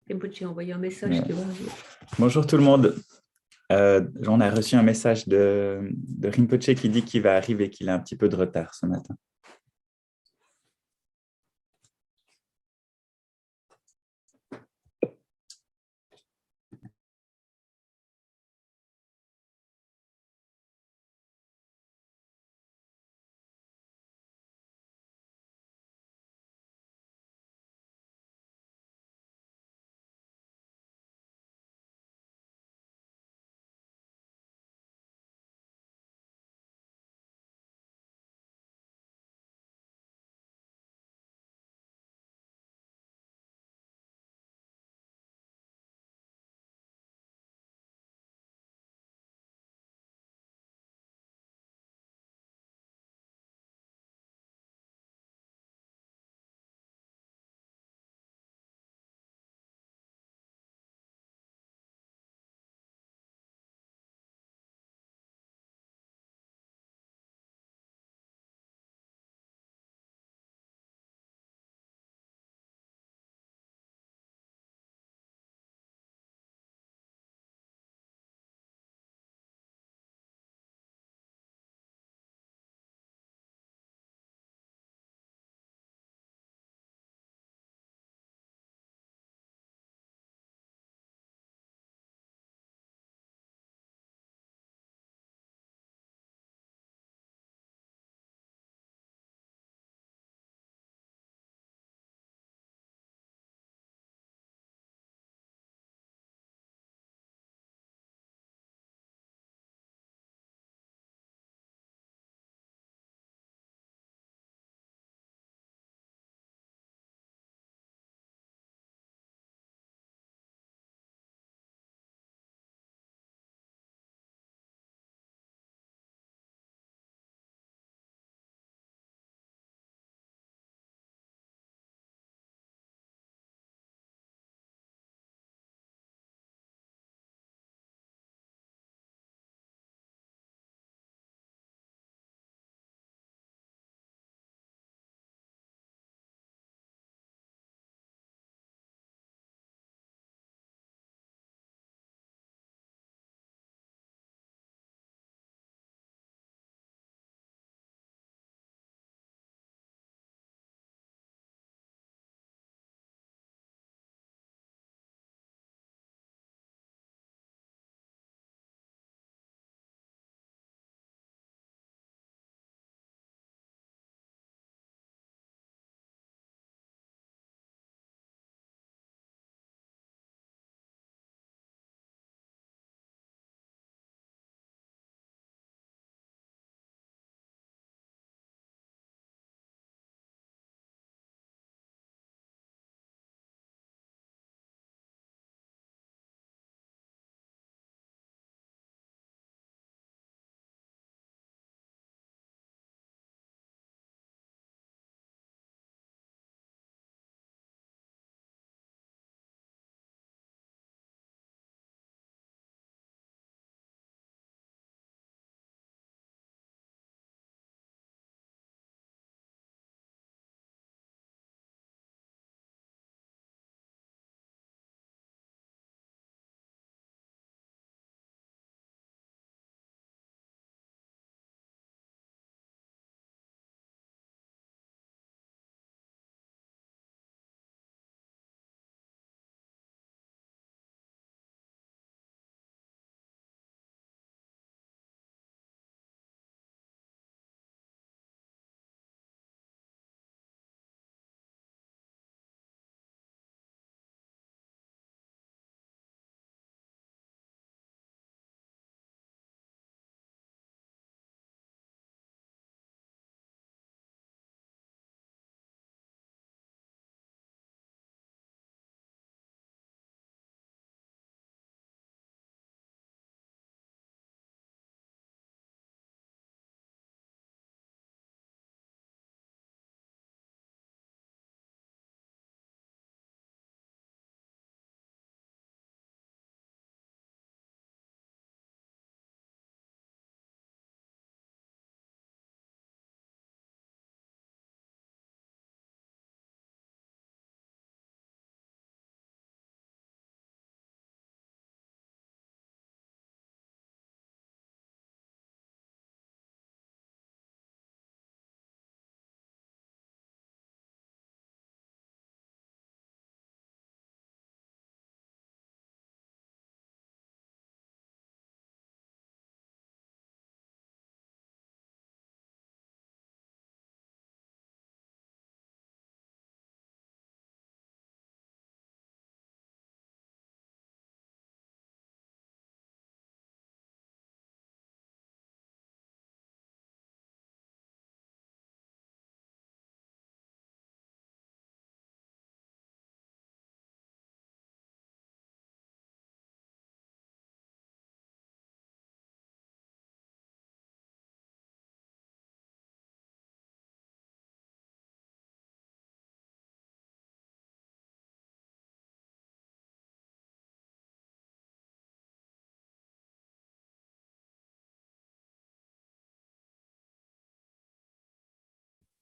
Rinpoche a envoyé un message Ouais. qui va arriver. Bonjour tout le monde. On a reçu un message de Rinpoche qui dit qu'il va arriver, qu'il a un petit peu de retard ce matin.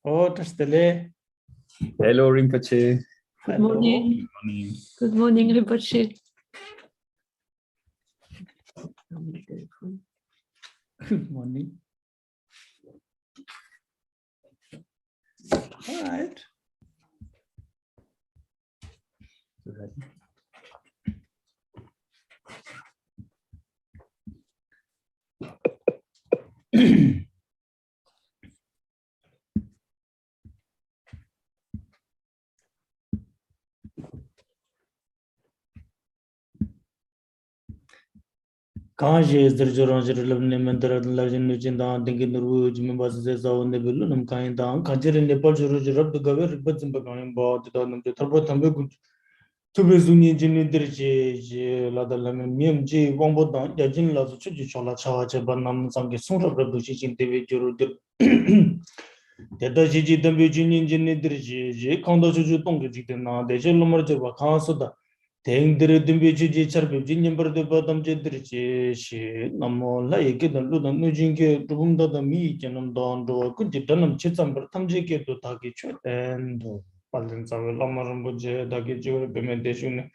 Oh, Tastele. Hello, Rinpoche. Good morning. Good morning. Good morning, Rinpoche. Good morning. All right. Kaje is the Joranjir Lemendra Legend Nujinda, thinking the Rouge, members on the Vilunum kind down, Kajer in Nepal, Rub the Gaver, but in Bagan bought the Turbo to be Zuni Jinidrij, Lada Lemon, Mim J, Wombodan, Yajin Lazo Chuchola Charge, Banam Sangi, Sura Production individual. The Dajiji, the Virginian Jinidrij, Kondo Juju Tonga, the Jelomar Kansoda. Teng dere dimbe ji charbe jinnyam bar de badam je dere she namo la yeke dan lu dan nujin ke dubum da mi janam dan do ku ji danam chitsam bar tamje ke do ta ke chuten do palen sa lamaram bo je da ke je be me de shune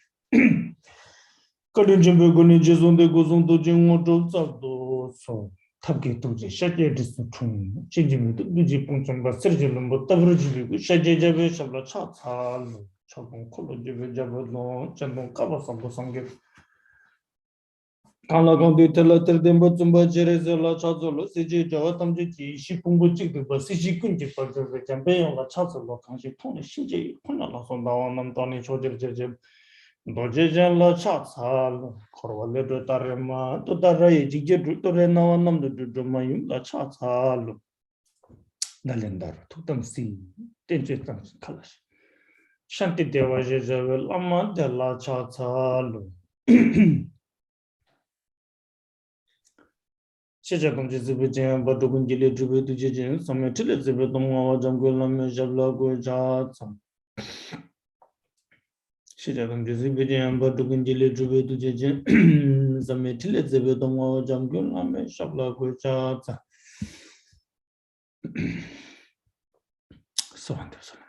kadin jimbe go ni je zonde go zondo jingo do tsa do so tab ke do je shaje de su chung jinjim do ji pung chang ba ser je lumbo tabru ji ku shaje je be shabla cha cha lo chapon college vejablo chandon kaba sambo sange kala gondi telater dembo chumba jerezela chazolo seje jawatam je ji shipumbo chigde ba siji kunji parjo ve jambe yola chazolo kanji tone shinje kunna la son dawa nam tani chojer jeje doje jala chazal korwale do tarema to tarai jigje to re na nam do mayum la chazal dalendar tutam si tenje tam kalash Shanti Deva Jejavel Amma Della Chatalu. Shijabam Jizibijan, Batukunjili Jubi to Jijin, some Tilizibitum Jangula Jabla Gujat. Shijabam Jizibijan, Batukunjili Jubi to Jijin, some Tilizibitum Jangula Shabla Gujat. So wonderful.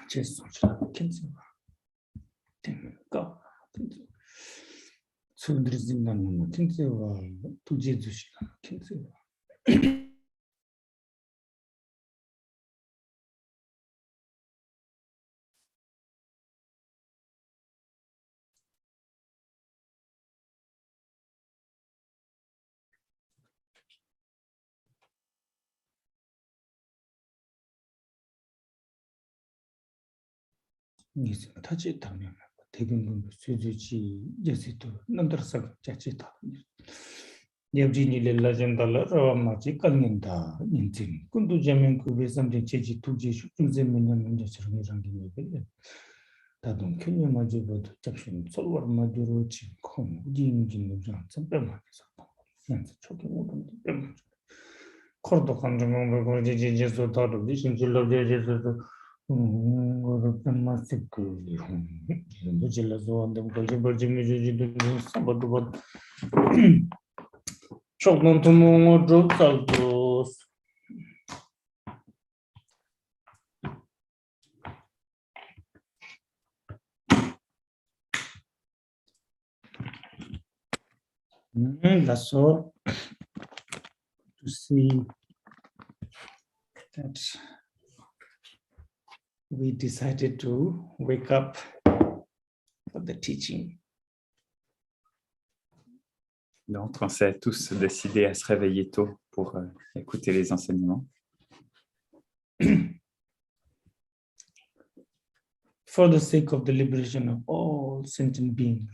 Just go. So there is none. To Jesus. Yes, touch it down. Taking Suzuki, yes, it another subject. Yabjini legendala, magic, and intim. Kundu Jamin could be something cheji to Jish, Zeminam and Jesrangi. Tadum Kenya Majibo section, Solver Majurochi, Kom, Jim Jim, some Berman, choking them. Cordocan, remember, Jesus, or thought of this, and you love Jesus. Massive on them, chocolate to more drops out those. That's all to see that we decided to wake up for the teaching. Donc, on s'est tous décidés à se réveiller tôt pour écouter les enseignements. For the sake of the liberation of all sentient beings,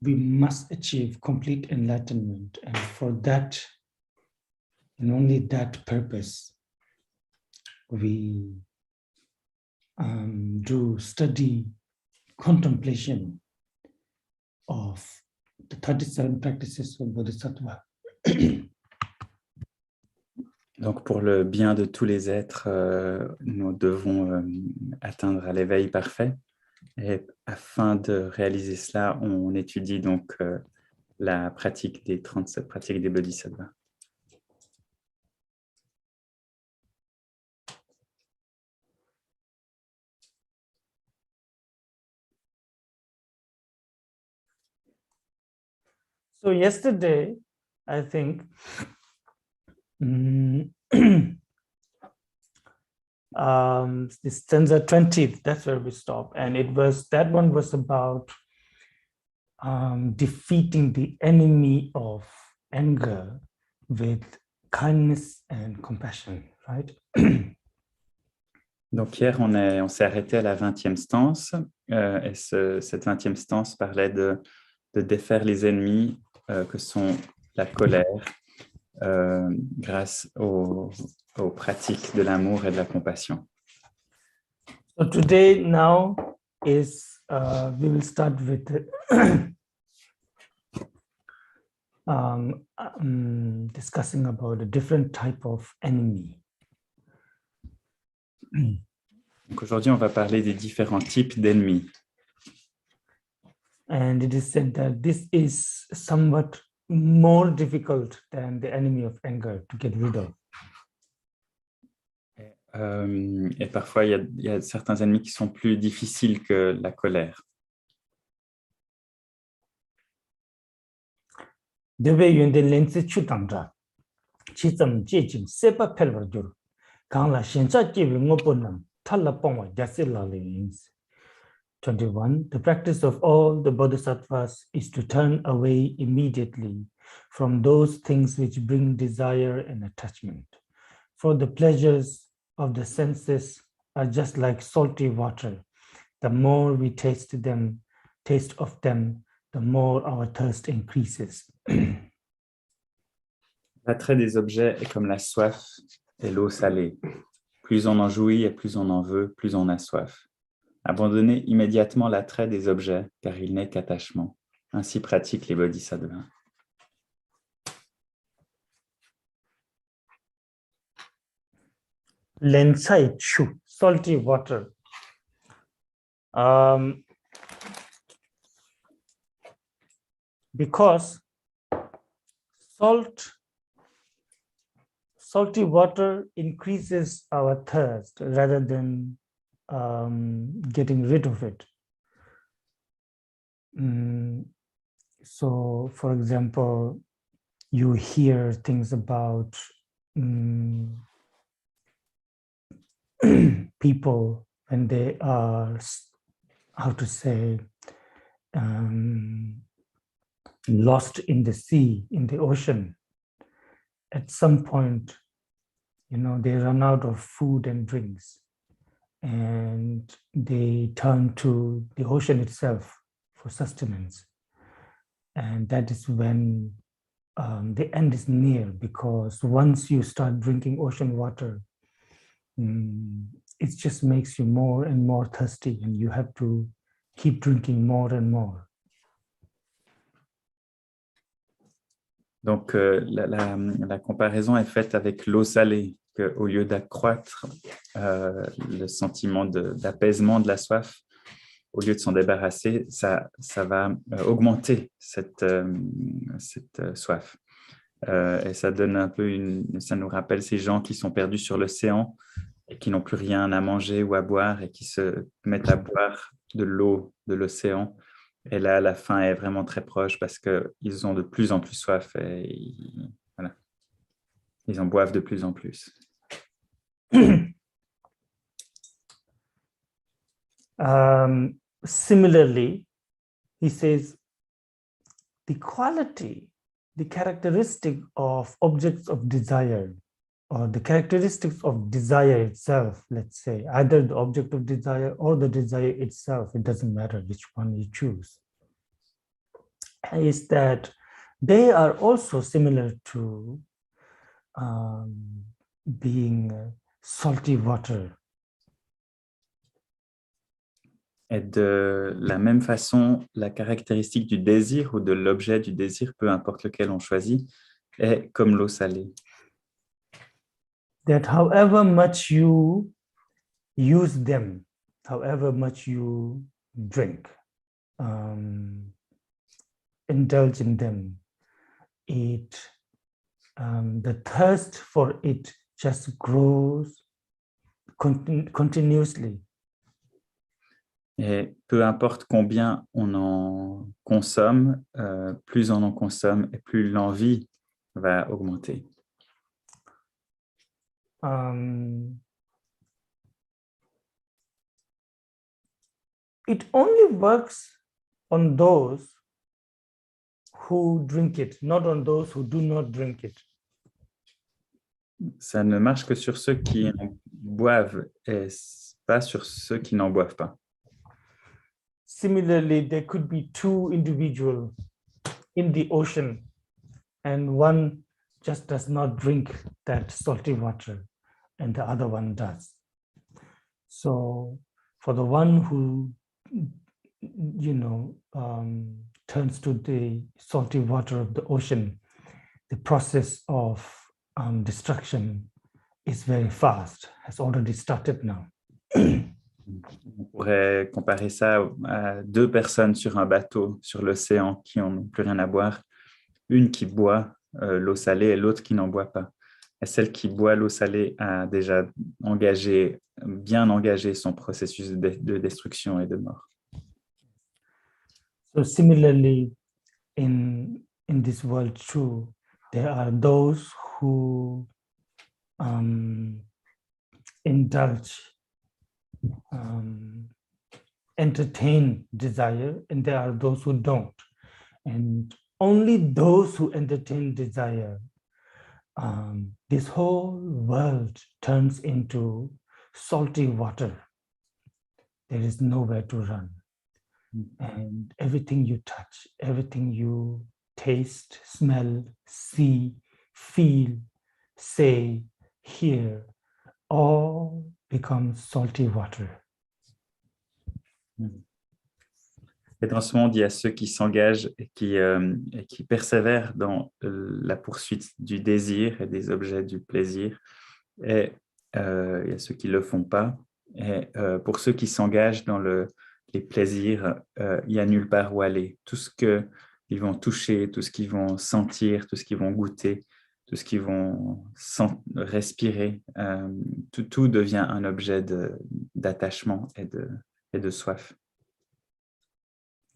we must achieve complete enlightenment, and for that, and only that purpose, we do study contemplation of the 37 practices of Bodhisattva. Donc, pour le bien de tous les êtres, nous devons atteindre à l'éveil parfait. Et afin de réaliser cela, on étudie donc la pratique des 37 pratiques des Bodhisattvas. So yesterday, I think, this stanza 20th, that's where we stop. And that one was about defeating the enemy of anger with kindness and compassion, right? Donc hier, on s'est arrêté à la 20e stance, et cette 20e stance parlait de défaire les ennemis que sont la colère grâce aux pratiques de l'amour et de la compassion. So today now is, we will start with discussing about a different type of enemy. Donc aujourd'hui, on va parler des différents types d'ennemis. And it is said that this is somewhat more difficult than the enemy of anger to get rid of. Et parfois, il y a certains ennemis qui sont plus difficiles que la colère. Debe yunde lense chutangja, chitam jejim sepa pelvar juru, kangla shencha jivi ngoponam, tala pongwa jasila lings. 21. The practice of all the bodhisattvas is to turn away immediately from those things which bring desire and attachment. For the pleasures of the senses are just like salty water. The more we taste of them, the more our thirst increases. L'attrait des objets est comme la soif et l'eau salée. Plus on en jouit et plus on en veut, plus on a soif. Abandonnez immédiatement l'attrait des objets, car il n'est qu'attachement. Ainsi pratiquent les bodhisattvas. Lensai chu, salty water. Because salty water increases our thirst rather than getting rid of it. So, for example, you hear things about people when they are, how to say, lost in the sea, in the ocean. At some point, they run out of food and drinks, and they turn to the ocean itself for sustenance. And that is when the end is near, because once you start drinking ocean water, it just makes you more and more thirsty, and you have to keep drinking more and more. Donc, la comparaison est faite avec l'eau salée, qu'au lieu d'accroître le sentiment d'apaisement de la soif, au lieu de s'en débarrasser, ça va augmenter cette soif. Et ça donne un peu ça nous rappelle ces gens qui sont perdus sur l'océan et qui n'ont plus rien à manger ou à boire et qui se mettent à boire de l'eau de l'océan. Et là, la faim est vraiment très proche parce qu'ils ont de plus en plus soif et voilà, ils en boivent de plus en plus. Similarly, he says, the quality, the characteristic of objects of desire, or the characteristics of desire itself, let's say, either the object of desire or the desire itself, it doesn't matter which one you choose, is that they are also similar to being salty water. Et de la même façon, la caractéristique du désir ou de l'objet du désir, peu importe lequel on choisit, est comme l'eau salée. That however much you use them, however much you drink, indulge in them, the thirst for it just grows continuously. Et peu importe combien on en consomme, plus on en consomme et plus l'envie va augmenter. It only works on those who drink it, not on those who do not drink it. Ça ne marche que sur ceux qui en boivent et pas sur ceux qui n'en boivent pas. Similarly, there could be two individuals in the ocean, and one just does not drink that salty water, and the other one does. So for the one who, turns to the salty water of the ocean, the process of destruction is very fast, has already started now. On pourrait comparer ça à deux personnes sur un bateau, sur l'océan, qui n'ont plus rien à boire. Une qui boit l'eau salée et l'autre qui n'en boit pas. Et celle qui boit l'eau salée a déjà bien engagé son processus de destruction et de mort. So similarly, in this world too, there are those who indulge, entertain desire, and there are those who don't. And only those who entertain desire, this whole world turns into salty water. There is nowhere to run. And everything you touch, everything you taste, smell, see, feel, say, hear, all becomes salty water. Et dans ce monde, il y a ceux qui s'engagent et qui persévèrent dans la poursuite du désir et des objets du plaisir. Et il y a ceux qui ne le font pas. Et pour ceux qui s'engagent dans les plaisirs, il n'y a nulle part où aller. Tout ce qu'ils vont toucher, tout ce qu'ils vont sentir, tout ce qu'ils vont goûter, tout ce qu'ils vont respirer, tout devient un objet d'attachement et de soif.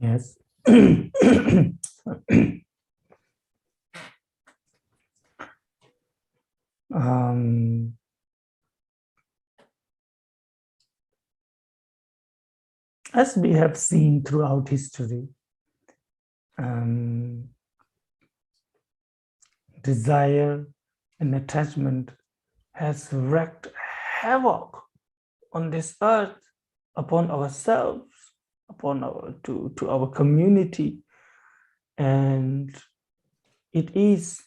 Yes. As we have seen throughout history, desire and attachment has wreaked havoc on this earth, upon ourselves, upon to our community, and it is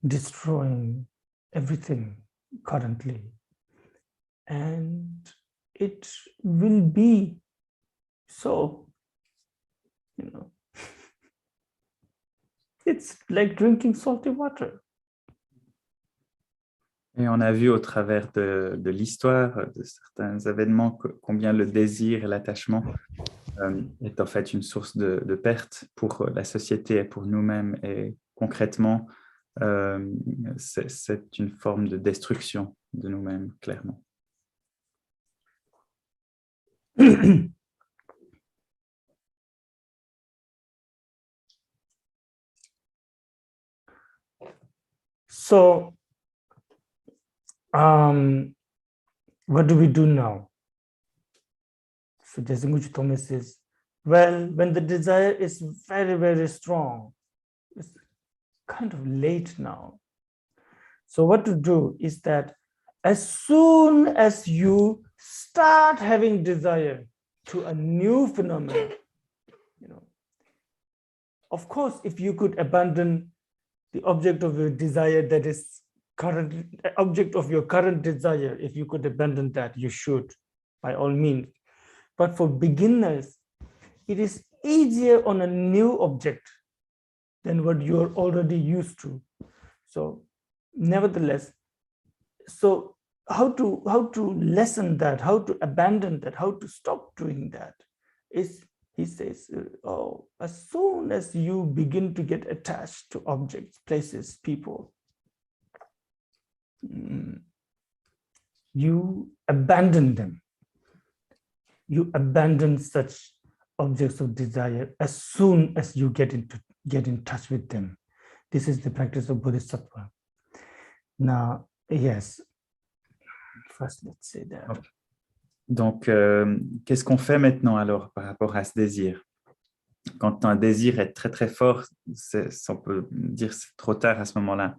destroying everything currently, and it will be so, it's like drinking salty water. Et on a vu au travers de l'histoire, de certains événements, combien le désir et l'attachement est en fait une source de perte pour la société et pour nous-mêmes. Et concrètement, c'est une forme de destruction de nous-mêmes, clairement. So, what do we do now? So Jesinguchi Thomas says, well, when the desire is very, very strong, it's kind of late now. So what to do is that as soon as you start having desire to a new phenomenon, of course, if you could abandon the object of your desire that is object of your current desire, if you could abandon that, you should, by all means. But for beginners, it is easier on a new object than what you're already used to. So nevertheless, so how to lessen that, how to abandon that, how to stop doing that is, he says, as soon as you begin to get attached to objects, places, people, you abandon them. you abandon such objects of desire as soon as you get in touch with them. This is the practice of Bodhisattva. Now, yes. First, let's say that. Okay. Donc, qu'est-ce qu'on fait maintenant alors par rapport à ce désir? Quand un désir est très très fort, on peut dire que c'est trop tard à ce moment-là.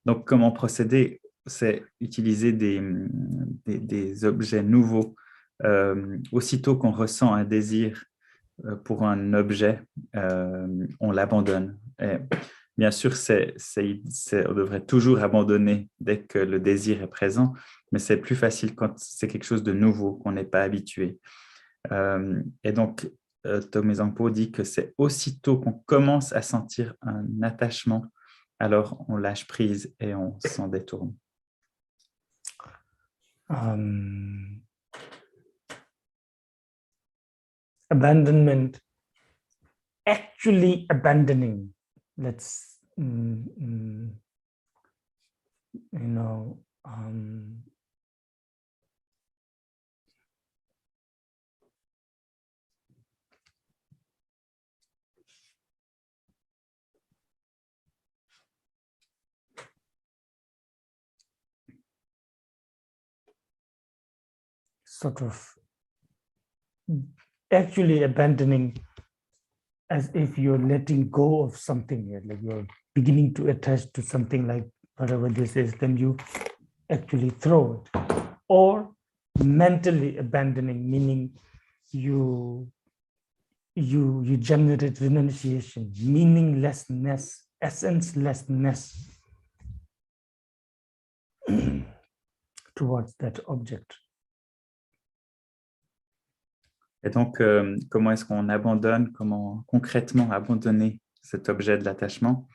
Donc, comment procéder? C'est utiliser des objets nouveaux. Aussitôt qu'on ressent un désir pour un objet, on l'abandonne. Et bien sûr, on devrait toujours abandonner dès que le désir est présent, mais c'est plus facile quand c'est quelque chose de nouveau, qu'on n'est pas habitué. Et donc, Tomé Zampo dit que c'est aussitôt qu'on commence à sentir un attachement, alors on lâche prise et on s'en détourne. Abandonment, actually abandoning, let's, sort of actually abandoning as if you're letting go of something, like you're beginning to attach to something, like whatever this is, then you actually throw it. Or mentally abandoning, meaning you generate renunciation, meaninglessness, essencelessness towards that object. Et donc, comment est-ce qu'on abandonne, comment concrètement abandonner cet objet de l'attachement?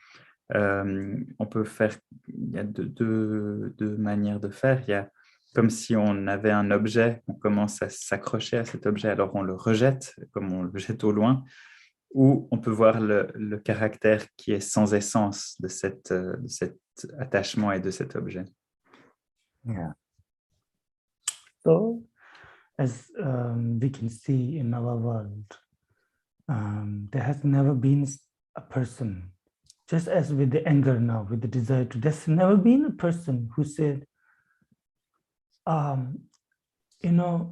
On peut faire, il y a deux manières de faire. Il y a comme si on avait un objet, on commence à s'accrocher à cet objet, alors on le rejette, comme on le jette au loin, ou on peut voir le caractère qui est sans essence de cet attachement et de cet objet. Yeah. So, as we can see in our world, there has never been a person, just as with the anger now, with the desire to, there's never been a person who said, I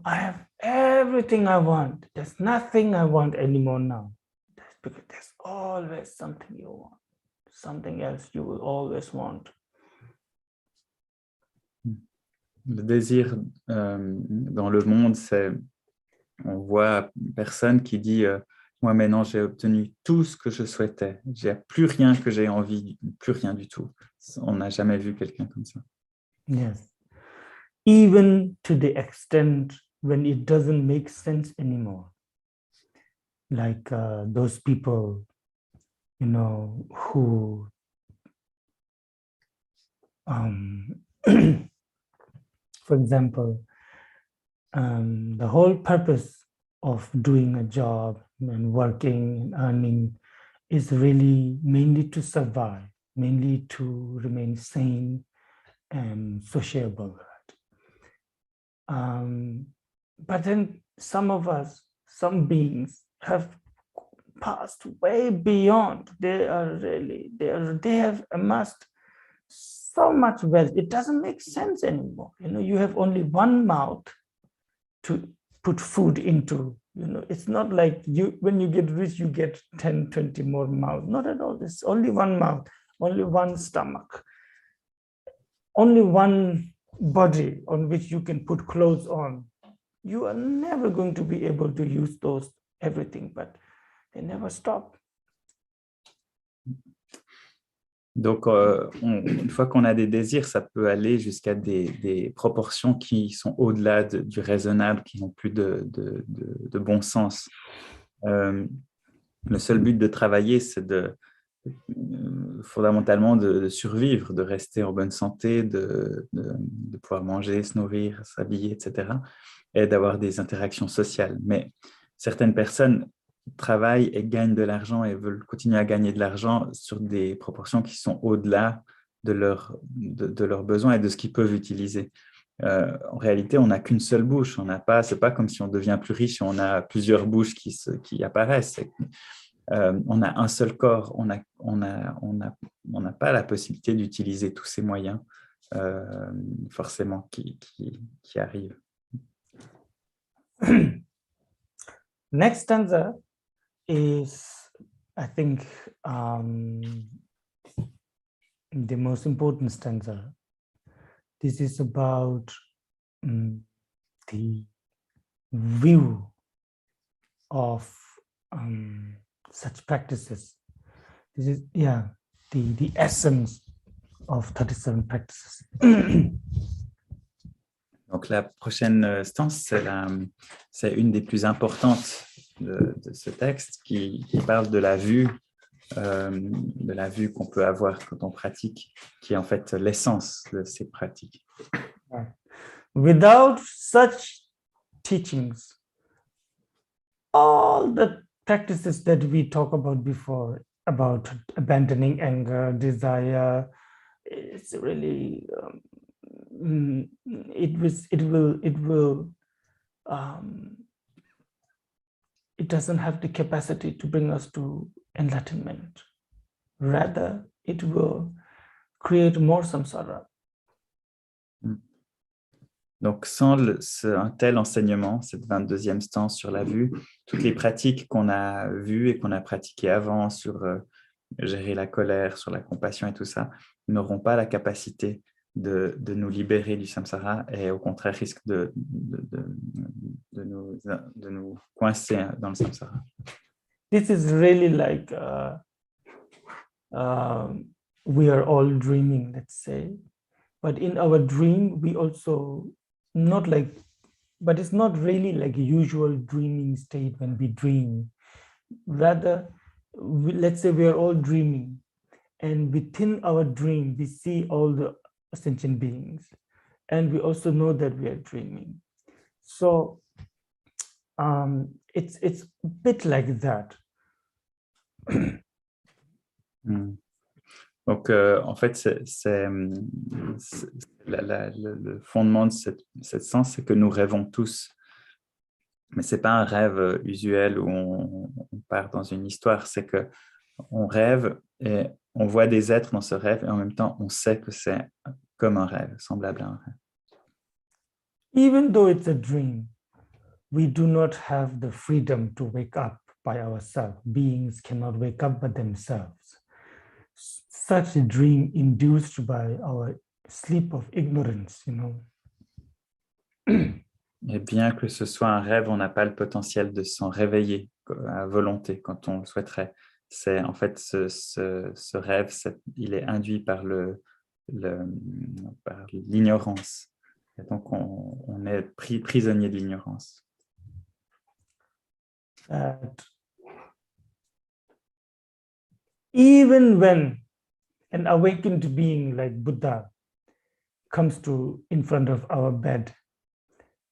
have everything I want. There's nothing I want anymore now. That's because there's always something you want, something else you will always want. Le désir dans le monde, on voit personne qui dit moi maintenant j'ai obtenu tout ce que je souhaitais, j'ai plus rien que j'ai envie, plus rien du tout. On n'a jamais vu quelqu'un comme ça. Yes, even to the extent when it doesn't make sense anymore, like those people, who for example, the whole purpose of doing a job and working and earning is really mainly to survive, mainly to remain sane and sociable. But then some of us, some beings have passed way beyond. They have amassed so much wealth, it doesn't make sense anymore. You have only one mouth to put food into. It's not like when you get rich, you get 10, 20 more mouths. Not at all. It's only one mouth, only one stomach, only one body on which you can put clothes on. You are never going to be able to use everything, but they never stop. Donc, une fois qu'on a des désirs, ça peut aller jusqu'à des proportions qui sont au-delà du raisonnable, qui n'ont plus de bon sens. Le seul but de travailler, c'est fondamentalement de survivre, de rester en bonne santé, de pouvoir manger, se nourrir, s'habiller, etc. Et d'avoir des interactions sociales. Mais certaines personnes travaillent et gagnent de l'argent et veulent continuer à gagner de l'argent sur des proportions qui sont au-delà de leurs besoins et de ce qu'ils peuvent utiliser. En réalité, on n'a qu'une seule bouche. C'est pas comme si on devient plus riche et on a plusieurs bouches qui apparaissent. On a un seul corps. On n'a pas la possibilité d'utiliser tous ces moyens forcément qui arrivent. Next stanza is, I think, the most important stanza. This is about the view of such practices. This is, the essence of 37 practices. Donc la prochaine stance, c'est une des plus importantes de ce texte qui parle de la vue qu'on peut avoir quand on pratique, qui est en fait l'essence de ces pratiques. Without such teachings, all the practices that we talked about before, about abandoning anger, desire, it's really it doesn't have the capacity to bring us to enlightenment. Rather, it will create more samsara. Donc, sans un tel enseignement, cette 22e stance sur la vue, toutes les pratiques qu'on a vues et qu'on a pratiquées avant sur gérer la colère, sur la compassion et tout ça, n'auront pas la capacité de nous libérer du samsara et au contraire risquent de nous coincer dans le samsara. This is really like we are all dreaming, let's say, but in our dream we also but it's not really like a usual dreaming state when we dream. Rather, let's say we are all dreaming, and within our dream we see all the sentient beings, and we also know that we are dreaming. So it's a bit like that. Donc, en fait, le fondement de cette sens, c'est que nous rêvons tous. Mais ce n'est pas un rêve usuel où on part dans une histoire, c'est qu'on rêve et on voit des êtres dans ce rêve et en même temps, on sait que c'est comme un rêve, semblable à un rêve. Even though it's a dream, we do not have the freedom to wake up by ourselves. Beings cannot wake up by themselves. Such a dream induced by our sleep of ignorance, you know. Et bien que ce soit un rêve, on n'a pas le potentiel de s'en réveiller à volonté quand on le souhaiterait. C'est en fait ce rêve, il est induit par l'ignorance. Et donc on est prisonnier de l'ignorance. Even when an awakened being like Buddha comes in front of our bed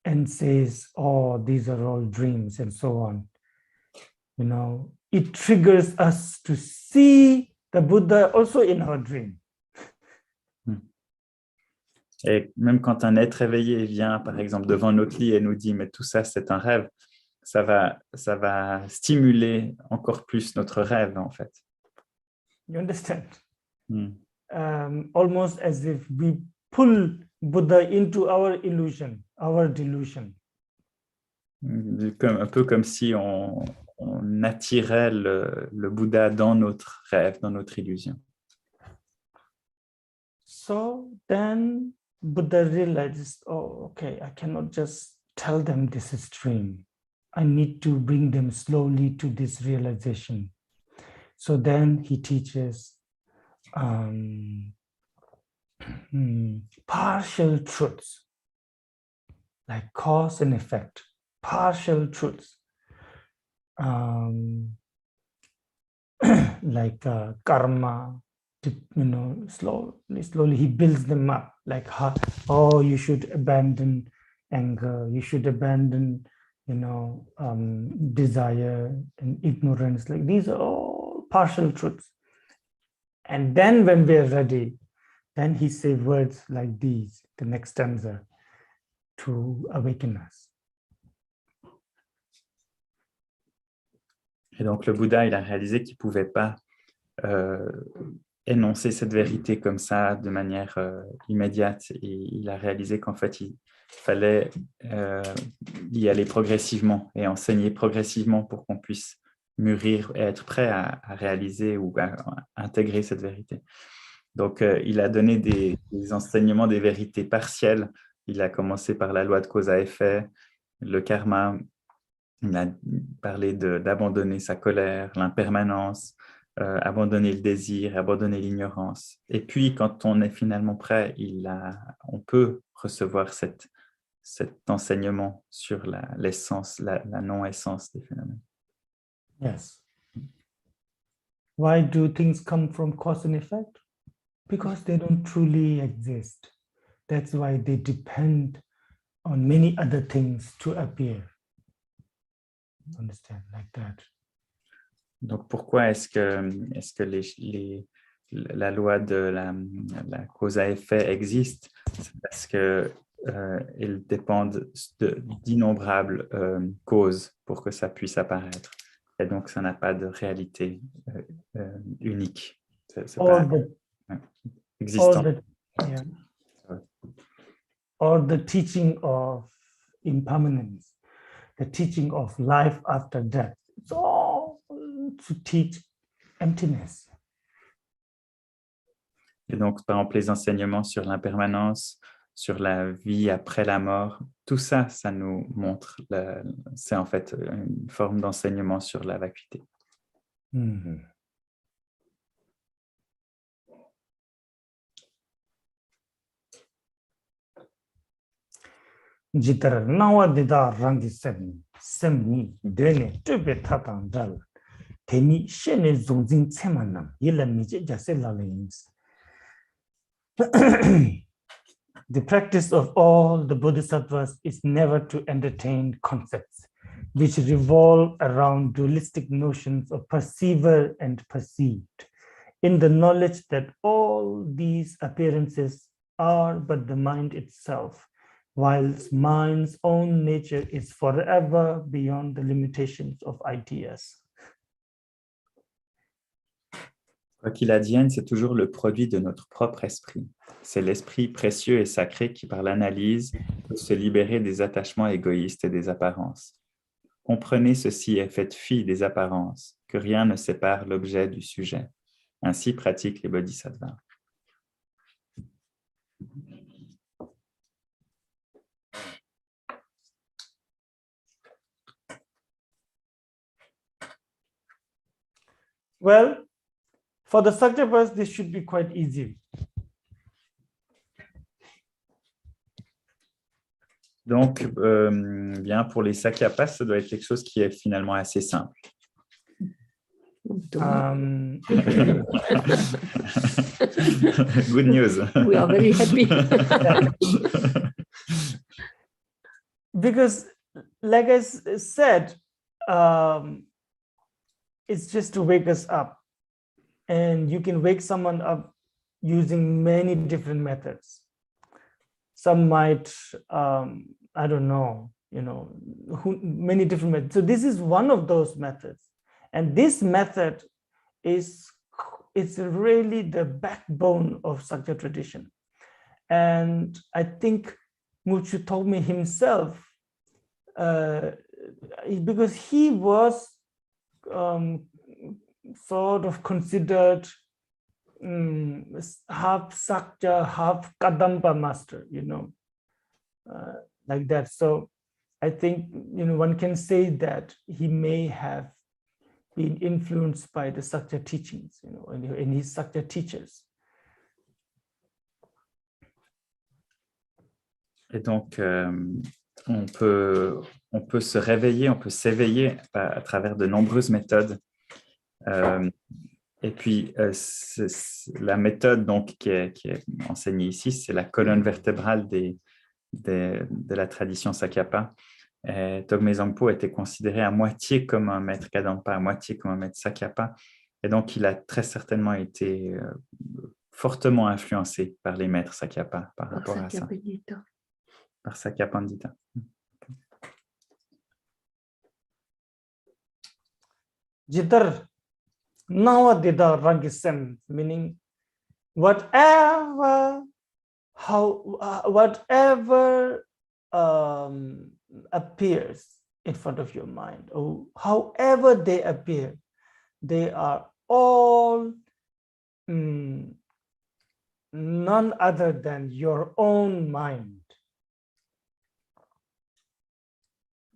and says, oh, these are all dreams and so on, you know, it triggers us to see the Buddha also in our dream. Et même quand un être éveillé vient, par exemple, devant notre lit et nous dit « mais tout ça, c'est un rêve », ça va stimuler encore plus notre rêve, en fait. You understand? Almost as if we pull Buddha into our illusion, our delusion. Un peu comme si on attirait le Bouddha dans notre rêve, dans notre illusion. So then Buddha realizes, oh, okay, I cannot just tell them this is dream. I need to bring them slowly to this realization. So then he teaches partial truths, like cause and effect, partial truths, like karma, you know, slowly he builds them up, like, oh, you should abandon anger, you should abandon, you know, desire and ignorance. Like these are all partial truths. And then when we're ready, then he says words like these, the next stanza. to awaken us. Et donc, le Bouddha, il a réalisé qu'il ne pouvait pas énoncer cette vérité comme ça de manière immédiate. Et il a réalisé qu'en fait, il fallait y aller progressivement et enseigner progressivement pour qu'on puisse mûrir et être prêt à réaliser ou à intégrer cette vérité. Donc, il a donné des enseignements, des vérités partielles. Il a commencé par la loi de cause à effet, le karma. Il a parlé d'abandonner sa colère, l'impermanence, abandonner le désir, abandonner l'ignorance. Et puis, quand on est finalement prêt, on peut recevoir cet enseignement sur l'essence, la non-essence des phénomènes. Yes. Why do things come from cause and effect? Because they don't truly exist. That's why they depend on many other things to appear. Understand, like that. Donc, pourquoi est-ce que la loi de la cause à effet existe? C'est parce qu'elles dépendent d'innombrables causes pour que ça puisse apparaître. Et donc, ça n'a pas de réalité unique. C'est pas existant. Or the teaching of impermanence, the teaching of life after death. It's all to teach emptiness. Et donc, par exemple, les enseignements sur l'impermanence, sur la vie après la mort, tout ça, ça nous montre, c'est en fait une forme d'enseignement sur la vacuité. Mm-hmm. Jitar nawa dida rangi semni dene tube tatandal temi shene zongzing tsemanam yela mije jase lalins. The practice of all the bodhisattvas is never to entertain concepts which revolve around dualistic notions of perceiver and perceived, in the knowledge that all these appearances are but the mind itself, whilst mind's own nature is forever beyond the limitations of ideas. Quoi qu'il advienne, c'est toujours le produit de notre propre esprit. C'est l'esprit précieux et sacré qui, par l'analyse, peut se libérer des attachements égoïstes et des apparences. Comprenez ceci et faites fi des apparences, que rien ne sépare l'objet du sujet. Ainsi pratiquent les bodhisattvas. Well, for the Sakyappas, this should be quite easy. Donc, bien, pour les Sakyapas, ça doit être quelque chose qui est finalement assez simple. Good news. We are very happy. Because, like I said, it's just to wake us up. And you can wake someone up using many different methods. Some might, I don't know, many different methods. So this is one of those methods. And this method is really the backbone of Sakya tradition. And I think Muchu told me himself, because he was sort of considered half Sakya, half Kadampa master, like that. So I think, one can say that he may have been influenced by the Sakya teachings, and his Sakya teachers. Et donc, on peut se réveiller, on peut s'éveiller à travers de nombreuses méthodes. Et puis, la méthode donc, qui est enseignée ici, c'est la colonne vertébrale de la tradition Sakyapa. Togme Zangpo était considéré à moitié comme un maître Kadampa, à moitié comme un maître Sakyapa. Et donc, il a très certainement été fortement influencé par les maîtres Sakyapa par rapport à ça. par Sakya Pandita. Jitar nawadida rangisem, meaning whatever appears in front of your mind, or however they appear, they are all none other than your own mind.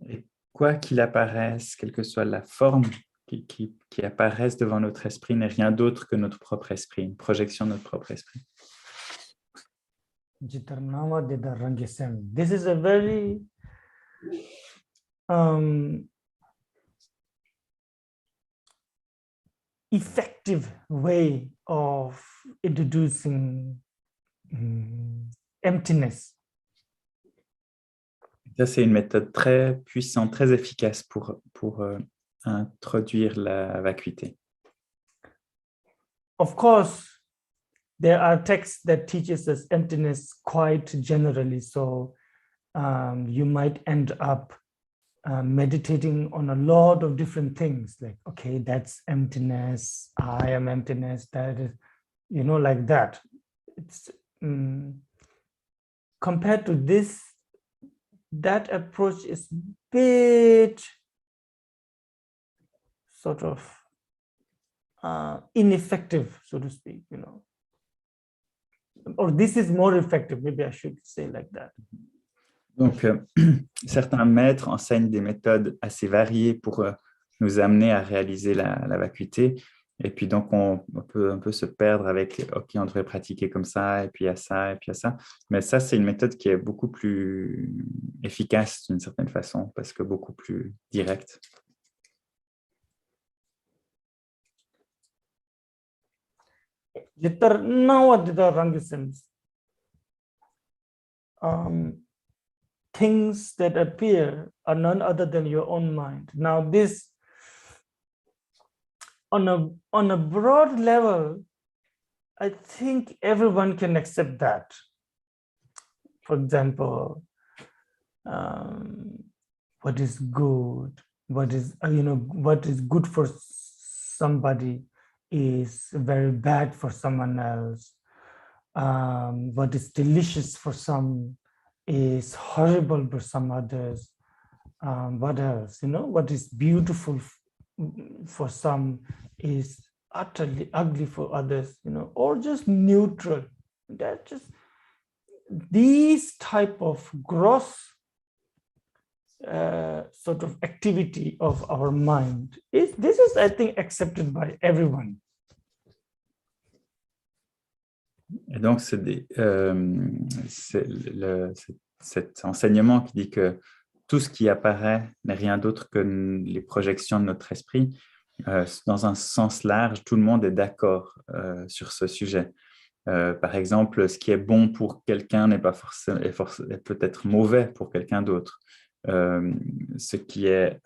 Et quoi qu'il apparaisse, quelle que soit la forme qui apparaisse devant notre esprit, n'est rien d'autre que notre propre esprit, une projection de notre propre esprit. This is a very effective way of introducing emptiness. Ça, c'est une méthode très puissante, très efficace pour introduire la vacuité. Of course, there are texts that teaches us emptiness quite generally, so you might end up meditating on a lot of different things, like, okay, that's emptiness, I am emptiness, that is, like that. It's compared to this, that approach is a bit sort of ineffective, so to speak, or this is more effective, maybe I should say like that. Donc, certains maîtres enseignent des méthodes assez variées pour nous amener à réaliser la vacuité. Et puis, donc, on peut un peu se perdre avec, OK, on devrait pratiquer comme ça, et puis il y a ça, et puis il y a ça. Mais ça, c'est une méthode qui est beaucoup plus efficace d'une certaine façon, parce que beaucoup plus directe. Things that appear are none other than your own mind. Now, this, on a broad level, I think everyone can accept that. For example, what is good, what is good for somebody is very bad for someone else. What is delicious for some is horrible for some others. What else? What is beautiful for some is utterly ugly for others, or just neutral. That just these type of gross sort of activity of our mind this is, I think, accepted by everyone. Et donc, cet enseignement qui dit que tout ce qui apparaît n'est rien d'autre que les projections de notre esprit. Dans un sens large, tout le monde est d'accord sur ce sujet. Par exemple, ce qui est bon pour quelqu'un n'est pas forcément, est peut-être mauvais pour quelqu'un d'autre. Ce qui est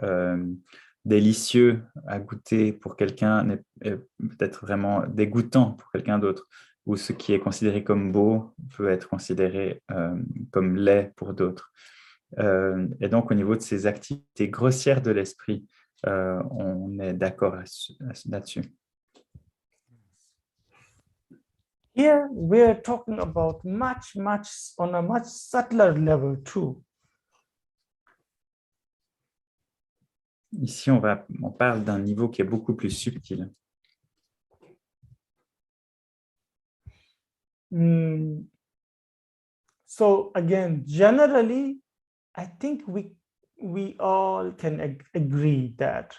délicieux à goûter pour quelqu'un est peut-être vraiment dégoûtant pour quelqu'un d'autre. Ou ce qui est considéré comme beau peut être considéré comme laid pour d'autres. Et donc, au niveau de ces activités grossières de l'esprit, on est d'accord là-dessus. Here, we are talking about on a much subtler level too. Ici, on parle d'un niveau qui est beaucoup plus subtil. So again, generally, I think we all can agree that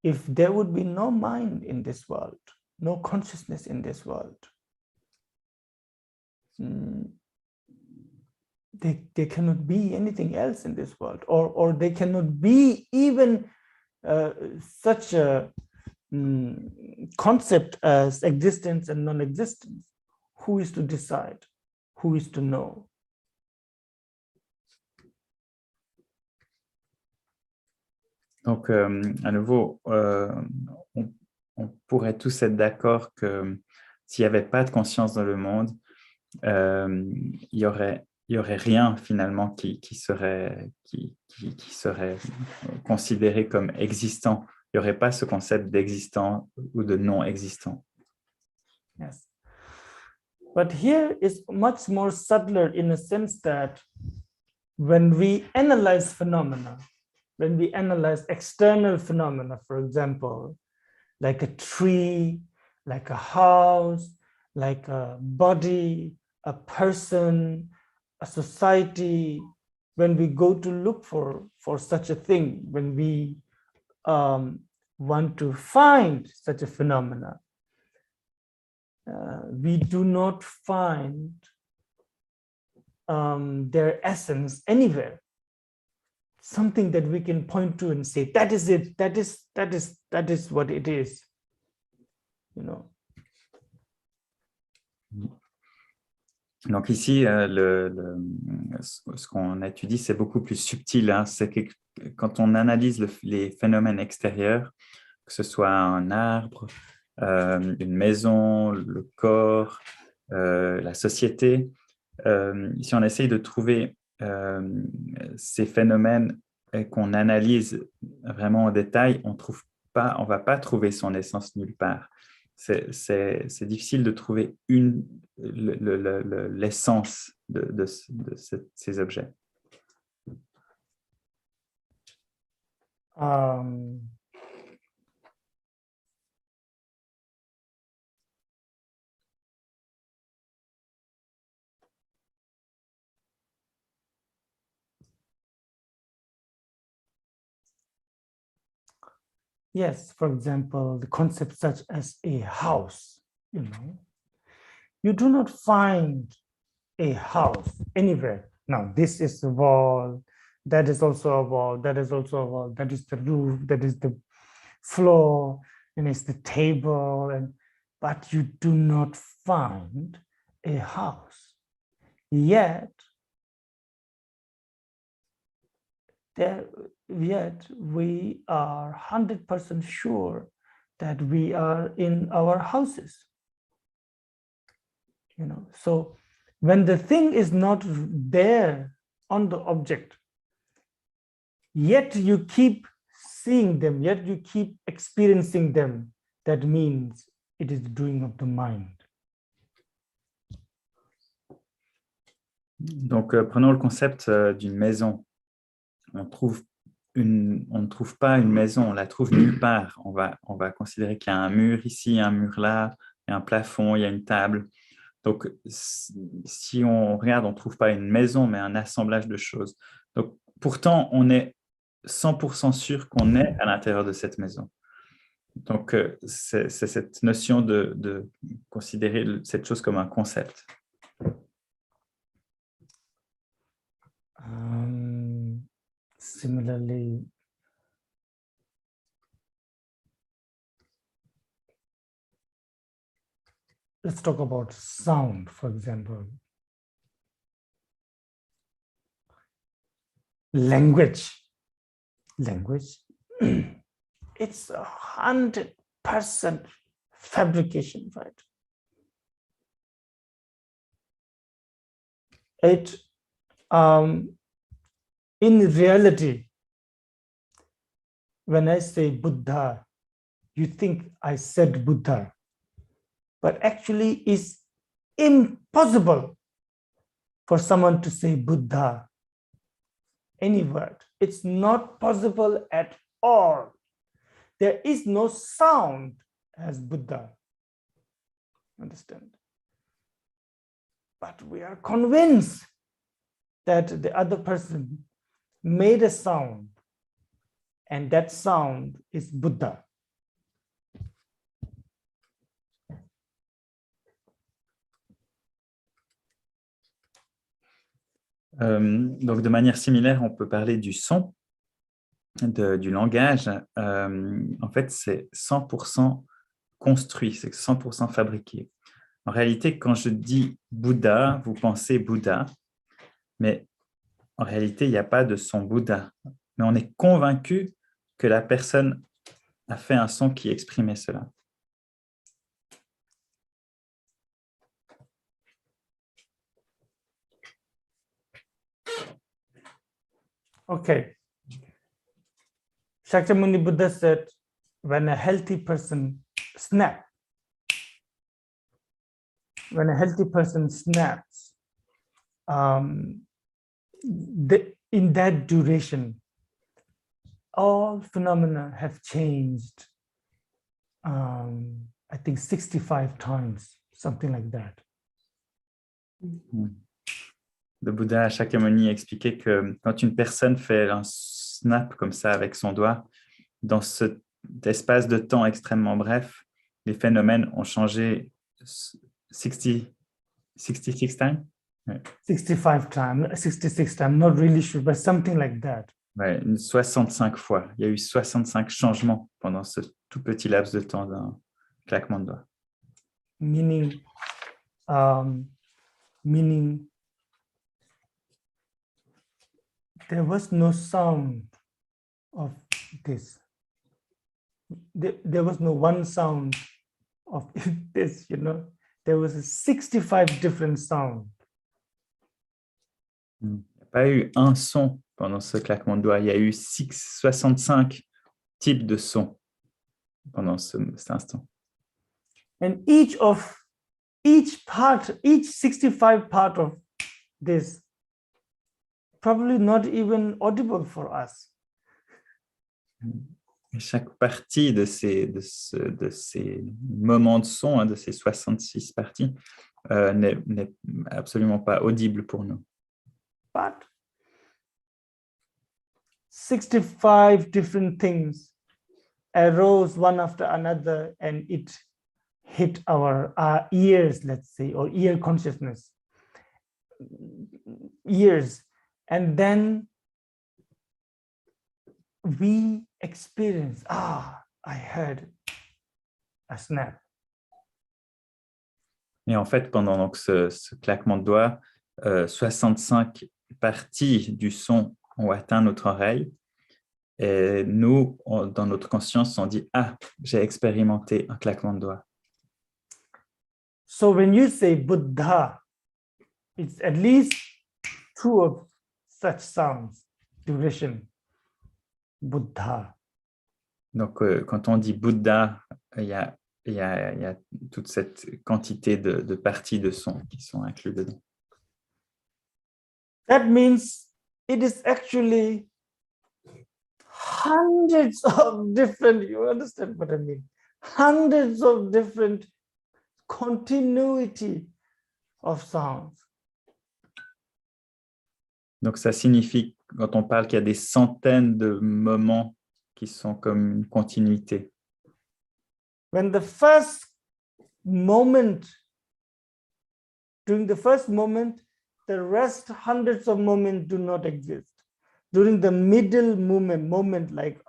if there would be no mind in this world, no consciousness in this world, there cannot be anything else in this world, or there cannot be even such a concept as existence and non-existence. Who is to decide? Who is to know? Donc, à nouveau, on pourrait tous être d'accord que s'il n'y avait pas de conscience dans le monde, il y aurait il n'y aurait rien finalement qui serait considéré comme existant. Il n'y aurait pas ce concept d'existant ou de non-existant. Yes. But here is much more subtler in a sense that when we analyze phenomena, when we analyze external phenomena, for example, like a tree, like a house, like a body, a person, a society, when we go to look for such a thing, when we want to find such a phenomena, we do not find their essence anywhere. Something that we can point to and say, that is it, that is what it is, you know. Donc ici, ce qu'on étudie, c'est beaucoup plus subtil. Hein. C'est que quand on analyse les phénomènes extérieurs, que ce soit un arbre, une maison, le corps, la société, si on essaye de trouver ces phénomènes et qu'on analyse vraiment en détail, on ne va pas trouver son essence nulle part. C'est difficile de trouver l'essence de ces objets. Yes, for example, the concept such as a house, you know, you do not find a house anywhere. Now, this is the wall, that is also a wall, that is also a wall, that is the roof, that is the floor, and it's the table, but you do not find a house. Yet we are 100% sure that we are in our houses. You know, so when the thing is not there on the object, yet you keep seeing them, yet you keep experiencing them, that means it is the doing of the mind. Donc, prenons le concept d'une maison. On ne trouve pas une maison, on la trouve nulle part. On va considérer qu'il y a un mur ici, un mur là, il y a un plafond, il y a une table. Donc, si on regarde, on ne trouve pas une maison, mais un assemblage de choses. Donc, pourtant, on est 100% sûr qu'on est à l'intérieur de cette maison. Donc, c'est cette notion de considérer cette chose comme un concept. Similarly, let's talk about sound, for example. Language, it's 100% fabrication, right? It in reality, when I say Buddha, you think I said Buddha, but actually it's impossible for someone to say Buddha, any word. It's not possible at all. There is no sound as Buddha, understand? But we are convinced that the other person made a sound, and that sound is Buddha. Donc, de manière similaire, on peut parler du son, du langage. En fait, c'est 100% construit, c'est 100% fabriqué. En réalité, quand je dis Bouddha, vous pensez Bouddha, mais en réalité, il n'y a pas de son Bouddha. Mais on est convaincu que la personne a fait un son qui exprimait cela. Okay. Shakyamuni Buddha said, when a healthy person snaps, in that duration, all phenomena have changed, I think 65 times, something like that. Le Bouddha Shakyamuni expliquait que quand une personne fait un snap comme ça avec son doigt, dans cet espace de temps extrêmement bref, les phénomènes ont changé 66 times? Ouais. 65 times, 66 times, not really sure, but something like that. Ouais, 65 fois. Il y a eu 65 changements pendant ce tout petit laps de temps d'un claquement de doigts. Meaning, there was no sound of this. There was no one sound of this, you know. There was 65 different sounds. Il n'y a pas eu un son pendant ce claquement de doigts. Il y a eu 65 types de sons pendant cet instant. And each 65 part of this, probably not even audible for us. Et chaque partie de ces moments de son, hein, de ces 66 parties, n'est absolument pas audible pour nous. But 65 different things arose one after another, and it hit our ears, let's say, or ear consciousness, ears, and then we experience, I heard a snap. Et en fait, pendant donc, ce claquement de doigts, 65 parties du son ont atteint notre oreille. Et nous, dans notre conscience, on dit « Ah, j'ai expérimenté un claquement de doigts ». So when you say Buddha, it's at least 2 of such sounds, duration. Buddha. Donc, quand on dit Bouddha, il y a toute cette quantité de parties de son qui sont incluses dedans. That means it is actually hundreds of different, you understand what I mean? Hundreds of different continuity of sounds. Donc, ça signifie, quand on parle qu'il y a des centaines de moments qui sont comme une continuité. When the first moment, during the first moment, the rest hundreds of moments do not exist. During the middle moment like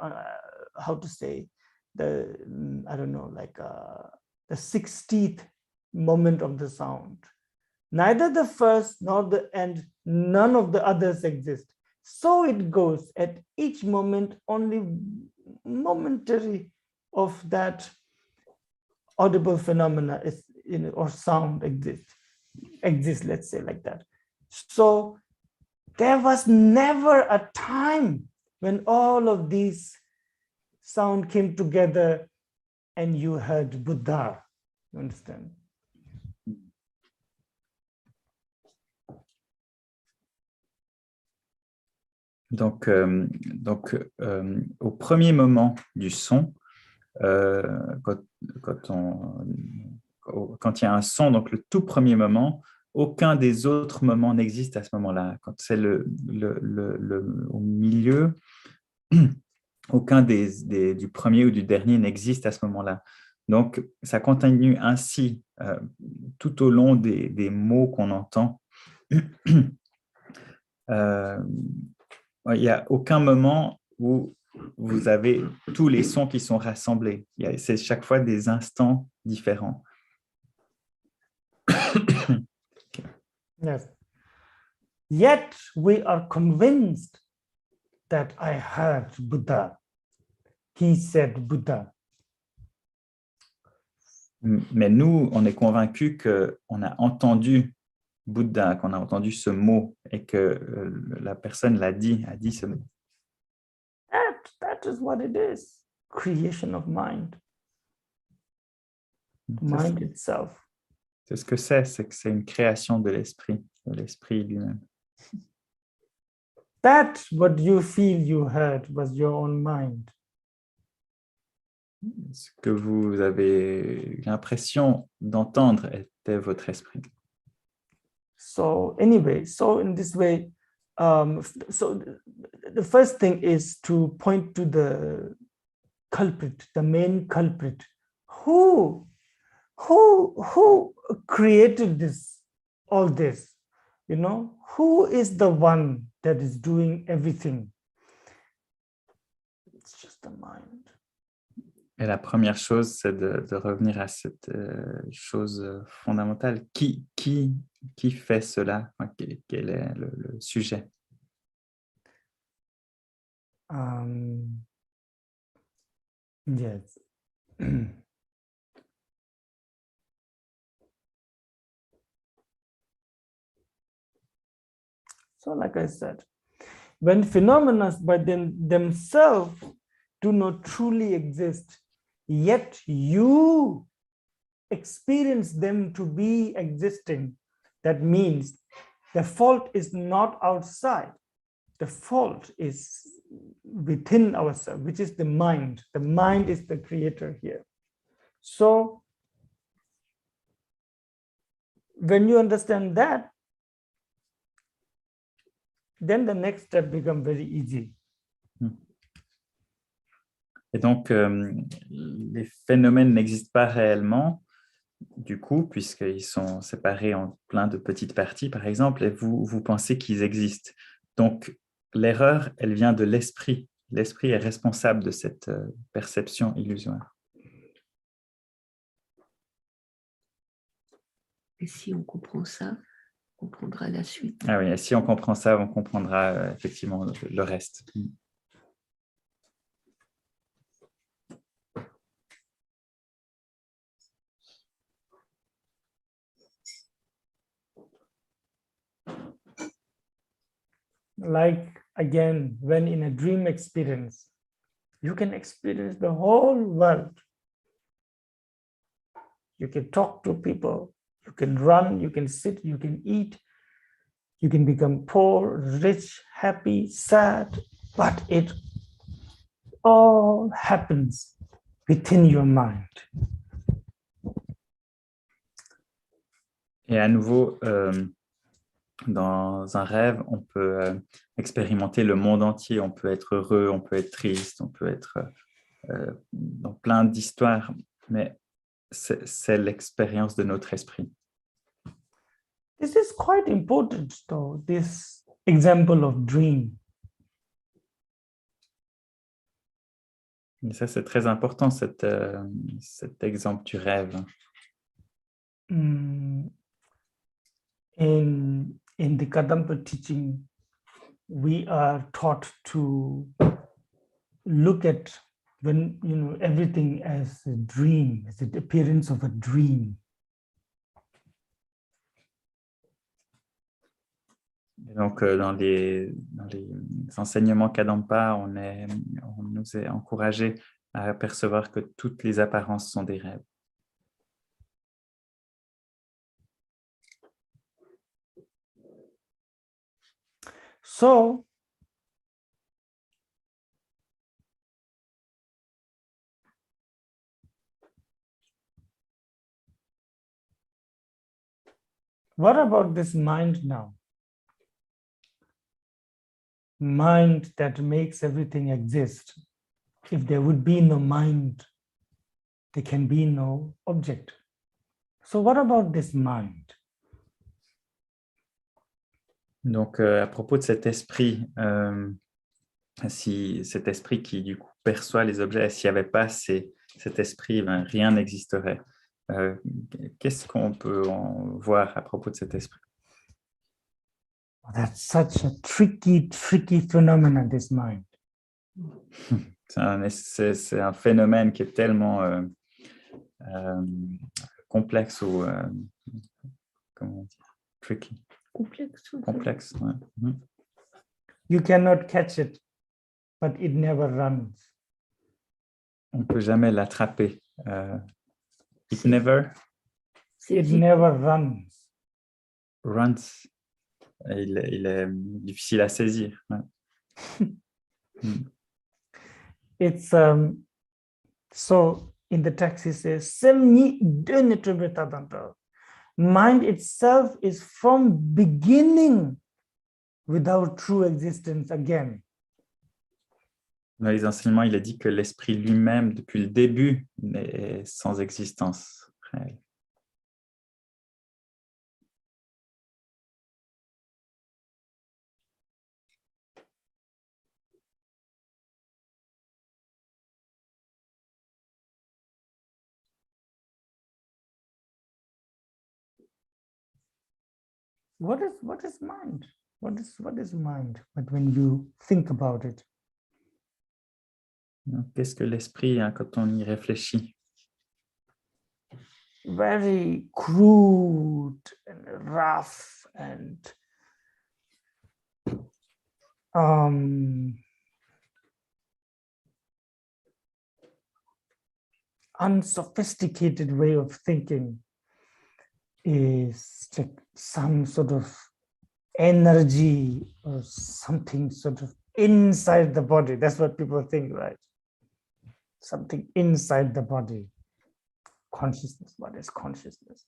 how to say, the I don't know, like the 60th moment of the sound. Neither the first nor the end, none of the others exist. So it goes at each moment, only momentary of that audible phenomena is, or sound exists, let's say like that. So there was never a time when all of these sound came together and you heard Buddha. You understand? Donc, au premier moment du son, quand il y a un son, donc le tout premier moment, aucun des autres moments n'existe à ce moment-là. Quand c'est au milieu, aucun du premier ou du dernier n'existe à ce moment-là. Donc, ça continue ainsi tout au long des mots qu'on entend. Il n'y a aucun moment où vous avez tous les sons qui sont rassemblés. C'est chaque fois des instants différents. Yes. Yet we are convinced that I heard Buddha. He said Buddha. Mais nous, on est convaincus qu'on a entendu Bouddha, qu'on a entendu ce mot et que la personne a dit ce mot. That is what it is. Creation of mind. Mind itself. C'est ce que c'est que c'est une création de l'esprit lui-même. That what you feel you heard was your own mind. Ce que vous avez l'impression d'entendre était votre esprit. So anyway, so in this way, so the first thing is to point to the culprit, the main culprit. Who created this, all this? You know, who is the one that is doing everything? It's just the mind. Et la première chose, c'est de revenir à cette chose fondamentale. Qui fait cela? Enfin, quel est le sujet? Yes. So like I said, when phenomena by themselves do not truly exist, yet you experience them to be existing, that means the fault is not outside. The fault is within ourselves, which is the mind. The mind is the creator here. So when you understand that, then the next step becomes very easy. Et donc, les phénomènes n'existent pas réellement, du coup, puisqu'ils sont séparés en plein de petites parties, par exemple, et vous pensez qu'ils existent. Donc, l'erreur, elle vient de l'esprit. L'esprit est responsable de cette perception illusoire. Et si on comprend ça, on comprendra la suite. Ah oui, et si on comprend ça, on comprendra effectivement le reste. Like again, when in a dream experience, you can experience the whole world. You can talk to people, you can run, you can sit, you can eat, you can become poor, rich, happy, sad, but it all happens within your mind. Et à nouveau, dans un rêve, on peut expérimenter le monde entier. On peut être heureux, on peut être triste, on peut être dans plein d'histoires, mais c'est l'expérience de notre esprit. This is quite important, though, this example of dream. Et ça, c'est très important, cet exemple du rêve. In the Kadampa teaching, we are taught to look at everything as a dream, as the appearance of a dream. Et donc, dans les enseignements Kadampa, on nous est encouragé à apercevoir que toutes les apparences sont des rêves. So, what about this mind now? Mind that makes everything exist. If there would be no mind, there can be no object. So what about this mind? Donc, à propos de cet esprit, si cet esprit qui du coup perçoit les objets, s'il n'y avait pas cet esprit, rien n'existerait. Qu'est-ce qu'on peut en voir à propos de cet esprit? That's such a tricky phenomenon, this mind. C'est un phénomène qui est tellement complexe ou comment dire, tricky, Complexe. complexe. Ouais. Mhm. You cannot catch it, but it never runs. On ne peut jamais l'attraper. It C'est- never C'est It vite. never runs. runs. Il est difficile à saisir. Ouais. Mm. It's so in the text it says, "Semni dönetubetadanto." Mind itself is from beginning without true existence again. Dans les enseignements, il est dit que l'esprit lui-même, depuis le début, est sans existence réelle. What is mind? What is mind? But when you think about it, Donc, qu'est-ce que l'esprit, hein, quand on y réfléchit? very crude and rough and unsophisticated way of thinking is like some sort of energy or something sort of inside the body. That's what people think, right? Something inside the body. Consciousness. What is consciousness?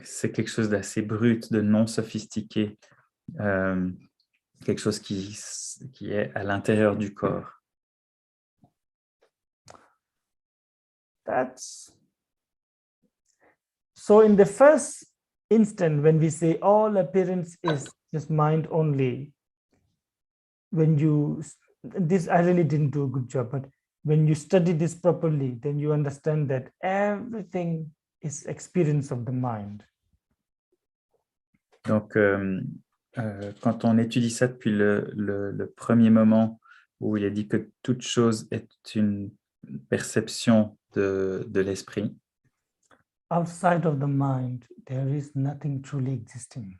C'est quelque chose d'assez brut, de non sophistiqué, quelque chose qui est à l'intérieur du corps. That's so in the first instant when we say all appearance is just mind only, when you this I really didn't do a good job, but when you study this properly, then you understand that everything is experience of the mind. Donc, quand on étudie ça depuis le premier moment où il est dit que toute chose est une perception de l'esprit, Outside of the mind, there is nothing truly existing.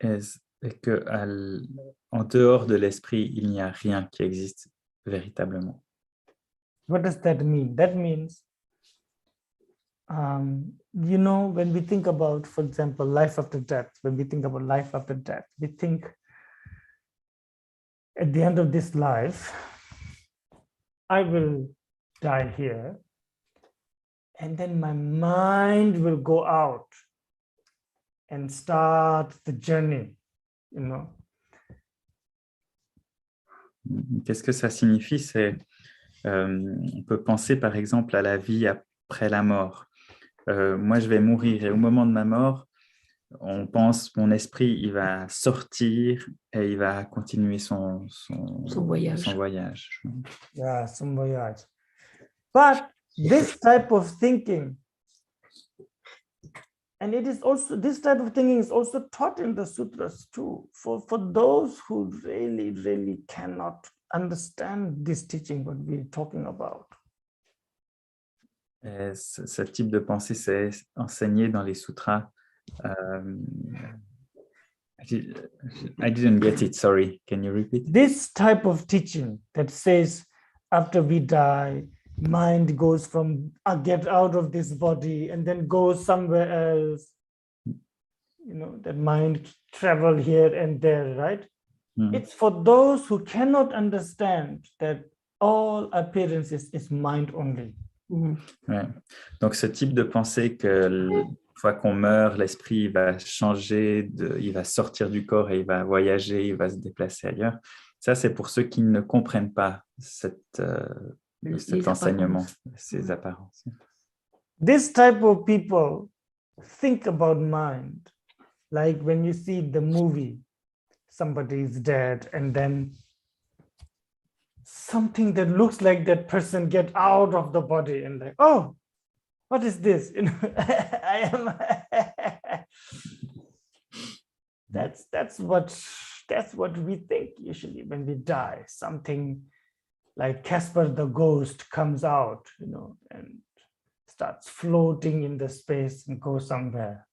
et que en dehors de l'esprit, il n'y a rien qui existe véritablement. What does that mean? That means, you know, when we think about, for example, life after death, when we think about life after death, we think at the end of this life, I will die here, and then my mind will go out and start the journey, you know. Qu'est-ce que ça signifie? C'est, on peut penser par exemple à la vie après la mort. Moi, je vais mourir et au moment de ma mort, on pense, mon esprit, il va sortir et il va continuer son voyage. Yeah, some voyage. But this type of thinking, and it is also, this type of thinking is also taught in the sutras too, for those who really, really cannot understand this teaching, what we're talking about. Et ce type de pensée, c'est enseigné dans les sutras. I didn't get it, sorry. Can you repeat? This type of teaching that says after we die, mind goes from get out of this body and then goes somewhere else. You know, that mind travel here and there, right? Mm. It's for those who cannot understand that all appearances is mind only. Ouais. Donc, ce type de pensée que une fois qu'on meurt, l'esprit va changer, il va sortir du corps et il va voyager, il va se déplacer ailleurs. Ça, c'est pour ceux qui ne comprennent pas cet enseignement, ces apparences. This type of people think about mind, like when you see the movie, somebody is dead and then something that looks like that person get out of the body and like, oh, what is this? You know, I am. That's what we think usually when we die. Something like Casper the ghost comes out, you know, and starts floating in the space and goes somewhere.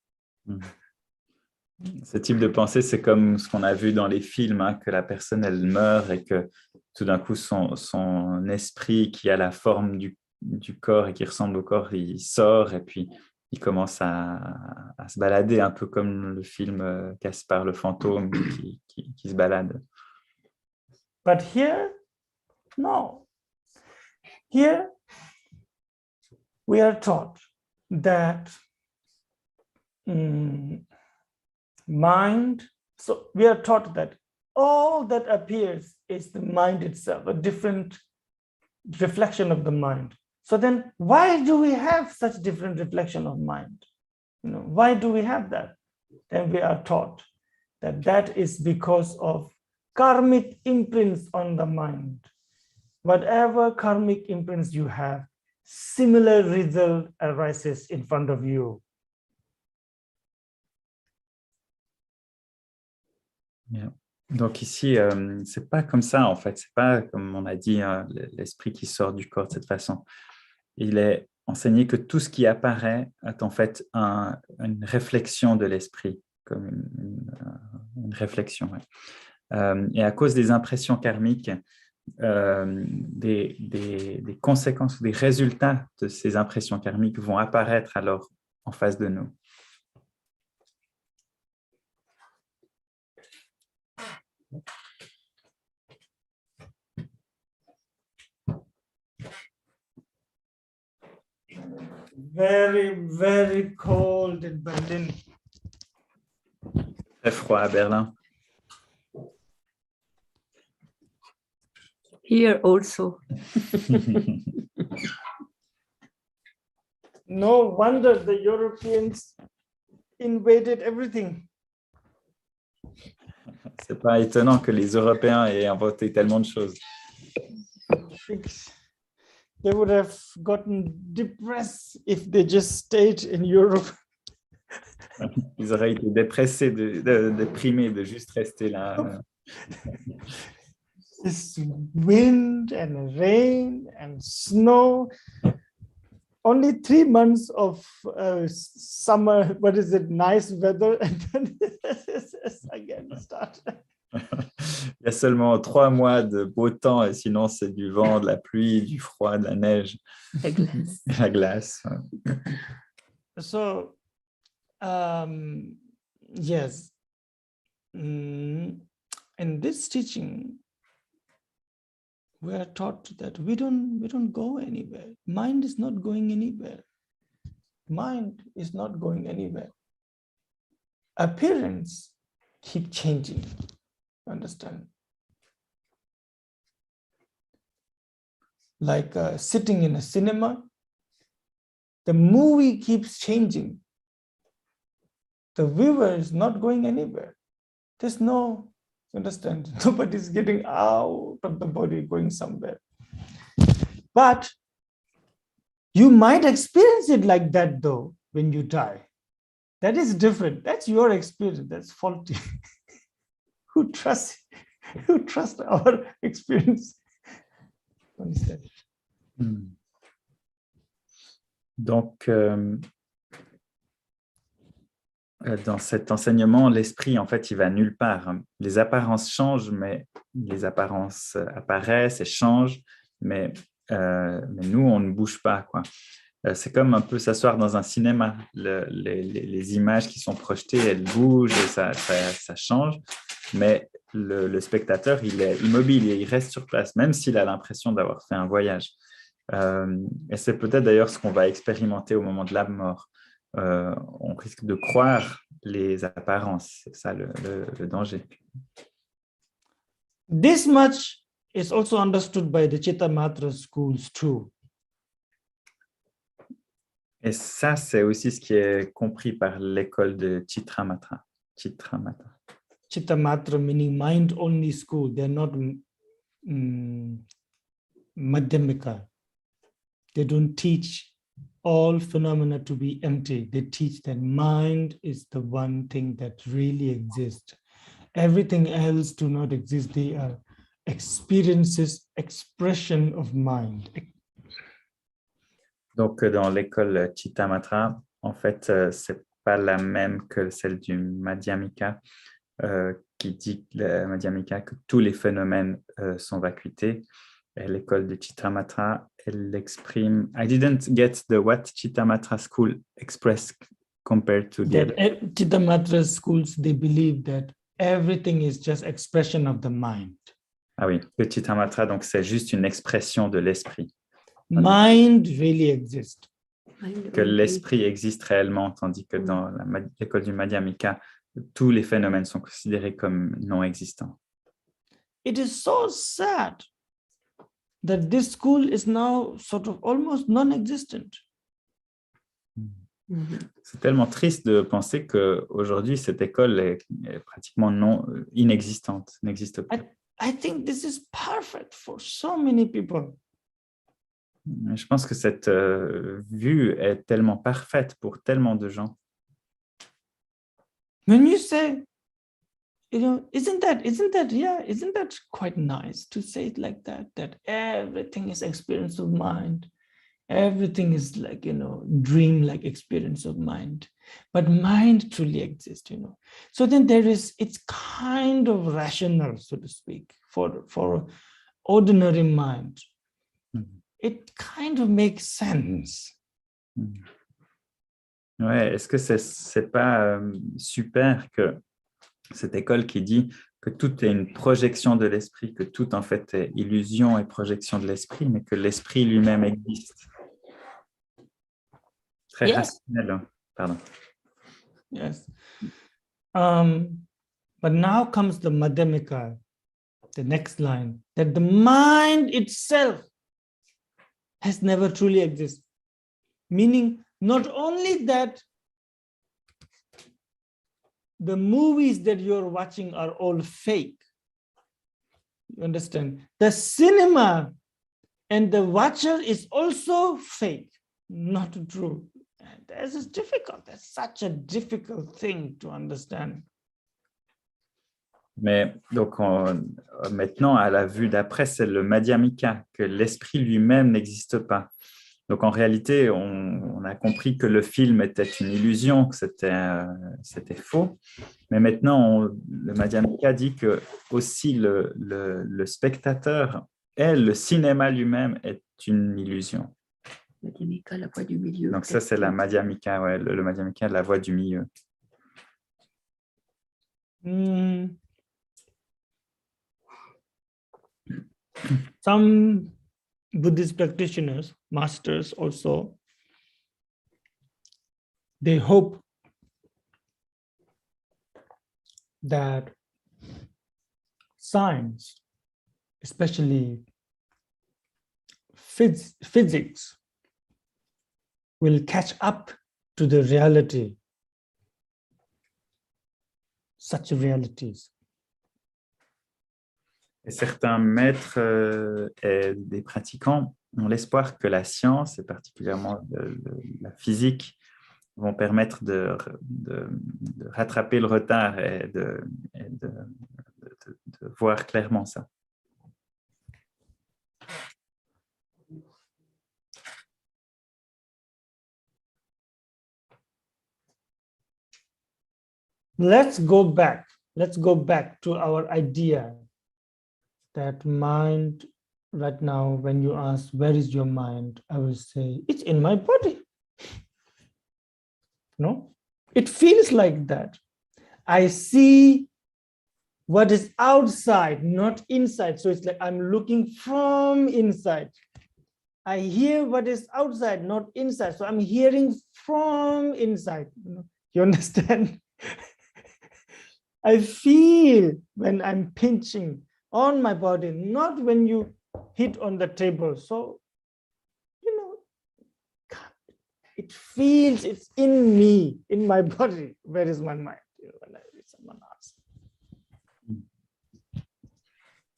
Ce type de pensée, c'est comme ce qu'on a vu dans les films, hein, que la personne, elle meurt et que tout d'un coup, son esprit qui a la forme du corps et qui ressemble au corps, il sort et puis il commence à se balader, un peu comme le film Caspar le fantôme qui se balade. But here, no. Here, we are taught that mind, so we are taught that all that appears is the mind itself, a different reflection of the mind. So then why do we have such different reflection of mind? Why do we have that? Then we are taught that that is because of karmic imprints on the mind. Whatever karmic imprints you have, similar result arises in front of you. Yeah. Donc ici, c'est pas comme ça en fait. C'est pas comme on a dit, hein, l'esprit qui sort du corps de cette façon. Il est enseigné que tout ce qui apparaît est en fait une réflexion de l'esprit, comme une réflexion. Ouais. Et à cause des impressions karmiques, des conséquences ou des résultats de ces impressions karmiques vont apparaître alors en face de nous. Very, very cold in Berlin. Très froid à Berlin. Here also. No wonder the Europeans invaded everything. C'est pas étonnant que les Européens aient inventé tellement de choses. They would have gotten depressed if they just stayed in Europe. Ils auraient été déprimés de juste rester là. It's wind and rain and snow. Only 3 months of summer, what is it, nice weather, and then it's again start. Il y a seulement 3 mois de beau temps et sinon c'est du vent, de la pluie, du froid, de la neige. La glace. La glace. So, yes, in this teaching, we are taught that we don't go anywhere. Mind is not going anywhere. Mind is not going anywhere. Appearance keep changing. Understand? Like sitting in a cinema, the movie keeps changing. The viewer is not going anywhere. There's no, understand, nobody's getting out of the body going somewhere. But you might experience it like that though when you die. That is different. That's your experience. That's faulty. Who trust our experience? Understand? Donc, dans cet enseignement, l'esprit, en fait, il va nulle part. Les apparences changent, mais les apparences apparaissent et changent, mais nous, on ne bouge pas, quoi. C'est comme un peu s'asseoir dans un cinéma. Les images qui sont projetées, elles bougent et ça change, mais le spectateur, il est immobile et il reste sur place, même s'il a l'impression d'avoir fait un voyage. Et c'est peut-être d'ailleurs ce qu'on va expérimenter au moment de la mort. On risque de croire les apparences. C'est ça le danger. This much is also understood by the Chittamatra schools too. Et ça, c'est aussi ce qui est compris par l'école de Chittamatra. Chittamatra meaning mind-only school. They're not Madhyamika. They don't teach all phenomena to be empty. They teach that mind is the one thing that really exists. Everything else do not exist. They are experiences, expression of mind. Donc, dans l'école Chittamatra, en fait, c'est pas la même que celle du Madhyamika, qui dit, le Madhyamika, que tous les phénomènes sont vacuités. Et l'école de Chittamatra, elle exprime... I didn't get the what Chittamatra school expressed compared to the other. Chittamatra schools, they believe that everything is just expression of the mind. Ah oui, le Chittamatra, donc c'est juste une expression de l'esprit. Mind really exists. Que l'esprit existe réellement, tandis que dans l'école du Madhyamika, tous les phénomènes sont considérés comme non existants. It is so sad that this school is now sort of almost non-existent. C'est tellement triste de penser qu'aujourd'hui, cette école est pratiquement inexistante, n'existe pas. I think this is perfect for so many people. Je pense que cette vue est tellement parfaite pour tellement de gens. When you say, isn't that quite nice to say it like that, that everything is experience of mind. Everything is like, dream-like experience of mind, but mind truly exists, So then it's kind of rational, so to speak, for ordinary mind. It kind of makes sense. Ouais, est-ce que c'est pas super que cette école qui dit que tout est une projection de l'esprit, que tout en fait est illusion et projection de l'esprit, mais que l'esprit lui-même existe? Très rationnel, hein? Pardon. Yes. But now comes the Madhyamika, the next line, that the mind itself has never truly existed. Meaning, not only that the movies that you're watching are all fake. You understand? The cinema and the watcher is also fake, not true. This is difficult. That's such a difficult thing to understand. Mais donc, maintenant, à la vue d'après, c'est le Madhyamika, que l'esprit lui-même n'existe pas. Donc, en réalité, on a compris que le film était une illusion, que c'était faux. Mais maintenant, le Madhyamika dit que aussi le spectateur et le cinéma lui-même est une illusion. Madhyamika, la voie du milieu. Donc, ça, c'est la Madhyamika, ouais, le Madhyamika, la voie du milieu. Some Buddhist practitioners, masters also, they hope that science, especially physics, will catch up to the reality, such realities. Et certains maîtres et des pratiquants ont l'espoir que la science, et particulièrement la physique, vont permettre de rattraper le retard et de voir clairement ça. Let's go back to our idea that mind, right now, when you ask, where is your mind? I will say, it's in my body. No, it feels like that. I see what is outside, not inside. So it's like I'm looking from inside. I hear what is outside, not inside. So I'm hearing from inside. You understand? I feel when I'm pinching on my body, not when you hit on the table. So, it feels it's in me, in my body. Where is my mind? When I read someone else.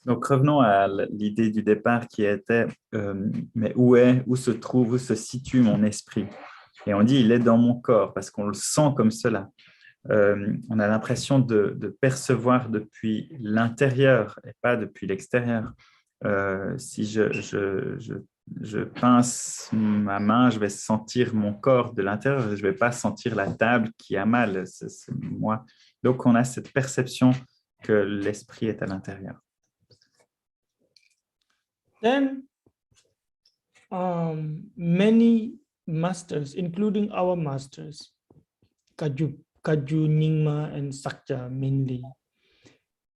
Donc, revenons à l'idée du départ qui était mais où se situe mon esprit? Et on dit, il est dans mon corps, parce qu'on le sent comme cela. On a l'impression de percevoir depuis l'intérieur et pas depuis l'extérieur. Si je je pince ma main, je vais sentir mon corps de l'intérieur, je ne vais pas sentir la table qui a mal, c'est moi. Donc, on a cette perception que l'esprit est à l'intérieur. Then, many masters, including our masters, Kaju, Nyingma, and Sakya mainly,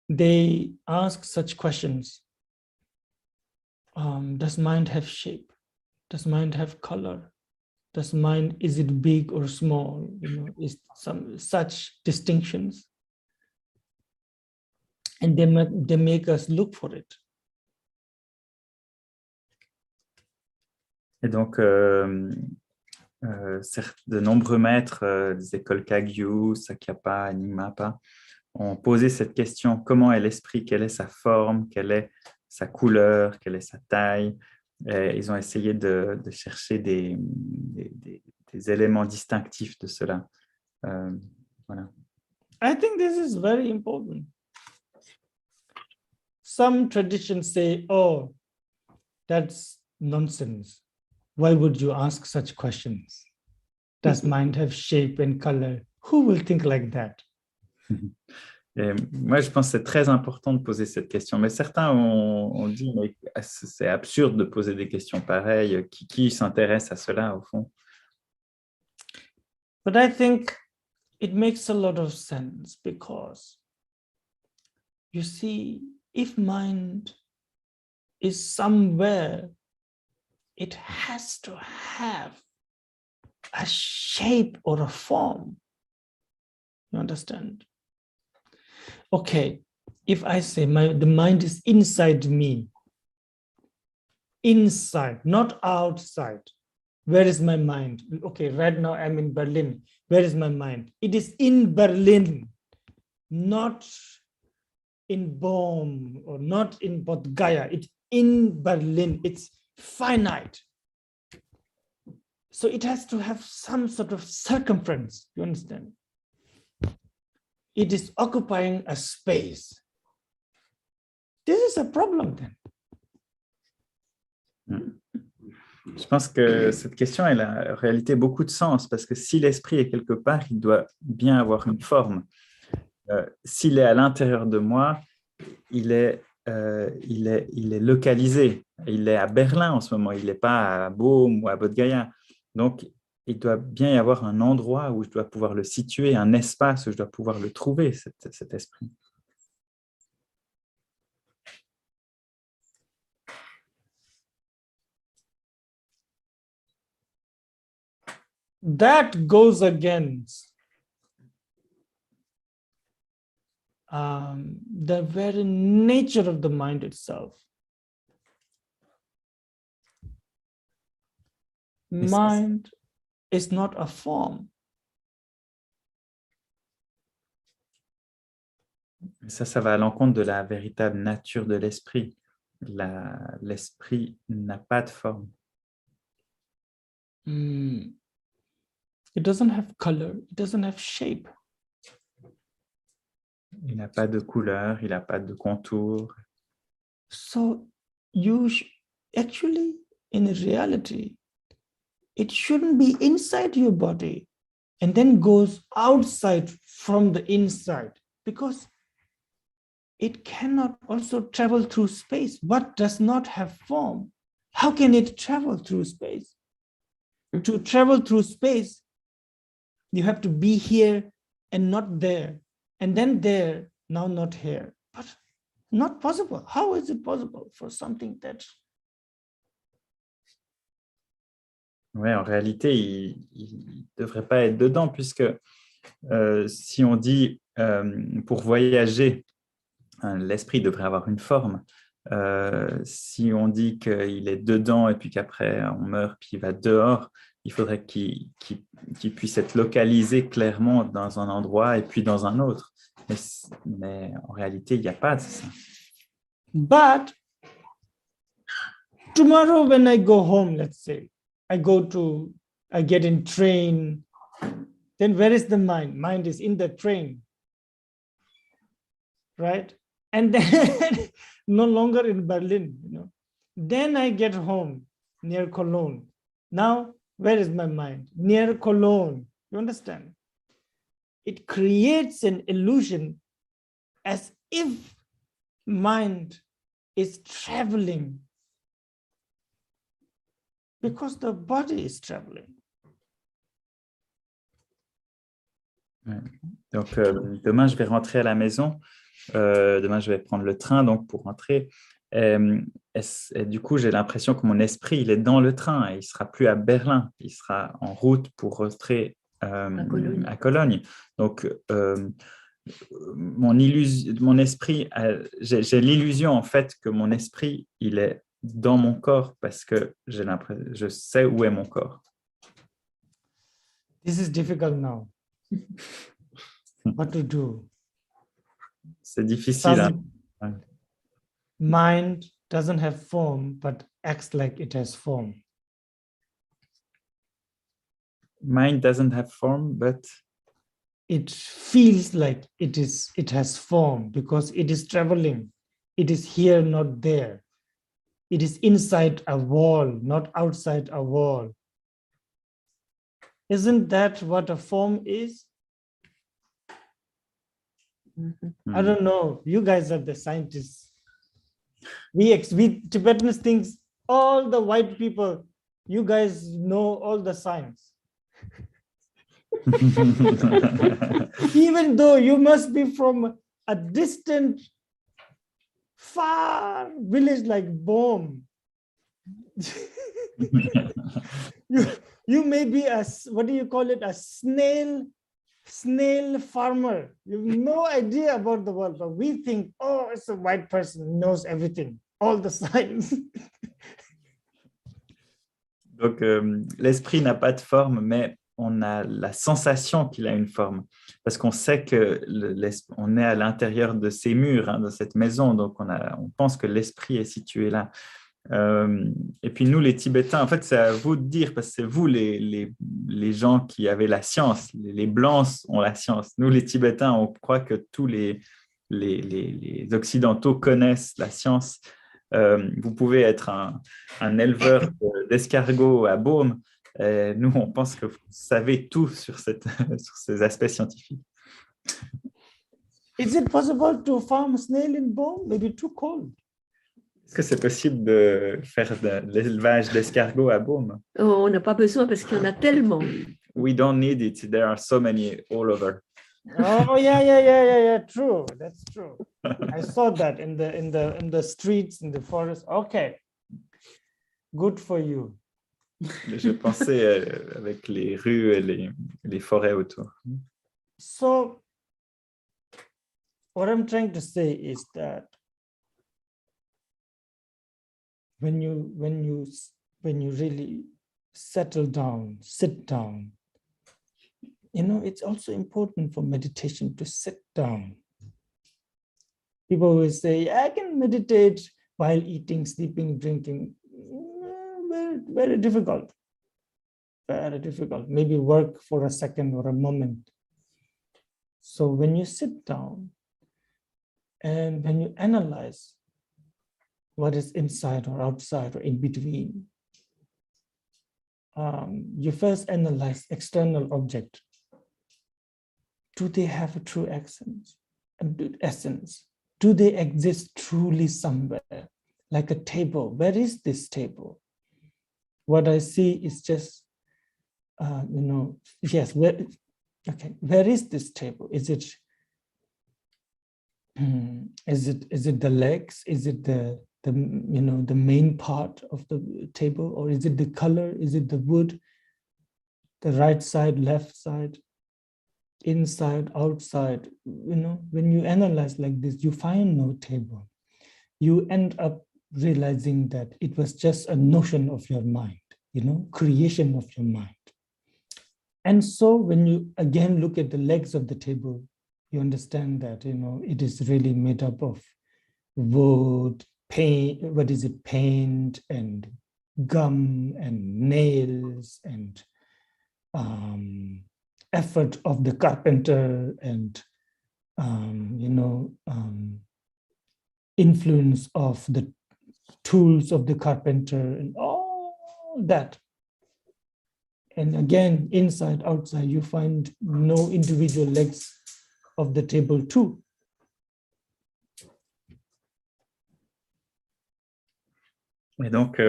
they ask such questions. Does mind have shape? Does mind have color? Does mind, is it big or small? Is some such distinctions? And they make us look for it. Et donc, de nombreux maîtres des écoles Kagyu, Sakyapa, Nyingmapa ont posé cette question: comment est l'esprit? Quelle est sa forme? Quelle est sa couleur? Quelle est sa taille? Et ils ont essayé de chercher des éléments distinctifs de cela. Voilà. I think this is very important. Some traditions say, oh, that's nonsense. Why would you ask such questions? Does mind have shape and color? Who will think like that? Et moi, je pense que c'est très important de poser cette question. Mais certains ont dit, mais c'est absurde de poser des questions pareilles. Qui s'intéresse à cela, au fond? But I think it makes a lot of sense, because you see, if mind is somewhere, it has to have a shape or a form. You understand? Okay, if I say the mind is inside me, inside, not outside. Where is my mind? Okay, right now I'm in Berlin. Where is my mind? It is in Berlin, not in Bonn or not in Bodh Gaya. It's in Berlin. It's finite. So it has to have some sort of circumference, you understand? It is occupying a space. This is a problem then. Je pense que cette question, elle a en réalité beaucoup de sens, parce que si l'esprit est quelque part, il doit bien avoir une forme. S'il est à l'intérieur de moi, il est localisé. Il est à Berlin en ce moment, il n'est pas à Beaume ou à Bodh Gaya. Donc, il doit bien y avoir un endroit où je dois pouvoir le situer, un espace où je dois pouvoir le trouver, cet esprit. That goes against the very nature of the mind itself. Mind is not a form. Ça va à l'encontre de la véritable nature de l'esprit. L'esprit n'a pas de forme. It doesn't have color, it doesn't have shape. Il n'a pas de couleur, il n'a pas de contour. So actually, in reality, it shouldn't be inside your body and then goes outside from the inside, because it cannot also travel through space. What does not have form? How can it travel through space? To travel through space, you have to be here and not there, and then there, now not here. But not possible. How is it possible for something that... Oui, en réalité, il ne devrait pas être dedans, puisque si on dit pour voyager, l'esprit devrait avoir une forme. Si on dit qu'il est dedans et puis qu'après on meurt puis il va dehors, il faudrait qu'il puisse être localisé clairement dans un endroit et puis dans un autre. Mais en réalité, il n'y a pas de ça. But tomorrow when I go home, let's say, I get in train, then where is the mind? Mind is in the train, right? And then no longer in Berlin, Then I get home. near Cologne. Now, where is my mind? Near Cologne. You understand? It creates an illusion as if mind is traveling because the body is traveling. Donc, demain, je vais rentrer à la maison. Demain, je vais prendre le train donc, pour rentrer. Et du coup, j'ai l'impression que mon esprit, il est dans le train. Et il ne sera plus à Berlin. Il sera en route pour rentrer à Cologne. Donc, mon esprit, j'ai l'illusion en fait que mon esprit, il est dans mon corps parce que je sais où est mon corps. This is difficult now. What to do? C'est difficile. Hein? Mind doesn't have form, but acts like it has form. Mind doesn't have form, but it feels like it has form because it is traveling. It is here, not there. It is inside a wall, not outside a wall. Isn't that what a form is? Mm-hmm. I don't know. You guys are the scientists. We Tibetans think all the white people, you guys know all the science. Even though you must be from a distant, far village like Bohm. you may be a, what do you call it, a snail farmer. You have no idea about the world, but we think, oh, it's a white person who knows everything, all the science. Donc, l'esprit n'a pas de forme, mais on a la sensation qu'il a une forme, parce qu'on sait qu'on est à l'intérieur de ces murs, hein, de cette maison, donc on pense que l'esprit est situé là. Et puis nous, les Tibétains, en fait, c'est à vous de dire, parce que c'est vous les gens qui avez la science, les Blancs ont la science. Nous, les Tibétains, on croit que tous les Occidentaux connaissent la science. Vous pouvez être un éleveur d'escargots à Beaume. Nous, on pense que vous savez tout sur ces aspects scientifiques. Is it possible to farm snail in Beaume? Maybe too cold. Est-ce que c'est possible de faire de l'élevage d'escargots à Beaume? On n'a pas besoin parce qu'il y en a tellement. We don't need it. There are so many all over. Oh yeah. True, that's true. I saw that in the streets, in the forest. Okay, good for you. Je pensais avec les rues et les forêts autour. So, what I'm trying to say is that when you really settle down, sit down, it's also important for meditation to sit down. People will say, I can meditate while eating, sleeping, drinking. Very, very difficult. Very difficult. Maybe work for a second or a moment. So when you sit down and when you analyze what is inside or outside or in between, you first analyze external object. Do they have a true essence? Do they exist truly somewhere? Like a table. Where is this table? What I see is just, yes, where is this table? Is it the legs? Is it the main part of the table? Or is it the color? Is it the wood? The right side, left side? Inside, outside, when you analyze like this, you find no table. You end up realizing that it was just a notion of your mind, creation of your mind. And so when you again look at the legs of the table, you understand that, it is really made up of wood, paint, paint and gum and nails and effort of the carpenter and influence of the tools of the carpenter and all that. And again, inside, outside, you find no individual legs of the table too. Et donc,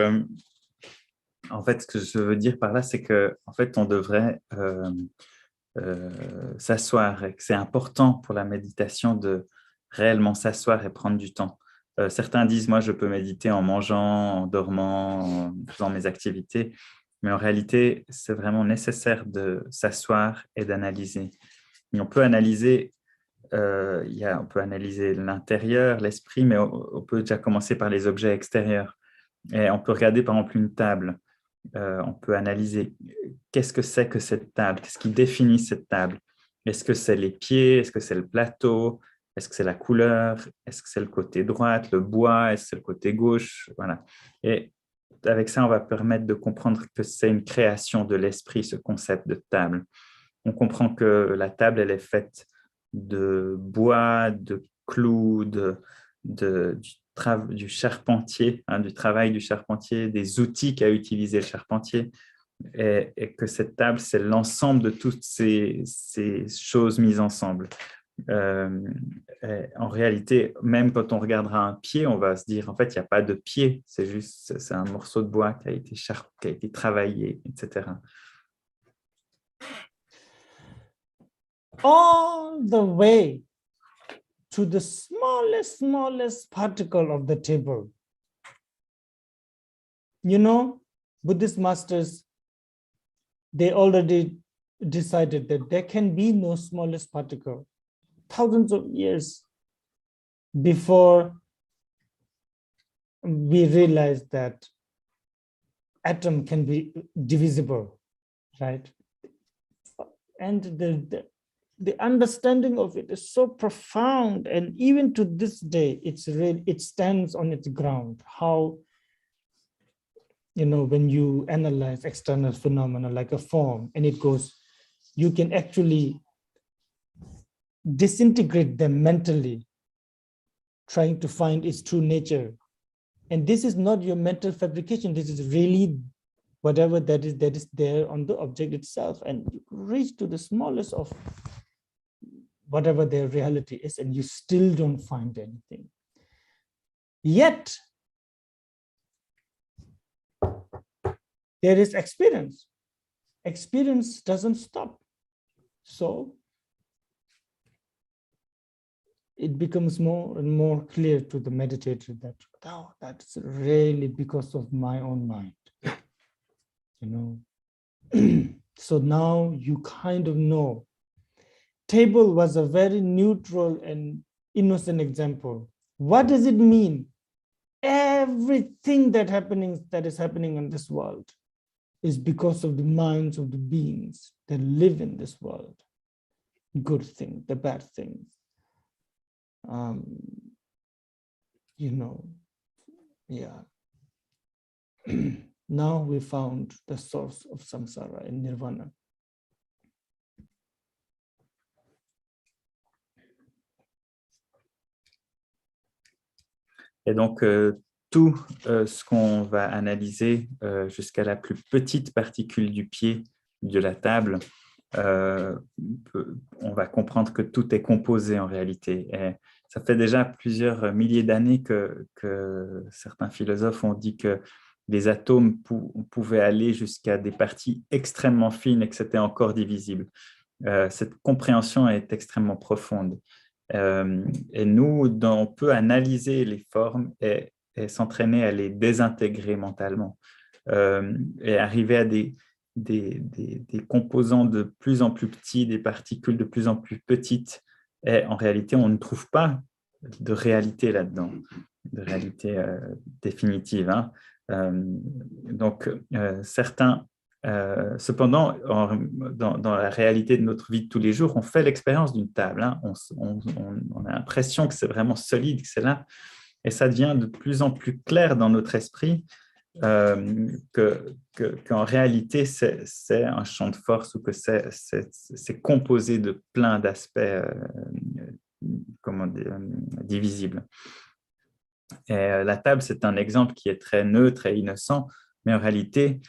en fait, ce que je veux dire par là, c'est que, en fait, on devrait s'asseoir et que c'est important pour la méditation de réellement s'asseoir et prendre du temps. Certains disent, moi, je peux méditer en mangeant, en dormant, en faisant mes activités, mais en réalité, c'est vraiment nécessaire de s'asseoir et d'analyser. Et on peut analyser, on peut analyser l'intérieur, l'esprit, mais on peut déjà commencer par les objets extérieurs. Et on peut regarder, par exemple, une table. On peut analyser qu'est-ce que c'est que cette table, qu'est-ce qui définit cette table. Est-ce que c'est les pieds, est-ce que c'est le plateau, est-ce que c'est la couleur, est-ce que c'est le côté droit, le bois, est-ce que c'est le côté gauche, voilà. Et avec ça, on va permettre de comprendre que c'est une création de l'esprit, ce concept de table. On comprend que la table, elle est faite de bois, de clous, du charpentier, du travail du charpentier, des outils qu'a utilisé le charpentier, et que cette table, c'est l'ensemble de toutes ces choses mises ensemble. En réalité, même quand on regardera un pied, on va se dire, en fait, il n'y a pas de pied, c'est un morceau de bois qui a été travaillé, etc. All the way to the smallest particle of the table. You know, Buddhist masters, they already decided that there can be no smallest particle. Thousands of years before we realized that atom can be divisible, right? And the understanding of it is so profound, and even to this day, it stands on its ground. How, you know, when you analyze external phenomena like a form, and it goes, you can actually disintegrate them mentally, trying to find its true nature. And this is not your mental fabrication. This is really whatever that is there on the object itself, and you reach to the smallest of whatever their reality is, and you still don't find anything. Yet, there is experience. Experience doesn't stop. So it becomes more and more clear to the meditator that, oh, that's really because of my own mind, you know. So now you kind of know. Table was a very neutral and innocent example. What does it mean? Everything that is happening in this world is because of the minds of the beings that live in this world. Good things, the bad things. You know, yeah. Now we found the source of samsara in nirvana. Et donc, tout ce qu'on va analyser jusqu'à la plus petite particule du pied de la table, on va comprendre que tout est composé en réalité. Et ça fait déjà plusieurs milliers d'années que certains philosophes ont dit que les atomes pouvaient aller jusqu'à des parties extrêmement fines et que c'était encore divisible. Cette compréhension est extrêmement profonde. Et nous, on peut analyser les formes et s'entraîner à les désintégrer mentalement et arriver à des composants de plus en plus petits, des particules de plus en plus petites. Et en réalité, on ne trouve pas de réalité là-dedans, de réalité définitive. Hein. Donc, certains... cependant, dans la réalité de notre vie de tous les jours, on fait l'expérience d'une table. Hein. On a l'impression que c'est vraiment solide, que c'est là. Et ça devient de plus en plus clair dans notre esprit qu'en réalité, c'est un champ de force ou que c'est composé de plein d'aspects divisibles. Et la table, c'est un exemple qui est très neutre et innocent Mais en réalité,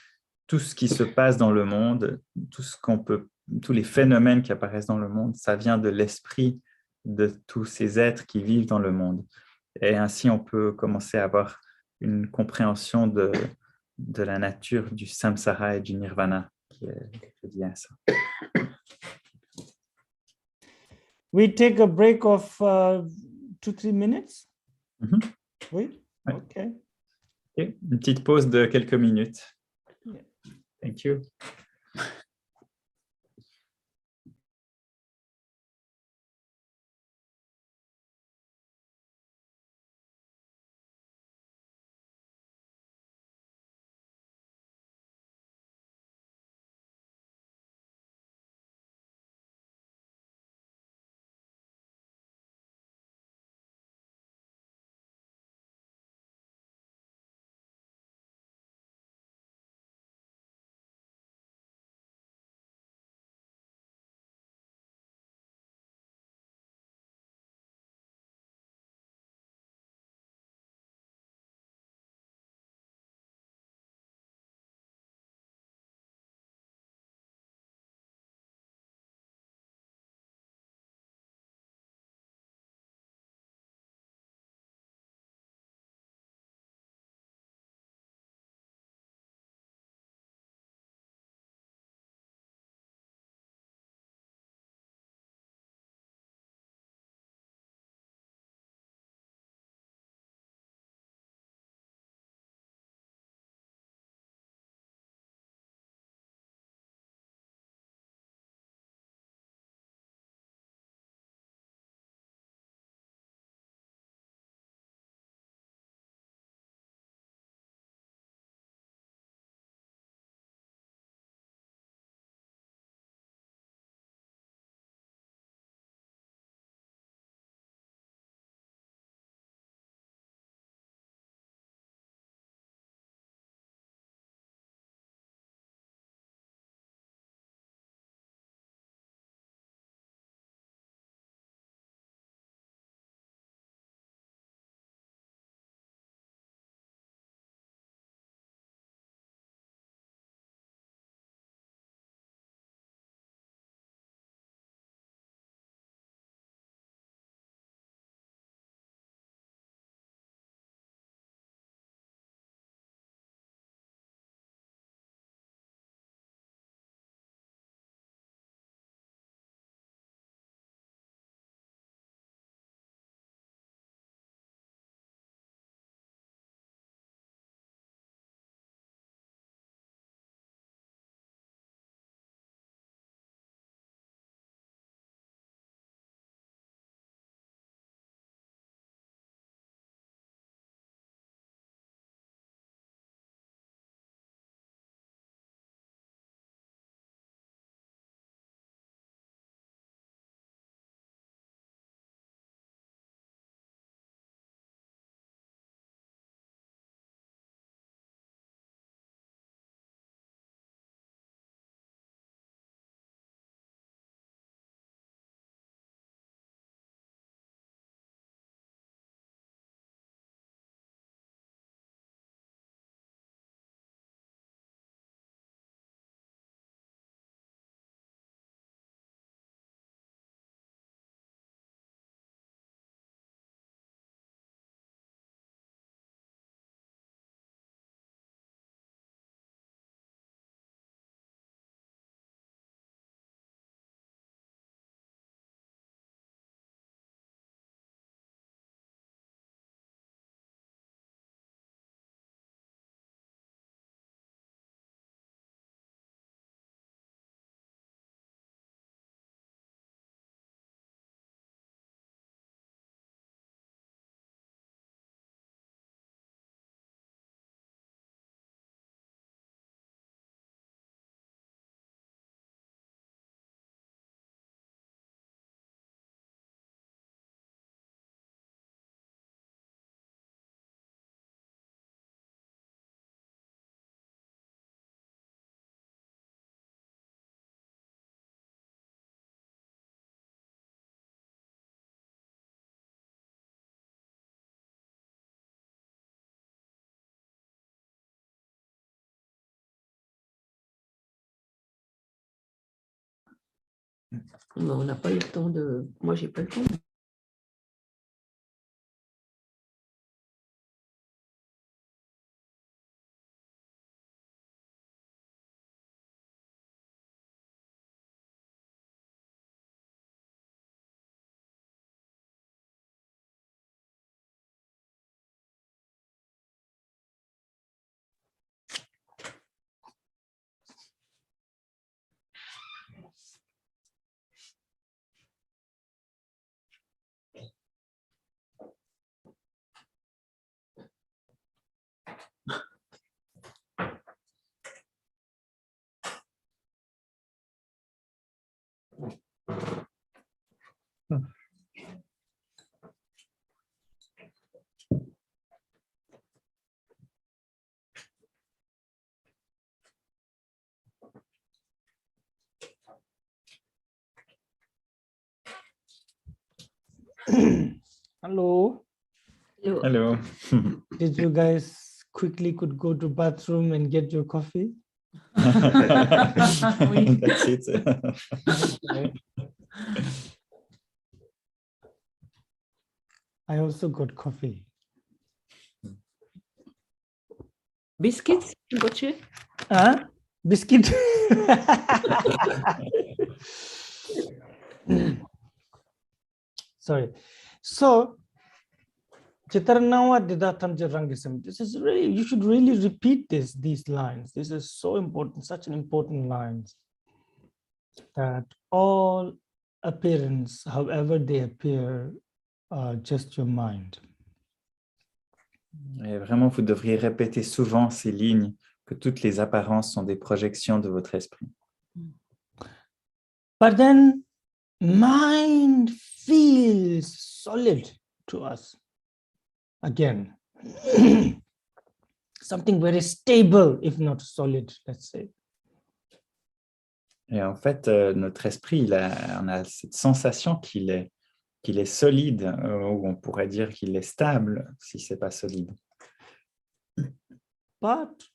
tout ce qui se passe dans le monde, tous les phénomènes qui apparaissent dans le monde, ça vient de l'esprit de tous ces êtres qui vivent dans le monde. Et ainsi, on peut commencer à avoir une compréhension de la nature du samsara et du nirvana qui est lié à ça. We take a break of 2-3 minutes. Mhm. Oui? Ouais. Okay. Okay. Une petite pause de quelques minutes. Yeah. Thank you. On n'a pas eu le temps de... Moi, j'ai pas le temps. Hello. Hello. Did you guys quickly could go to bathroom and get your coffee? That's it. Okay. I also got coffee. Biscuits, Rinpoche? Huh? Biscuit. Sorry. So, Chitaranawa Didatam Jarangisam. This is really, you should really repeat these lines. This is so important, such an important lines. That all appearance, however they appear, are just your mind. Et vraiment, vous devriez répéter souvent ces lignes, que toutes les apparences sont des projections de votre esprit. But then mind feels solid to us. Again, something very stable, if not solid, let's say. Et en fait, notre esprit, on a cette sensation qu'il est solide, ou on pourrait dire qu'il est stable si ce n'est pas solide. But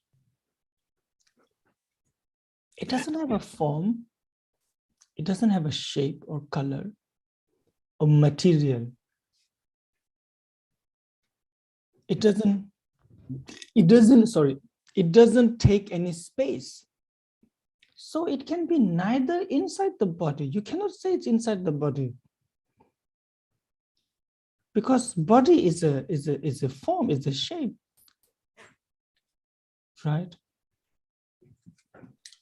it doesn't have a form, it doesn't have a shape or color or material. It doesn't take any space. So it can be neither inside the body. You cannot say it's inside the body. Because body is a form, is a shape. Right?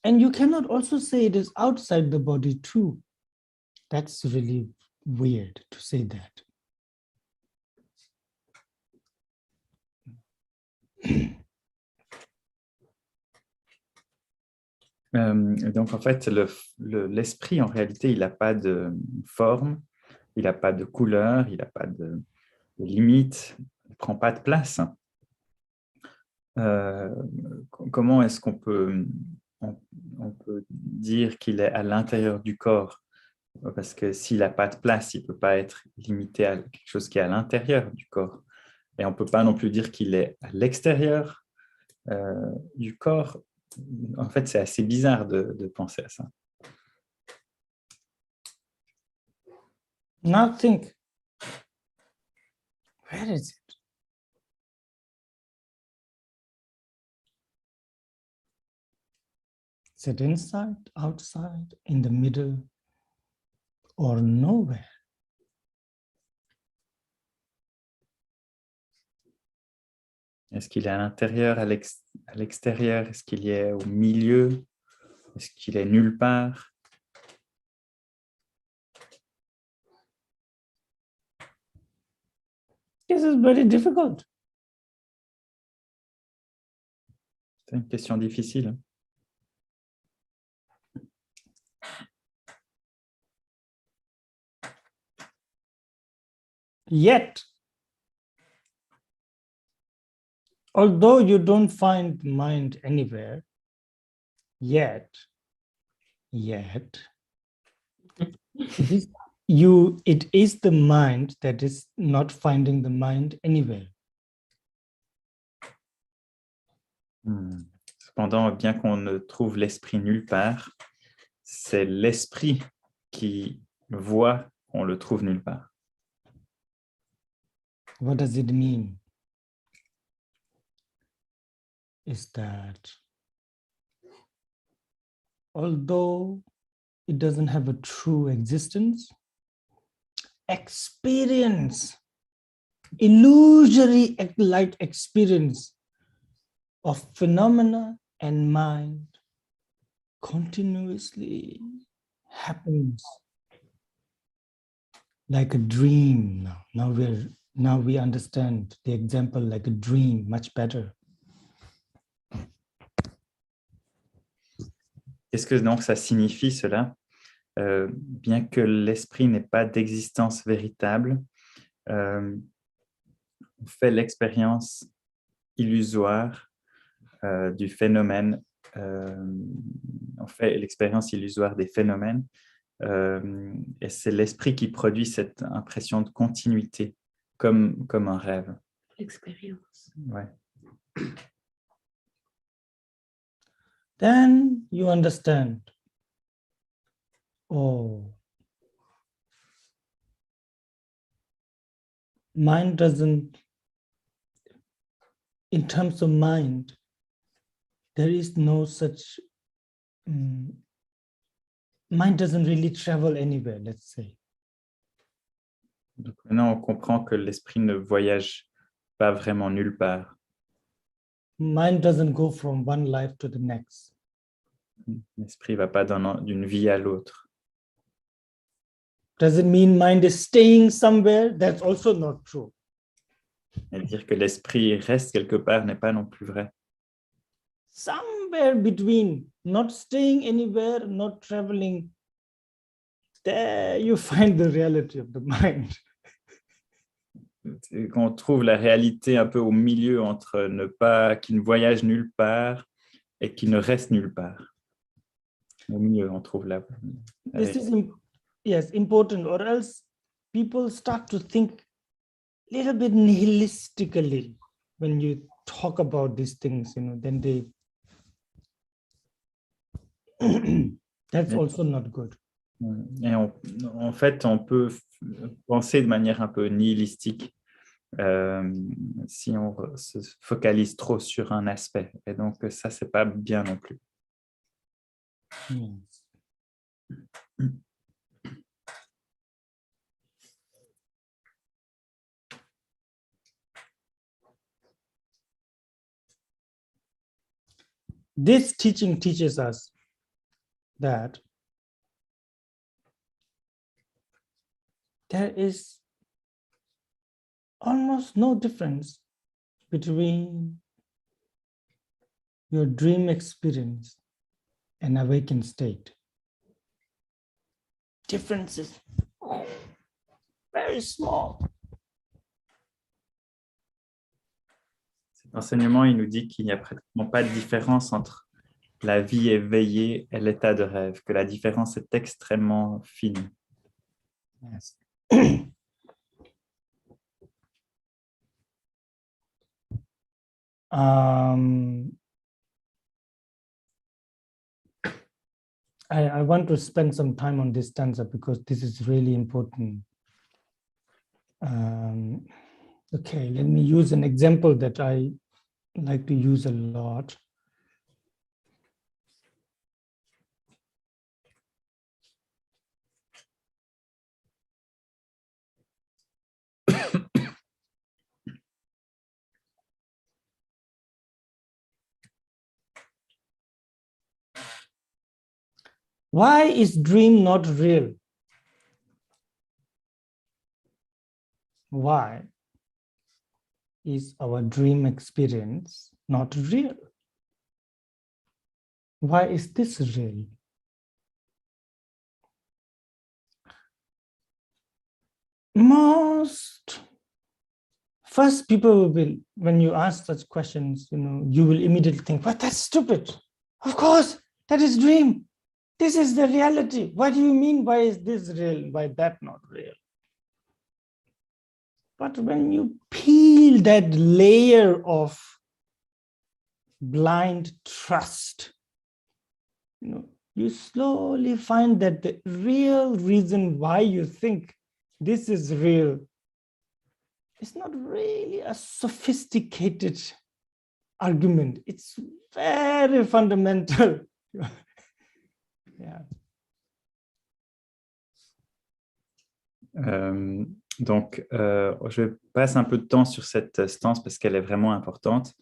And you cannot also say it is outside the body too. That's really weird to say that. Donc, en fait, l'esprit, en réalité, il n'a pas de forme, il n'a pas de couleur, il n'a pas de limite, il ne prend pas de place. Comment est-ce qu'on peut, on peut dire qu'il est à l'intérieur du corps? Parce que s'il n'a pas de place, il ne peut pas être limité à quelque chose qui est à l'intérieur du corps. Et on ne peut pas non plus dire qu'il est à l'extérieur du corps. En fait, c'est assez bizarre de penser à ça. Now think, where is it? Is it inside, outside, in the middle, or nowhere? Est-ce qu'il est à l'intérieur, à l'extérieur? Est-ce qu'il est au milieu? Est-ce qu'il est nulle part? This is very difficult. C'est une question difficile. Yet, although you don't find mind anywhere, yet, it is the mind that is not finding the mind anywhere. Cependant, bien qu'on ne trouve l'esprit nulle part, c'est l'esprit qui voit qu'on le trouve nulle part. What does it mean? Is that although it doesn't have a true existence, experience, illusory like experience of phenomena and mind continuously happens like a dream. Now we understand the example like a dream much better. Qu'est-ce que donc ça signifie cela? Bien que l'esprit n'ait pas d'existence véritable, on fait l'expérience illusoire du phénomène, on fait l'expérience illusoire des phénomènes, et c'est l'esprit qui produit cette impression de continuité, comme un rêve. L'expérience. Ouais. Then you understand, oh, mind doesn't, in terms of mind, there is no such, mind doesn't really travel anywhere, let's say. Donc maintenant, on comprend que l'esprit ne voyage pas vraiment nulle part. Mind doesn't go from one life to the next. L'esprit ne va pas d'une vie à l'autre. Does it mean mind is staying somewhere? That's also not true. Et dire que l'esprit reste quelque part n'est pas non plus vrai. Somewhere between, not staying anywhere, not traveling, there you find the reality of the mind. Qu'on trouve la réalité un peu au milieu entre qui ne voyage nulle part et qui ne reste nulle part. Au milieu, on trouve la This is yes, important, or else people start to think a little bit nihilistically when you talk about these things, then they that's also not good. Et en fait, on peut penser de manière un peu nihilistique si on se focalise trop sur un aspect. Et donc, ça, c'est pas bien non plus. This teaching teaches us that there is almost no difference between your dream experience and awakened state. Difference is very small. Cet enseignement, il nous dit qu'il n'y a pratiquement pas de différence entre la vie éveillée et l'état de rêve, que la différence est extrêmement fine. Yes. I want to spend some time on this stanza because this is really important. Okay, let me use an example that I like to use a lot. Why is dream not real? Why is our dream experience not real? Why is this real? First people will, when you ask such questions, you will immediately think, but that's stupid. Of course, that is dream. This is the reality. What do you mean? Why is this real? Why that not real? But when you peel that layer of blind trust, you slowly find that the real reason why you think this is real is not really a sophisticated argument. It's very fundamental. Yeah. Donc, je passe un peu de temps sur cette stance parce qu'elle est vraiment importante.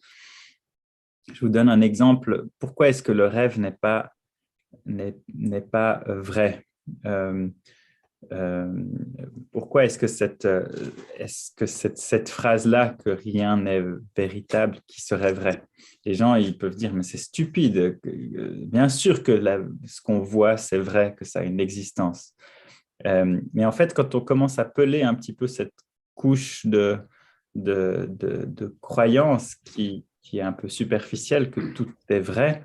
Je vous donne un exemple. Pourquoi est-ce que le rêve n'est pas vrai? Pourquoi est-ce que cette phrase-là, que rien n'est véritable, qui serait vrai? Les gens, ils peuvent dire, mais c'est stupide. Bien sûr que ce qu'on voit, c'est vrai, que ça a une existence. Mais en fait, quand on commence à peler un petit peu cette couche de croyance qui est un peu superficielle, que tout est vrai,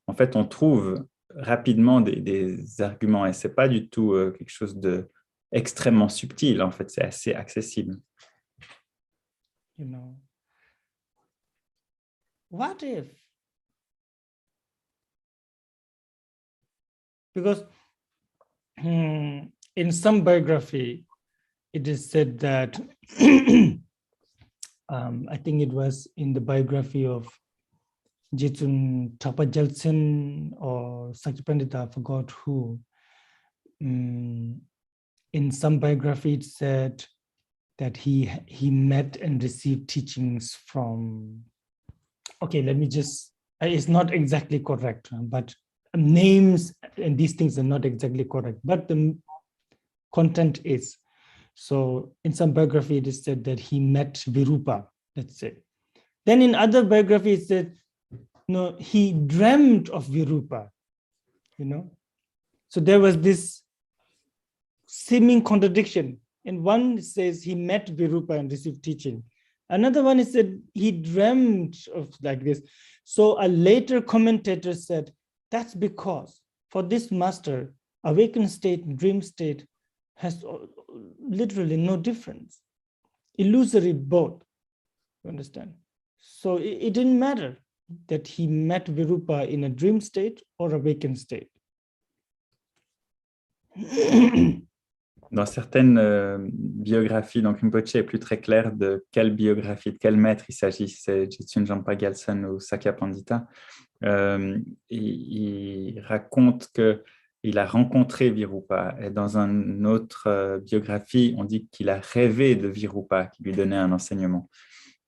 en fait, on trouve rapidement des arguments et ce n'est pas du tout quelque chose d'extrêmement subtil. En fait, c'est assez accessible. You know, what if? Because in some biography, it is said that, I think it was in the biography of Jitun Thapa Jeltsin or Sakya Pandita, I forgot who. In some biography, it said that he met and received teachings from, okay, let me just, it's not exactly correct, but names and these things are not exactly correct, but the content is. So in some biography, it is said that he met Virupa, let's say. Then in other biography, it said, no, he dreamt of Virupa, you know. So there was this seeming contradiction. In one says he met Virupa and received teaching. Another one is said he dreamt of like this. So a later commentator said, that's because for this master, awakened state and dream state has literally no difference. Illusory both, you understand? So it didn't matter that he met Virupa in a dream state or awakened state. Dans certaines biographies, donc Rinpoche est plus très clair de quelle biographie, de quel maître il s'agit, c'est Jitsun Jampa Gyaltsen ou Sakya Pandita. Il raconte qu'il a rencontré Virupa, et dans une autre biographie, on dit qu'il a rêvé de Virupa, qui lui donnait un enseignement.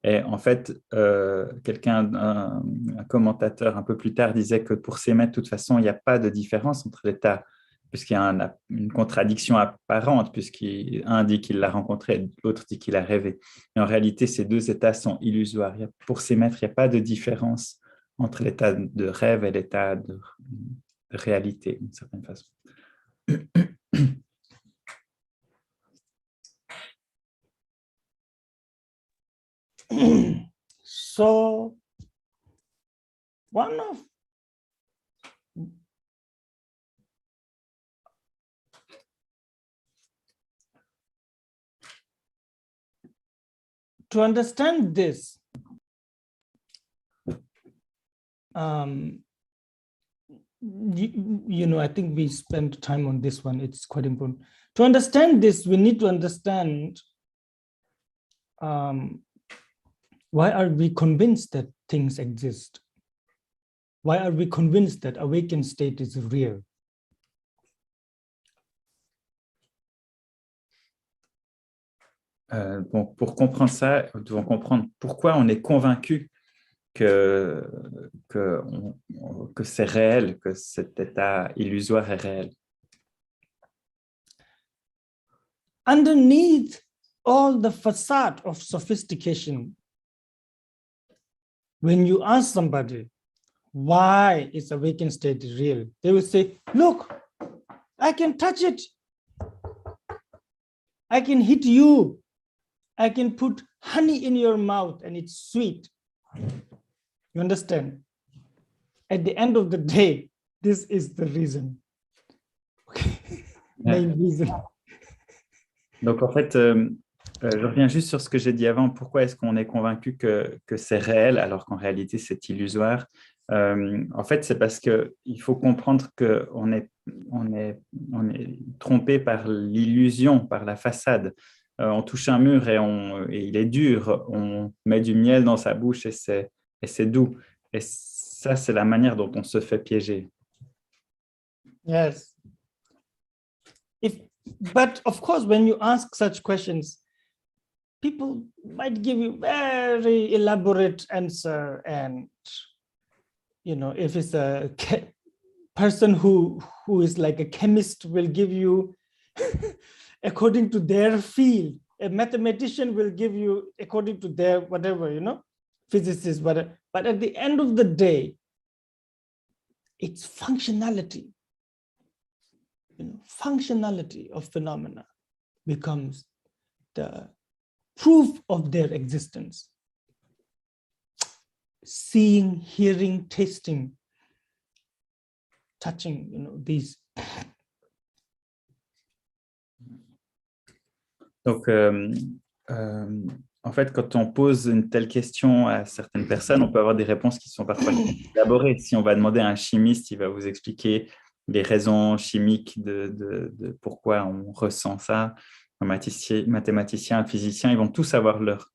Et en fait, un commentateur un peu plus tard disait que pour ces maîtres, de toute façon, il n'y a pas de différence entre l'état, puisqu'il y a une contradiction apparente, puisqu'un dit qu'il l'a rencontré, l'autre dit qu'il a rêvé. Mais en réalité, ces deux états sont illusoires. Pour ces maîtres, il n'y a pas de différence entre l'état de rêve et l'état de réalité, d'une certaine façon. So, one of to understand this, you know, I think we spent time on this one. It's quite important. To understand this, we need to understand why are we convinced that things exist? Why are we convinced that awakened state is real? Bon, pour comprendre ça, nous devons comprendre pourquoi on est convaincu que c'est réel, que cet état illusoire est réel. Underneath all the facade of sophistication, when you ask somebody, why is awakened state real? They will say, look, I can touch it. I can hit you. I can put honey in your mouth and it's sweet. You understand? At the end of the day, this is the reason. Okay. Main reason. Donc, en fait, je reviens juste sur ce que j'ai dit avant. Pourquoi est-ce qu'on est convaincu que c'est réel alors qu'en réalité, c'est illusoire? En fait, c'est parce qu'il faut comprendre qu'on est trompé par l'illusion, par la façade. On touche un mur et il est dur. On met du miel dans sa bouche et c'est doux. Et ça, c'est la manière dont on se fait piéger. Yes. But of course, when you ask such questions, people might give you very elaborate answer, and if it's a person who is like a chemist will give you according to their field. A mathematician will give you according to their whatever, physicist, whatever. But at the end of the day, it's functionality. Functionality of phenomena becomes the proof of their existence. Seeing, hearing, tasting, touching, these. Donc, en fait, quand on pose une telle question à certaines personnes, on peut avoir des réponses qui sont parfois élaborées. Si on va demander à un chimiste, il va vous expliquer les raisons chimiques de pourquoi on ressent ça. Un mathématicien, un physicien, ils vont tous avoir leur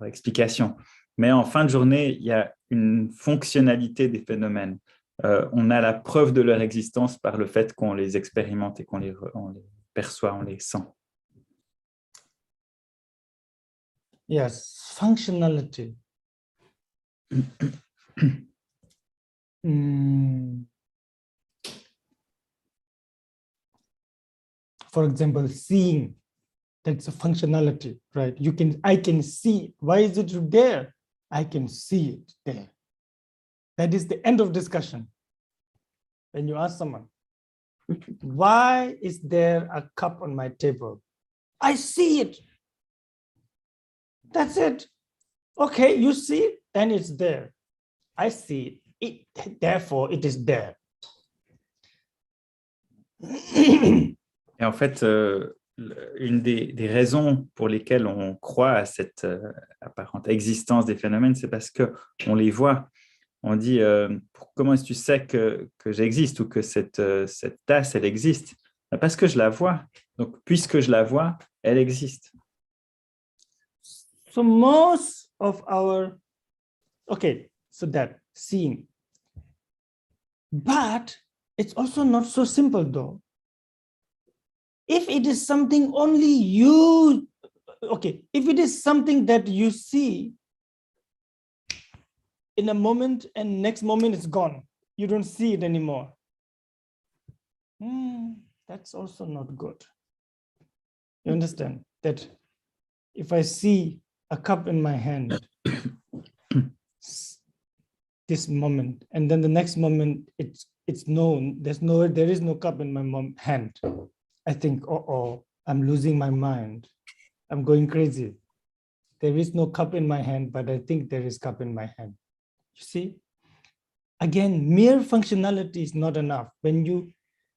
explication. Mais en fin de journée, il y a une fonctionnalité des phénomènes. On a la preuve de leur existence par le fait qu'on les expérimente et qu'on les perçoit, on les sent. Yes, functionality. For example, seeing, that's a functionality, right? I can see it. Why is it there? I can see it there. That is the end of discussion. When you ask someone, why is there a cup on my table? I see it. That's it. Okay, you see it, then it's there. I see it. Therefore, it is there. Et en fait, une des raisons pour lesquelles on croit à cette apparente existence des phénomènes, c'est parce qu'on les voit. On dit, comment est-ce que tu sais que j'existe ou que cette tasse, elle existe? Parce que je la vois. Donc, puisque je la vois, elle existe. So most of our, okay, so that seeing. But it's also not so simple though. If it is something only you, okay, if it is something that you see in a moment and next moment it's gone, you don't see it anymore. That's also not good. You understand that if I see a cup in my hand, this moment, and then the next moment it's known, there is no cup in my hand. I think, I'm losing my mind. I'm going crazy. There is no cup in my hand, but I think there is cup in my hand. You see? Again, mere functionality is not enough. When you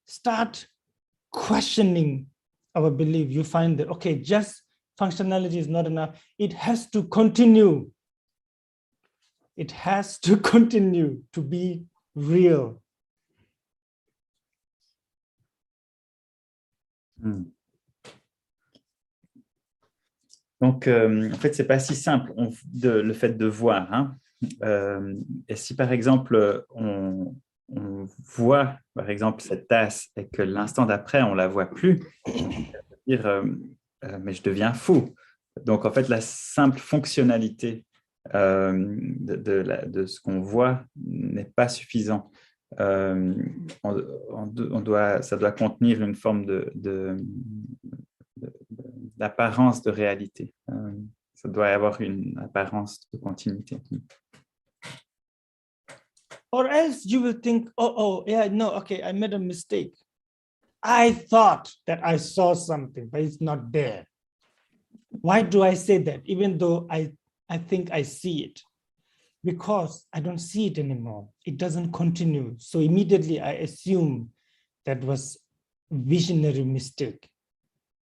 start questioning our belief, you find that, okay, just functionality is not enough. It has to continue. It has to continue to be real. Donc, en fait, ce n'est pas si simple le fait de voir. Hein. Et si, par exemple, on voit, par exemple, cette tasse et que l'instant d'après, on ne la voit plus, on va dire, mais je deviens fou. Donc, en fait, la simple fonctionnalité de ce qu'on voit n'est pas suffisant. Ça doit contenir une forme d'apparence de réalité. Ça doit avoir une apparence de continuité. Or else you will think, yeah, no, okay, I made a mistake. I thought that I saw something, but it's not there. Why do I say that? Even though I think I see it. Because I don't see it anymore. It doesn't continue. So immediately I assume that was a visionary mistake.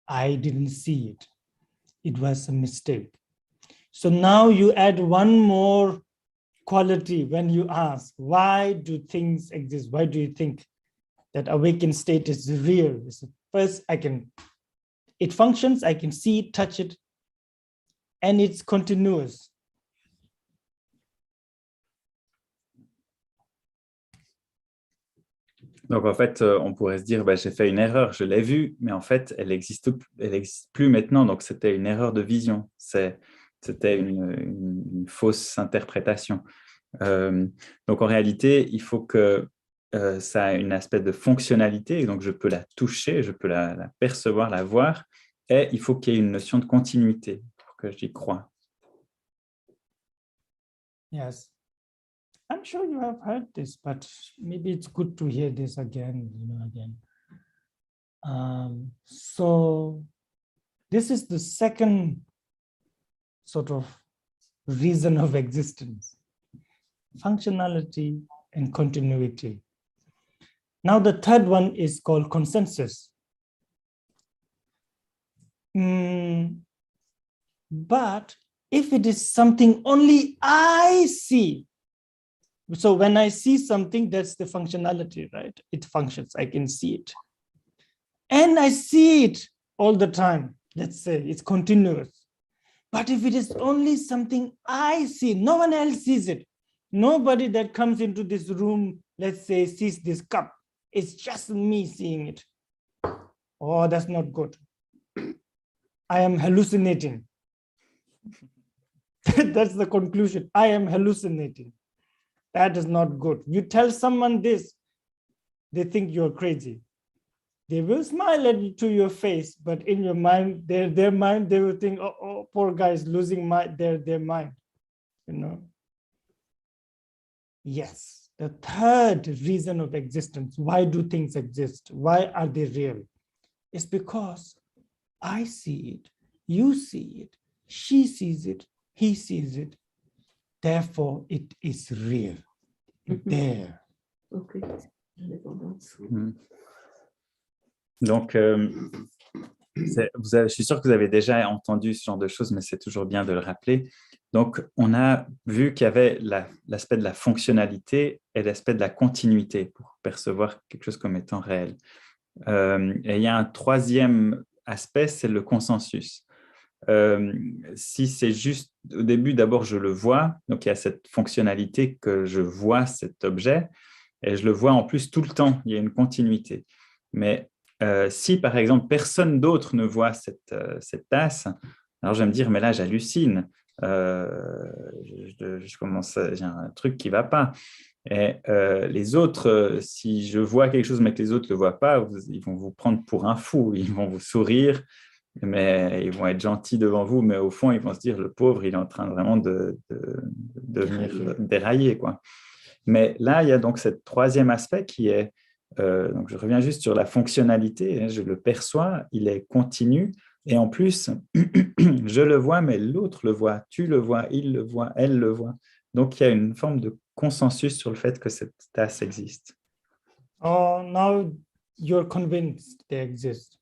I didn't see it. It was a mistake. So now you add one more quality when you ask, why do things exist? Why do you think that awakened state is real? First, it functions, I can see it, touch it, and it's continuous. Donc, en fait, on pourrait se dire, bah, j'ai fait une erreur, je l'ai vue, mais en fait, elle n'existe plus maintenant. Donc, c'était une erreur de vision. C'était une fausse interprétation. Donc, en réalité, il faut que ça ait une aspect de fonctionnalité. Donc, je peux la toucher, je peux la percevoir, la voir. Et il faut qu'il y ait une notion de continuité pour que j'y croie. Yes. I'm sure you have heard this, but maybe it's good to hear this again, again. So this is the second sort of reason of existence, functionality and continuity. Now the third one is called consensus. But if it is something only I see, so when I see something, that's the functionality, right? It functions, I can see it. And I see it all the time. Let's say it's continuous. But if it is only something I see, no one else sees it. Nobody that comes into this room, let's say, sees this cup. It's just me seeing it. Oh, that's not good. I am hallucinating. That's the conclusion. I am hallucinating. That is not good. You tell someone this, they think you're crazy. They will smile to your face, but in your mind, their mind, they will think, oh, poor guy is losing their mind, Yes, the third reason of existence, why do things exist? Why are they real? It's because I see it, you see it, she sees it, he sees it. Therefore, it is real. There. Okay. Donc, je suis sûr que vous avez déjà entendu ce genre de choses, mais c'est toujours bien de le rappeler. Donc, on a vu qu'il y avait l'aspect de la fonctionnalité et l'aspect de la continuité pour percevoir quelque chose comme étant réel. Et il y a un troisième aspect, c'est le consensus. Si c'est juste au début, d'abord je le vois, donc il y a cette fonctionnalité que je vois cet objet et je le vois en plus tout le temps, il y a une continuité. Mais si par exemple personne d'autre ne voit cette tasse, alors je vais me dire mais là j'hallucine, je commence, j'ai un truc qui ne va pas. Et les autres, si je vois quelque chose mais que les autres ne le voient pas, ils vont vous prendre pour un fou, ils vont vous sourire, mais ils vont être gentils devant vous, mais au fond, ils vont se dire, le pauvre, il est en train vraiment de venir dérailler, quoi. Mais là, il y a donc ce troisième aspect qui est, donc je reviens juste sur la fonctionnalité, je le perçois, il est continu, et en plus, je le vois, mais l'autre le voit, tu le vois, il le voit, elle le voit. Donc, il y a une forme de consensus sur le fait que cette tasse existe. Oh, now you're convinced they exist.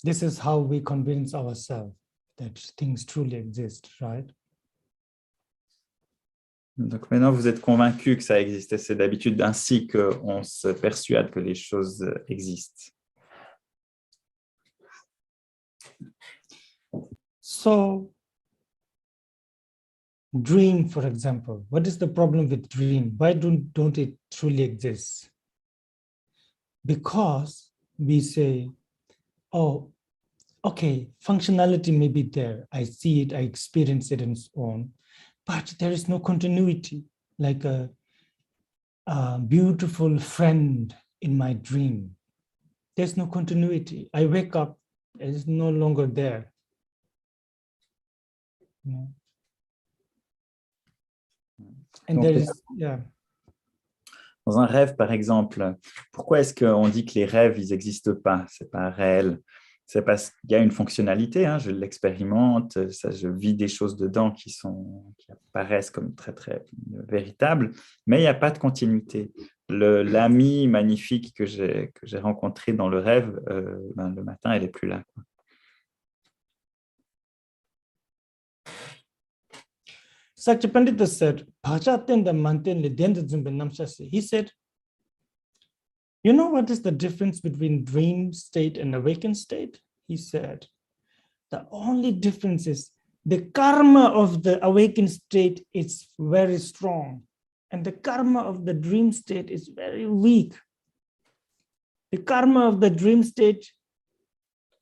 This is how we convince ourselves that things truly exist, right? Donc maintenant, vous êtes convaincu que ça existe. C'est d'habitude ainsi qu'on se persuade que les choses existent. So, dream, for example. What is the problem with dream? Why don't it truly exist? Because we say, oh, okay, functionality may be there. I see it, I experience it and so on, but there is no continuity, like a beautiful friend in my dream. There's no continuity. I wake up, it's no longer there. And Donc, there is, yeah. Dans un rêve, par exemple, pourquoi est-ce qu'on dit que les rêves, ils n'existent pas? Ce n'est pas réel. C'est parce qu'il y a une fonctionnalité, je l'expérimente, je vis des choses dedans qui apparaissent comme très, très véritables, mais il n'y a pas de continuité. L'ami magnifique que j'ai rencontré dans le rêve, le matin, elle n'est plus là, quoi. Sakyapandita said, he said, you know what is the difference between dream state and awakened state? He said, the only difference is the karma of the awakened state is very strong, and the karma of the dream state is very weak. The karma of the dream state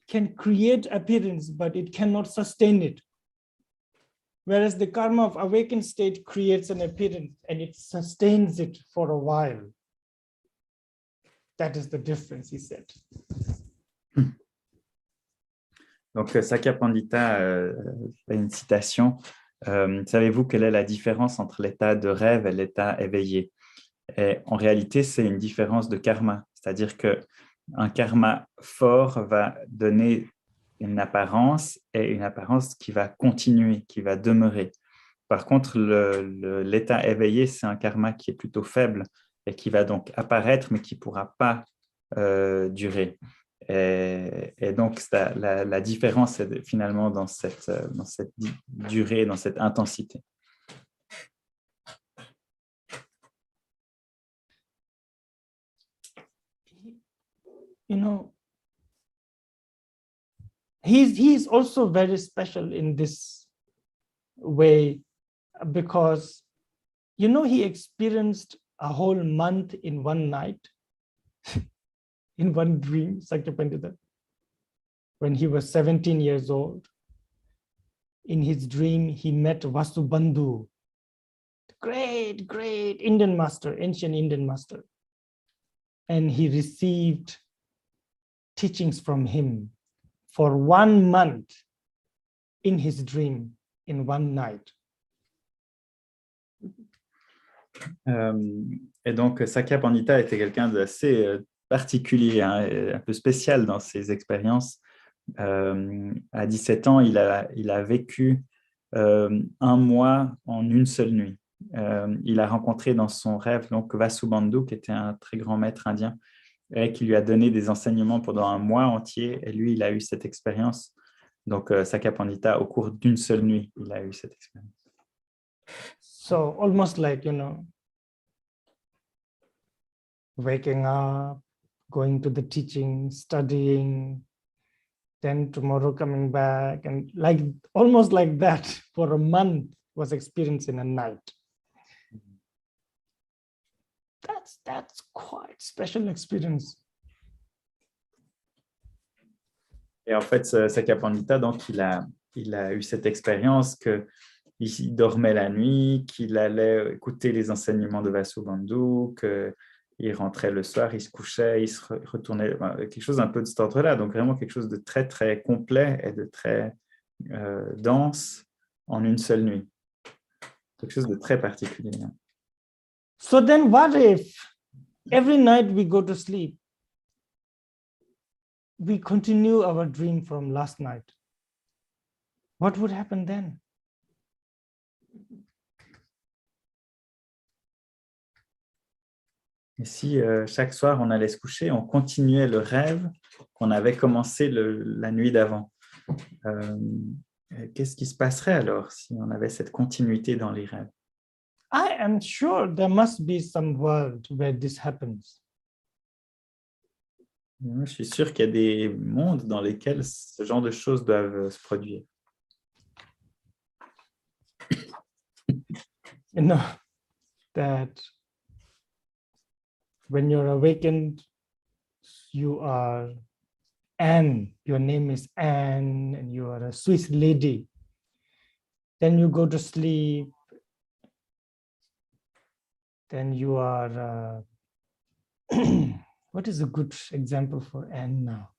can create appearance, but it cannot sustain it. Whereas the karma of awakened state creates an appearance and it sustains it for a while. That is the difference, he said. Donc, Sakya Pandita fait une citation. Savez-vous quelle est la différence entre l'état de rêve et l'état éveillé? Et en réalité, c'est une différence de karma. C'est-à-dire qu'un karma fort va donner une apparence et une apparence qui va continuer, qui va demeurer. Par contre, l'état éveillé, c'est un karma qui est plutôt faible et qui va donc apparaître, mais qui ne pourra pas durer. Et donc, la différence est finalement dans cette durée, dans cette intensité. You know, he's also very special in this way because, you know, he experienced a whole month in one night, in one dream, Sakyapandita, when he was 17 years old. In his dream, he met Vasubandhu, great Indian master, ancient Indian master. And he received teachings from him for 1 month in his dream, in one night. Et donc, Sakya Pandita était quelqu'un d'assez particulier, hein, un peu spécial dans ses expériences. À 17 ans, il a vécu 1 mois en une seule nuit. Il a rencontré dans son rêve donc Vasubandhu, qui était un très grand maître indien, et qui lui a donné des enseignements pendant 1 mois entier. Et lui, il a eu cette expérience. Donc, Sakya Pandita, au cours d'une seule nuit, il a eu cette expérience. So almost like, you know, waking up, going to the teaching, studying, then tomorrow coming back, and like almost like that for a month was experienced in a night. That's quite special experience. Et en fait, Sakya Pandita, donc, il a eu cette expérience qu'il dormait la nuit, qu'il allait écouter les enseignements de Vasubandhu, qu'il rentrait le soir, il se couchait, il se retournait, quelque chose un peu de cet ordre-là. Donc, vraiment quelque chose de très, très complet et de très dense en une seule nuit. Quelque chose de très particulier. So then what if every night we go to sleep, we continue our dream from last night? What would happen then? Et si chaque soir on allait se coucher, on continuait le rêve qu'on avait commencé la nuit d'avant, qu'est-ce qui se passerait alors si on avait cette continuité dans les rêves? I am sure there must be some world where this happens. Je suis sûr qu'il y a des mondes dans lesquels ce genre de choses doivent se produire. You know, that when you're awakened, you are Anne, your name is Anne, and you are a Swiss lady. Then you go to sleep. Then you are, what is a good example for Anne now?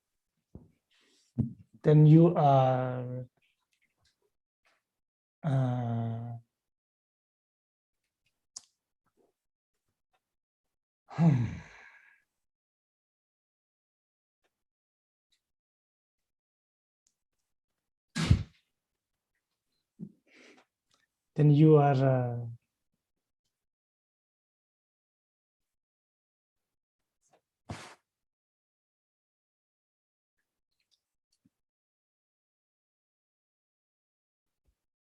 Then you are, then you are,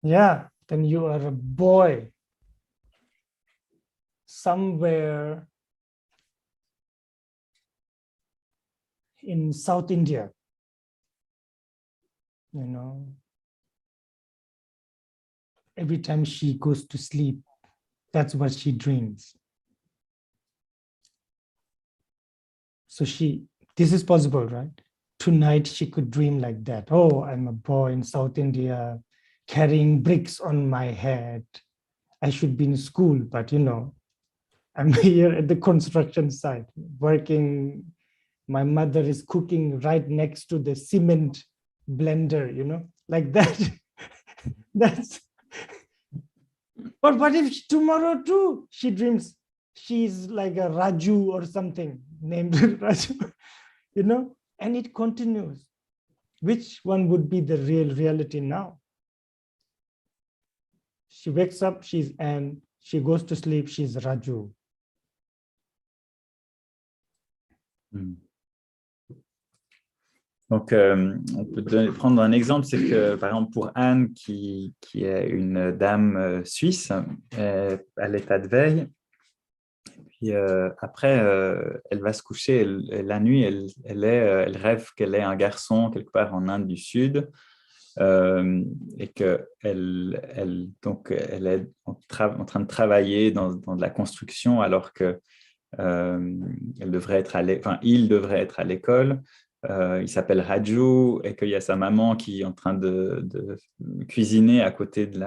yeah, then you are a boy somewhere in South India, you know. Every time she goes to sleep, that's what she dreams. So this is possible, right? Tonight she could dream like that. Oh, I'm a boy in South India carrying bricks on my head. I should be in school, but you know, I'm here at the construction site working. My mother is cooking right next to the cement blender, you know, like that. That's. But what if tomorrow too she dreams she's like a Raju or something named Raju, you know, and it continues. Which one would be the real reality now? She wakes up, she's Anne. She goes to sleep, she's Raju. Donc, on peut prendre un exemple, c'est que, par exemple, pour Anne, qui est une dame suisse, à l'état de veille, puis après, elle va se coucher, la nuit, elle rêve qu'elle est un garçon quelque part en Inde du Sud, et qu'elle est en train de travailler dans de la construction alors que il devrait être à l'école. Il s'appelle Raju et qu'il y a sa maman qui est en train de cuisiner à côté de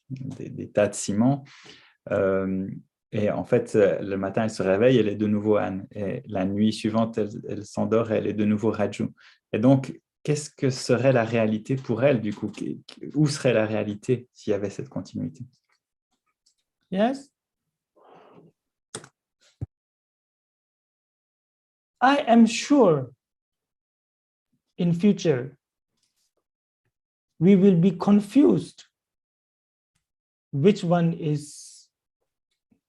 des tas de ciment. Et en fait, le matin, elle se réveille, elle est de nouveau Anne. Et la nuit suivante, elle s'endort, elle est de nouveau Raju. Et donc, qu'est-ce que serait la réalité pour elle, du coup? Où serait la réalité s'il y avait cette continuité? Yes. I am sure in future we will be confused which one is,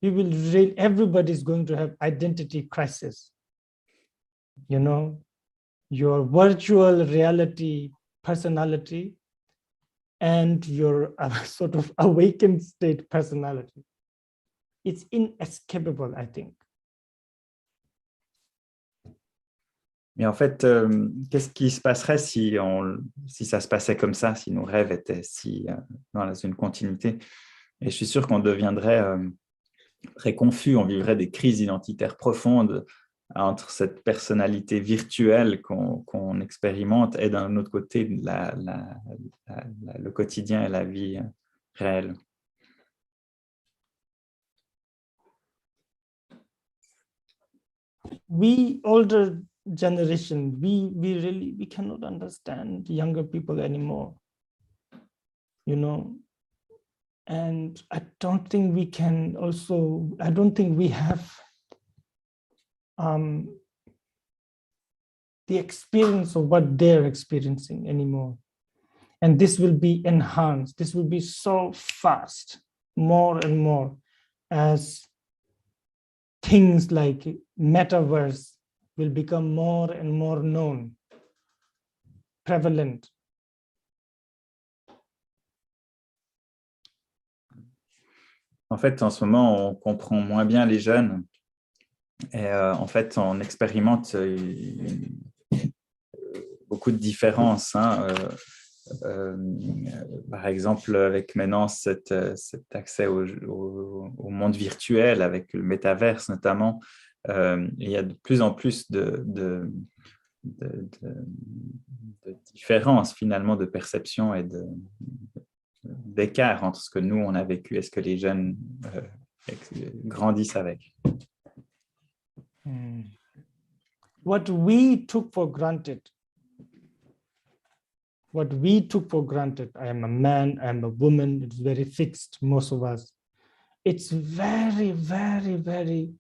everybody's going to have identity crisis. You know, your virtual reality personality and your sort of awakened state personality. It's inescapable, I think. Mais en fait, qu'est-ce qui se passerait si ça se passait comme ça, si nos rêves étaient dans une continuité? Et je suis sûr qu'on deviendrait très confus, on vivrait des crises identitaires profondes entre cette personnalité virtuelle qu'on expérimente et d'un autre côté, le quotidien et la vie réelle. We older generation, we cannot understand younger people anymore, you know, and I don't think we have the experience of what they're experiencing anymore. And this will be enhanced, this will be so fast, more and more, as things like metaverse will become more and more known, prevalent. En fait, en ce moment, on comprend moins bien les jeunes et en fait, on expérimente beaucoup de différences. Par exemple, avec maintenant cet accès au monde virtuel, avec le métaverse notamment, il y a de plus en plus de différences finalement de perception et d'écart entre ce que nous on a vécu et ce que les jeunes grandissent avec. What we took for granted, I am a man, I am a woman, it's very fixed, most of us. It's very, very, very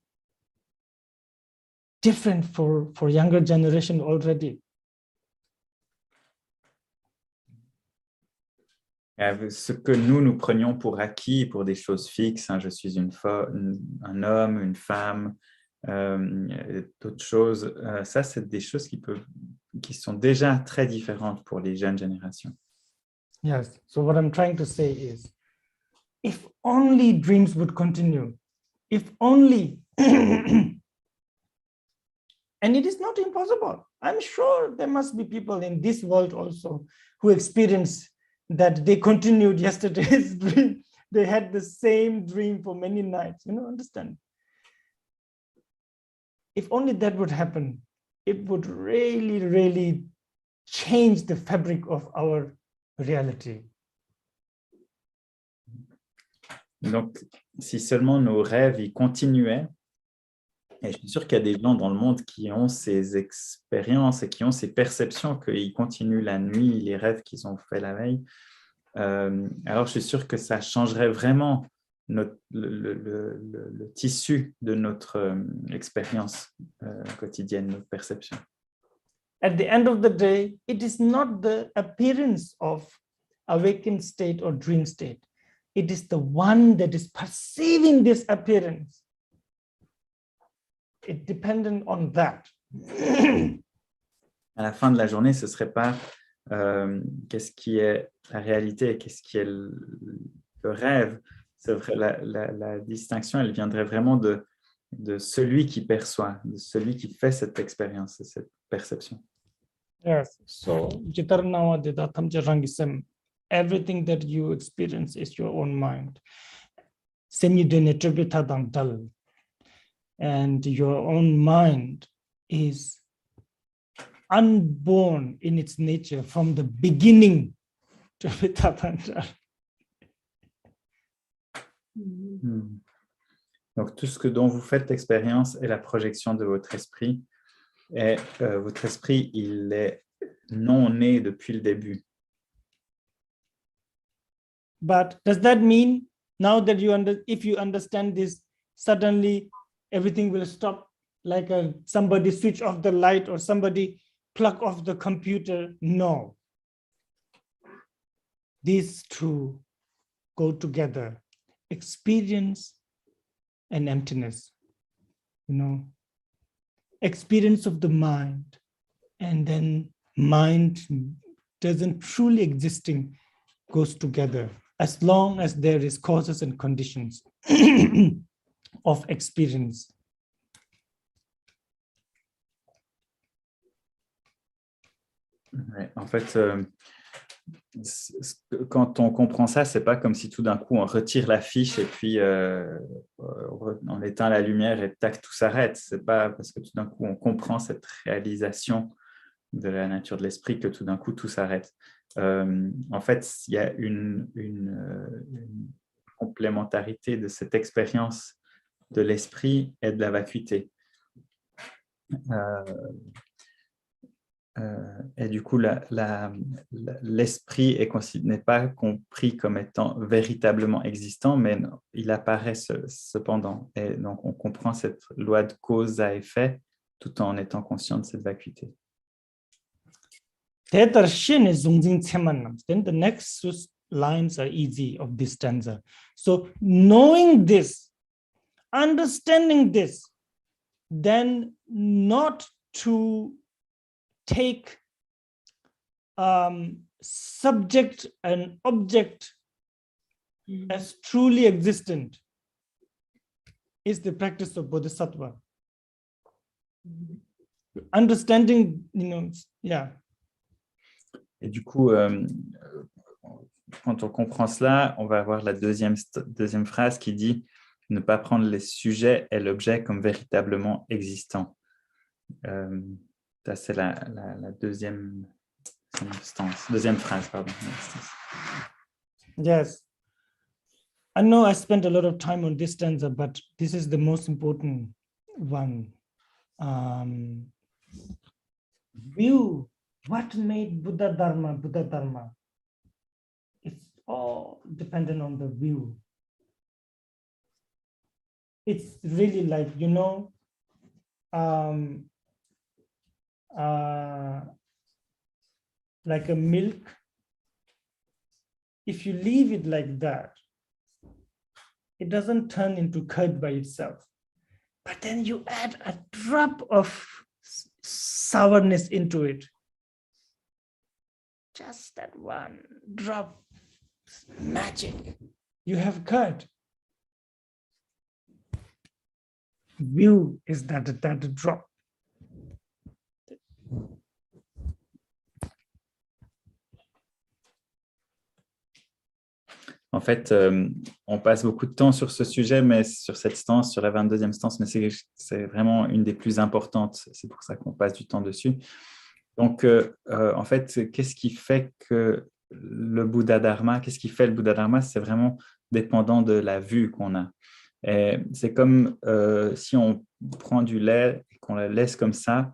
different for younger generation already. Ce que nous prenions pour acquis, pour des choses fixes, je suis un homme, une femme, d'autres choses, ça c'est des choses qui sont déjà très différentes pour les jeunes générations. Yes. So what I'm trying to say is, if only dreams would continue, if only, and it is not impossible. I'm sure there must be people in this world also who experience that they continued yesterday's dream. They had the same dream for many nights, understand? If only that would happen, it would really, really change the fabric of our reality. Donc, si seulement nos rêves y continuaient, et je suis sûr qu'il y a des gens dans le monde qui ont ces expériences et qui ont ces perceptions qu'ils continuent la nuit, les rêves qu'ils ont fait la veille, alors je suis sûr que ça changerait vraiment le tissu de notre expérience quotidienne, notre perception. At the end of the day, it is not the appearance of awakened state or dream state. It is the one that is perceiving this appearance. It dependent on that. À la fin de la journée, ce ne serait pas qu'est-ce qui est la réalité et qu'est-ce qui est le rêve. La distinction, elle viendrait vraiment de celui qui perçoit, de celui qui fait cette expérience, cette perception. Yes. So, everything that you experience is your own mind. And your own mind is unborn in its nature from the beginning. Donc, tout ce dont vous faites l'expérience est la projection de votre esprit. Et votre esprit, il est non né depuis le début. But does that mean now that if you understand this, suddenly everything will stop, like somebody switch off the light or somebody plug off the computer? No. These two go together, experience and emptiness, experience of the mind, and then mind doesn't truly existing goes together as long as there is causes and conditions of experience. Ouais, en fait, quand on comprend ça, c'est pas comme si tout d'un coup on retire la fiche et puis on éteint la lumière et tac, tout s'arrête. C'est pas parce que tout d'un coup on comprend cette réalisation de la nature de l'esprit que tout d'un coup tout s'arrête. En fait, il y a une complémentarité de cette expérience de l'esprit et de la vacuité. Et du coup, l'esprit n'est pas compris comme étant véritablement existant, mais il apparaît cependant. Et donc, on comprend cette loi de cause à effet tout en étant conscient de cette vacuité. Then the next lines are easy of this stanza. So knowing this, understanding this, then not to take subject and object as truly existent is the practice of Bodhisattva. Understanding, yeah. Et du coup, quand on comprend cela, on va avoir la deuxième phrase qui dit « ne pas prendre les sujets et l'objet comme véritablement existants ». Ça, c'est la deuxième phrase. Pardon. Yes. I know I spent a lot of time on this stanza, but this is the most important one. View. What made Buddha Dharma Buddha Dharma? It's all dependent on the view. It's really like, like a milk. If you leave it like that, it doesn't turn into curd by itself. But then you add a drop of sourness into it. just that one drop, magic, you have got. View is that drop. En fait, on passe beaucoup de temps sur ce sujet, mais sur cette stance, sur la 22e stance, mais c'est vraiment une des plus importantes. C'est pour ça qu'on passe du temps dessus. Donc, en fait, qu'est-ce qui fait que le Bouddha Dharma, qu'est-ce qui fait le Bouddha Dharma? C'est vraiment dépendant de la vue qu'on a. Et c'est comme si on prend du lait et qu'on le laisse comme ça,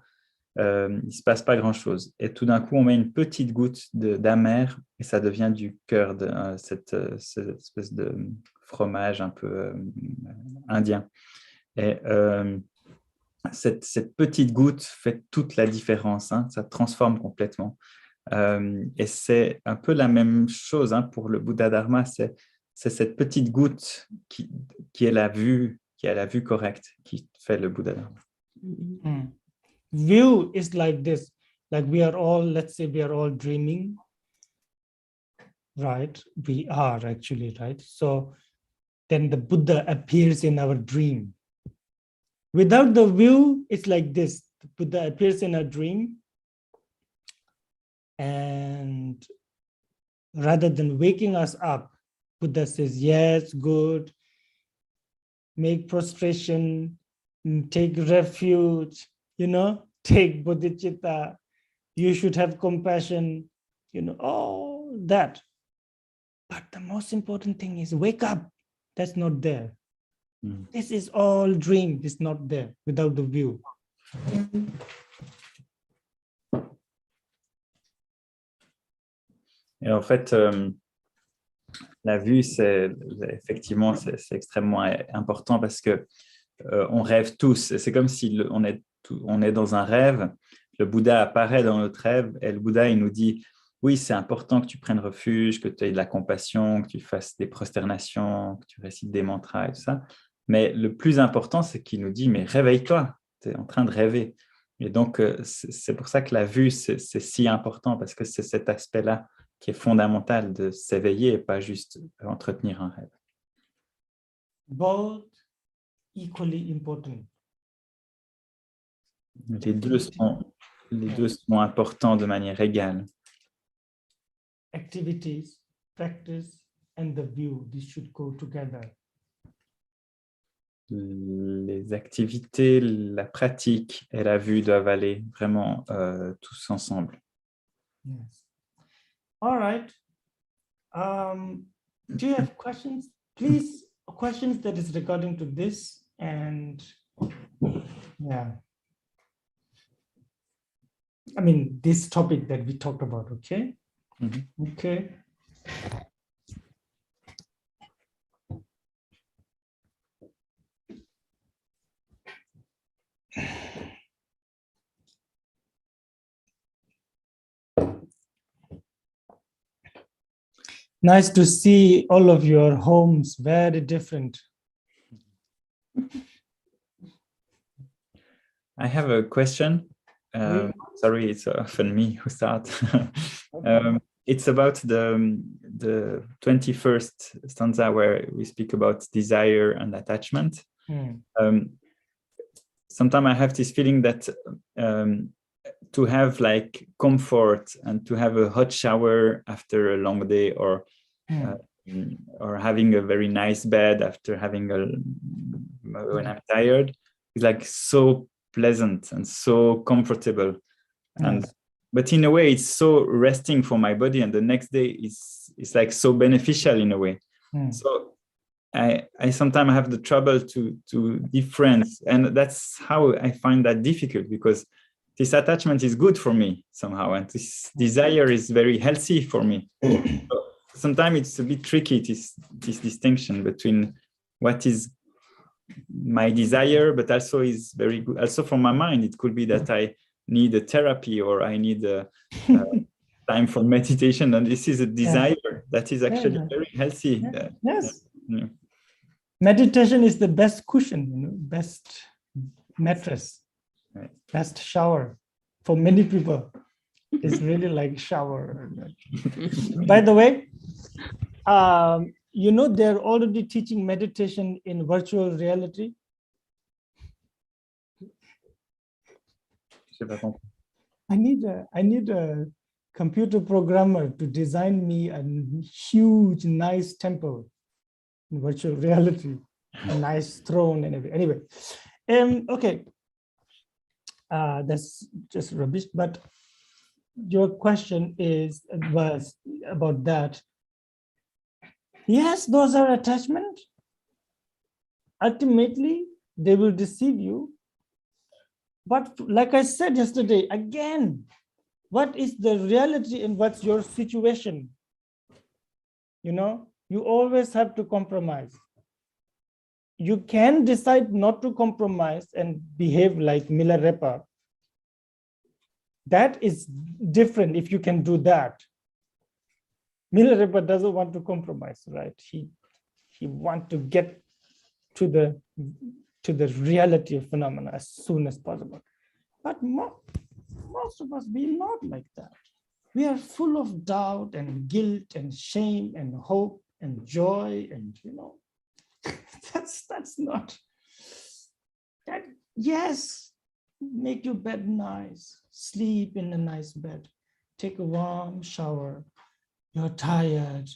il ne se passe pas grand-chose. Et tout d'un coup, on met une petite goutte d'amer et ça devient du cœur de cette espèce de fromage un peu indien. Et cette petite goutte fait toute la différence, hein, ça transforme complètement. Et c'est un peu la même chose pour le Bouddha Dharma, c'est cette petite goutte qui est la vue, qui a la vue correcte, qui fait le Bouddha Dharma. View is like this, like we are all, let's say we are all dreaming, right? We are actually, right? So then the Buddha appears in our dream. Without the view, it's like this. The Buddha appears in a dream, and rather than waking us up, Buddha says, yes, good, make prostration, take refuge, take bodhicitta, you should have compassion, all that. But the most important thing is wake up. That's not there. This is all dream. It's not there without the view. Et en fait, la vue, effectivement, c'est extrêmement important parce que on rêve tous. C'est comme si on est dans un rêve. Le Bouddha apparaît dans notre rêve et le Bouddha, il nous dit, oui, c'est important que tu prennes refuge, que tu aies de la compassion, que tu fasses des prosternations, que tu récites des mantras et tout ça. Mais le plus important, c'est qu'il nous dit, mais réveille-toi, tu es en train de rêver. Et donc, c'est pour ça que la vue, c'est si important parce que c'est cet aspect-là qui est fondamental de s'éveiller et pas juste entretenir un rêve. Both equally important. Les deux sont importants de manière égale. Activities, practice, and the view, this should go together. Les activités, la pratique et la vue doivent aller vraiment tous ensemble. Yes. All right. Do you have questions? Please, questions that is regarding to this and yeah. I mean, this topic that we talked about, okay? Mm-hmm. Okay. Nice to see all of your homes, very different. I have a question. Sorry, it's often me who starts. It's about the 21st stanza where we speak about desire and attachment. Sometimes I have this feeling that to have like comfort and to have a hot shower after a long day or having a very nice bed after having when I'm tired is like so pleasant and so comfortable. But in a way it's so resting for my body, and the next day is like so beneficial in a way. So I sometimes have the trouble to difference, and that's how I find that difficult, because this attachment is good for me somehow, and this desire is very healthy for me. So sometimes it's a bit tricky, this distinction between what is my desire, but also is very good. Also for my mind, it could be that I need a therapy or I need a time for meditation, and this is a desire that is actually very healthy. Yes. Meditation is the best cushion, best mattress, best shower for many people. It's really like shower. By the way, you know, they're already teaching meditation in virtual reality. I need a computer programmer to design me a huge, nice temple in virtual reality, a nice throne and everything. Anyway, okay, that's just rubbish. But your question was about that. Yes, those are attachments. Ultimately, they will deceive you. But like I said yesterday, again, what is the reality and what's your situation? You know, you always have to compromise. You can decide not to compromise and behave like Milarepa. That is different if you can do that. Milarepa doesn't want to compromise, right? He wants to get to the reality of phenomena as soon as possible. But most of us, we're not like that. We are full of doubt and guilt and shame and hope and joy, and you know, that's not that. Yes, make your bed nice, sleep in a nice bed, take a warm shower. You're tired,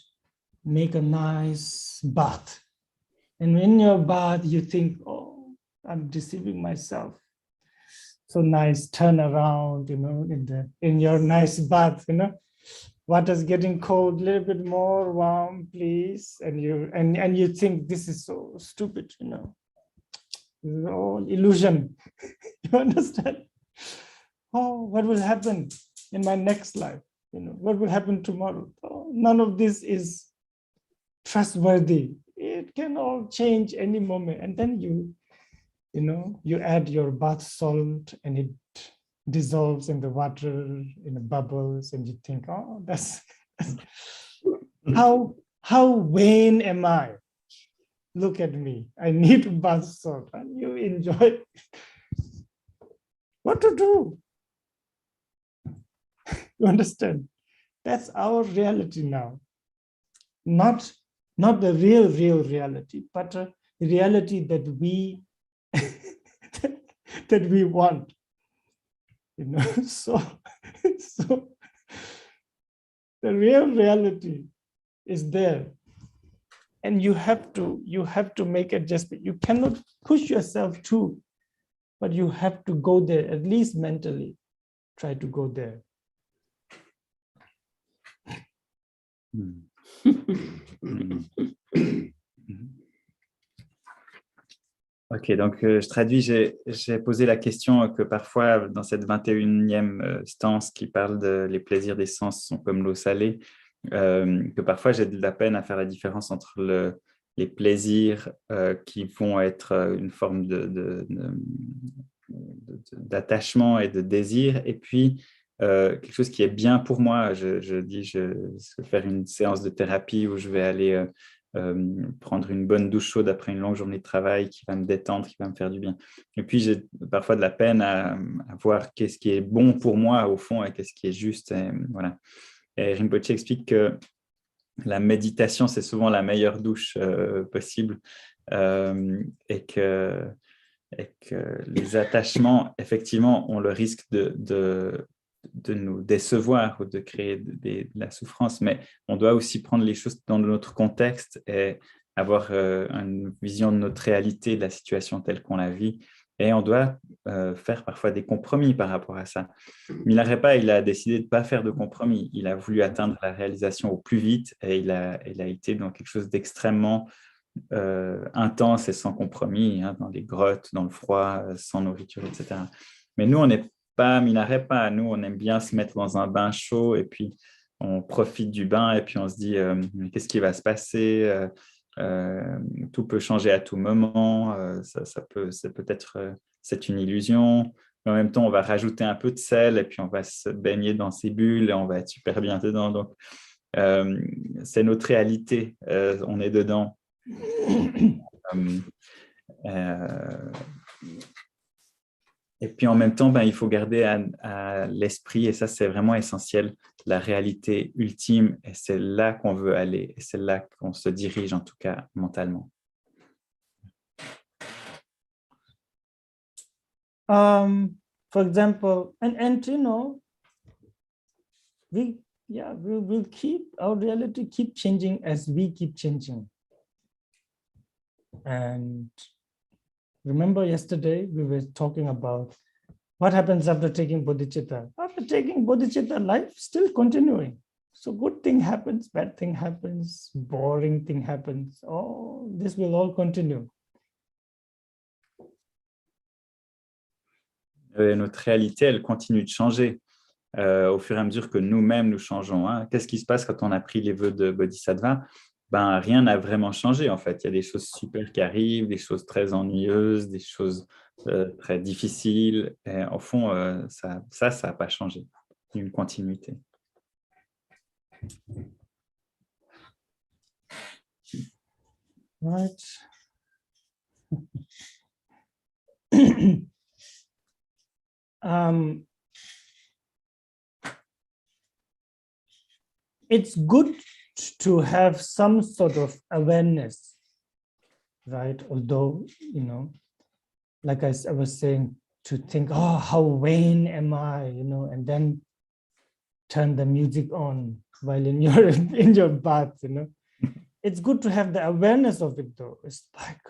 make a nice bath. And in your bath, you think, oh, I'm deceiving myself. So nice, turn around, you know, in your nice bath, you know, water's getting cold, a little bit more warm, please. And you think this is so stupid, you know, this is all illusion. You understand? Oh, what will happen in my next life? You know, what will happen tomorrow? Oh, none of this is trustworthy. It can all change any moment. And then you know, you add your bath salt and it dissolves in the water, in the bubbles, and you think, oh, that's how vain am I? Look at me. I need bath salt. And you enjoy. What to do? You understand? That's our reality now. Not the real reality, but a reality that we that we want. You know, so the real reality is there, and you have to make adjustment. You cannot push yourself too, but you have to go there, at least mentally. Try to go there. Ok, donc je traduis, j'ai posé la question que parfois dans cette 21e stance qui parle de les plaisirs des sens sont comme l'eau salée, que parfois j'ai de la peine à faire la différence entre les plaisirs qui vont être une forme d'attachement et de désir, et puis quelque chose qui est bien pour moi. Je dis, je vais faire une séance de thérapie où je vais aller prendre une bonne douche chaude après une longue journée de travail qui va me détendre, qui va me faire du bien. Et puis, j'ai parfois de la peine à voir qu'est-ce qui est bon pour moi au fond et qu'est-ce qui est juste. Et, voilà. Et Rinpoche explique que la méditation, c'est souvent la meilleure douche possible et que les attachements, effectivement, ont le risque de nous décevoir ou de créer de la souffrance, mais on doit aussi prendre les choses dans notre contexte et avoir une vision de notre réalité, de la situation telle qu'on la vit, et on doit faire parfois des compromis par rapport à ça. Milarepa, il a décidé de ne pas faire de compromis, il a voulu atteindre la réalisation au plus vite et il a été dans quelque chose d'extrêmement intense et sans compromis, hein, dans les grottes, dans le froid, sans nourriture, etc. Mais nous, on n'est pas Milarepa, nous, on aime bien se mettre dans un bain chaud et puis on profite du bain et puis on se dit qu'est-ce qui va se passer, tout peut changer à tout moment, c'est une illusion. Mais en même temps, on va rajouter un peu de sel et puis on va se baigner dans ces bulles et on va être super bien dedans. Donc, c'est notre réalité, on est dedans. Et puis en même temps, il faut garder l'esprit, et ça, c'est vraiment essentiel, la réalité ultime, et c'est là qu'on veut aller, et c'est là qu'on se dirige, en tout cas, mentalement. For example, and you know, we'll keep our reality keep changing as we keep changing. And remember yesterday we were talking about what happens after taking bodhicitta. After taking bodhicitta, life still continuing. So good thing happens, bad thing happens, boring thing happens. Oh, this will all continue. Notre réalité, elle continue de changer au fur et à mesure que nous-mêmes nous changeons. Hein. Qu'est-ce qui se passe quand on a pris les vœux de Bodhisattva? Ben, rien n'a vraiment changé en fait. Il y a des choses super qui arrivent, des choses très ennuyeuses, des choses très difficiles. Et au fond, ça n'a pas changé. Il y a une continuité. Right. It's good to have some sort of awareness, right? Although, you know, like I was saying, to think, oh, how vain am I, you know, and then turn the music on while in your bath, you know. It's good to have the awareness of it, though. It's like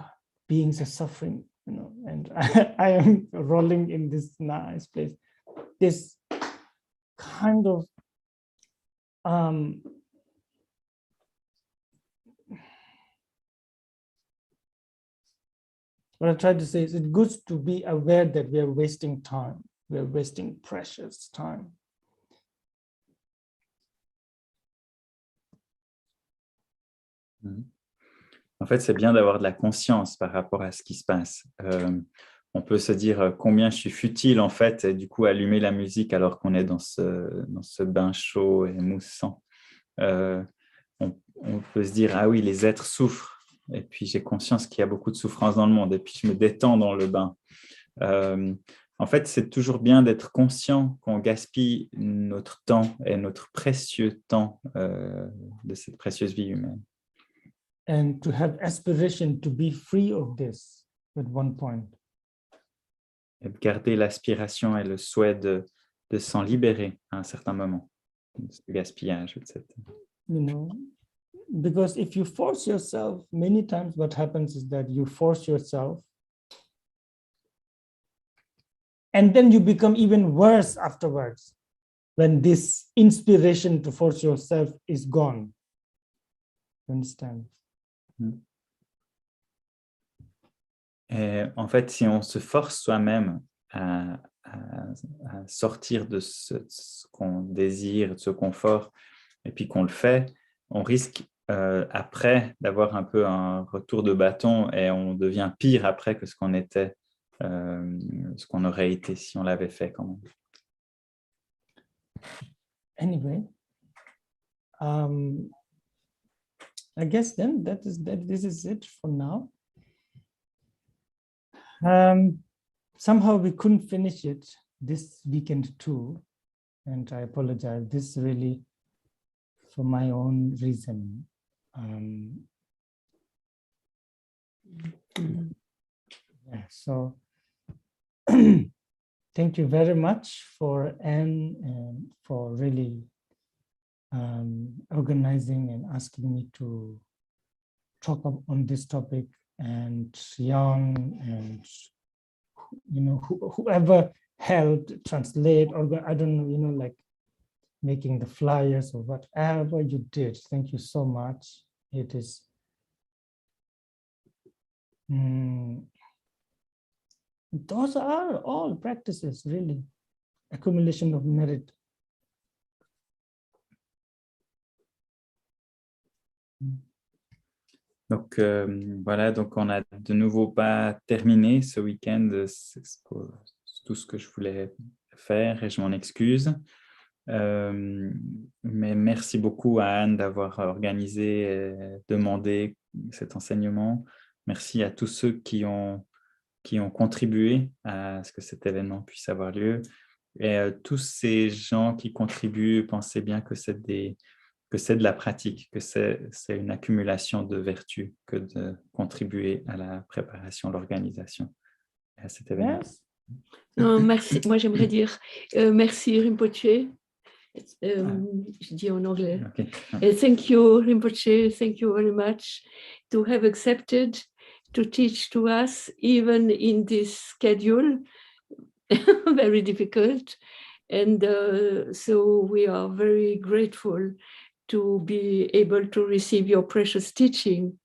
beings are suffering, you know, and I am rolling in this nice place. This kind of what I try to say is it's good to be aware that we are wasting time. We are wasting precious time. En fait, c'est bien d'avoir de la conscience par rapport à ce qui se passe. On peut se dire combien je suis futile, en fait, et du coup, allumer la musique alors qu'on est dans ce bain chaud et moussant. On peut se dire, ah oui, les êtres souffrent. Et puis, j'ai conscience qu'il y a beaucoup de souffrance dans le monde. Et puis, je me détends dans le bain. En fait, c'est toujours bien d'être conscient qu'on gaspille notre temps et notre précieux temps de cette précieuse vie humaine. And to have aspiration to be free of this at one point. Et de garder l'aspiration et le souhait de s'en libérer à un certain moment, de ce gaspillage, etc. You know, because if you force yourself, many times what happens is that you force yourself and then you become even worse afterwards when this inspiration to force yourself is gone. You understand? Et en fait, si on se force soi-même à sortir de ce qu'on désire, de ce confort, et puis qu'on le fait, on risque après d'avoir un peu un retour de bâton et on devient pire après que ce qu'on était, ce qu'on aurait été si on l'avait fait quand même. Anyway, I guess then this is it for now. Somehow we couldn't finish it this weekend too, and I apologize. This really for my own reason. Yeah, so thank you very much for Anne and for really organizing and asking me to talk on this topic, and Young, and you know, whoever helped translate, or I don't know, you know, like making the flyers or whatever you did. Thank you so much. It is those are all practices, really, accumulation of merit. Donc voilà, donc on n'a de nouveau pas terminé ce week-end. C'est tout ce que je voulais faire et je m'en excuse. Mais merci beaucoup à Anne d'avoir organisé et demandé cet enseignement. Merci à tous ceux qui ont contribué à ce que cet événement puisse avoir lieu. Et tous ces gens qui contribuent, pensez bien que c'est de la pratique, que c'est une accumulation de vertus que de contribuer à la préparation, l'organisation à cet événement. Yes. Non, merci. Moi, j'aimerais dire merci Rinpoche. Je dis en anglais. Okay. Thank you, Rinpoche. Thank you very much to have accepted to teach to us, even in this schedule, very difficult. And so we are very grateful to be able to receive your precious teaching.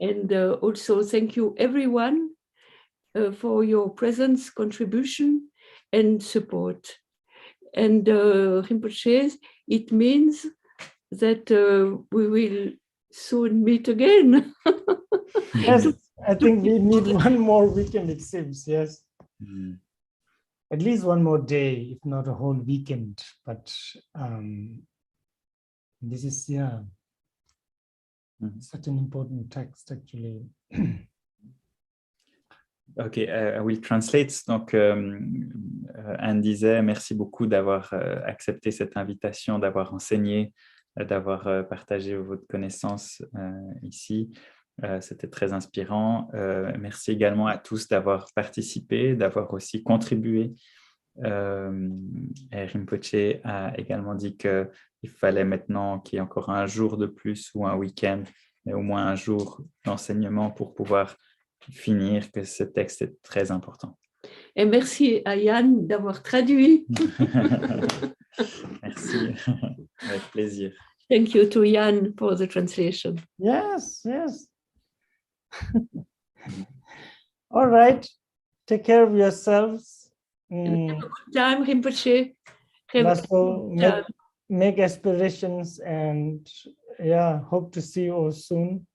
And also thank you, everyone, for your presence, contribution, and support. And Rinpoche, it means that we will soon meet again. Yes, I think we need one more weekend, it seems. Yes. Mm. At least one more day, if not a whole weekend. But this is, such an important text, actually. Ok, I will translate. Donc, Anne disait, merci beaucoup d'avoir accepté cette invitation, d'avoir enseigné, d'avoir partagé votre connaissance ici. C'était très inspirant. Merci également à tous d'avoir participé, d'avoir aussi contribué. Et Rinpoche a également dit qu'il fallait maintenant qu'il y ait encore un jour de plus ou un week-end, mais au moins un jour d'enseignement pour pouvoir finir, que ce texte est très important. Et merci à Yann d'avoir traduit. Merci, avec plaisir. Thank you to Yann for the translation. Yes, yes. All right. Take care of yourselves. Time, Rinpoche. Also make aspirations and hope to see you all soon.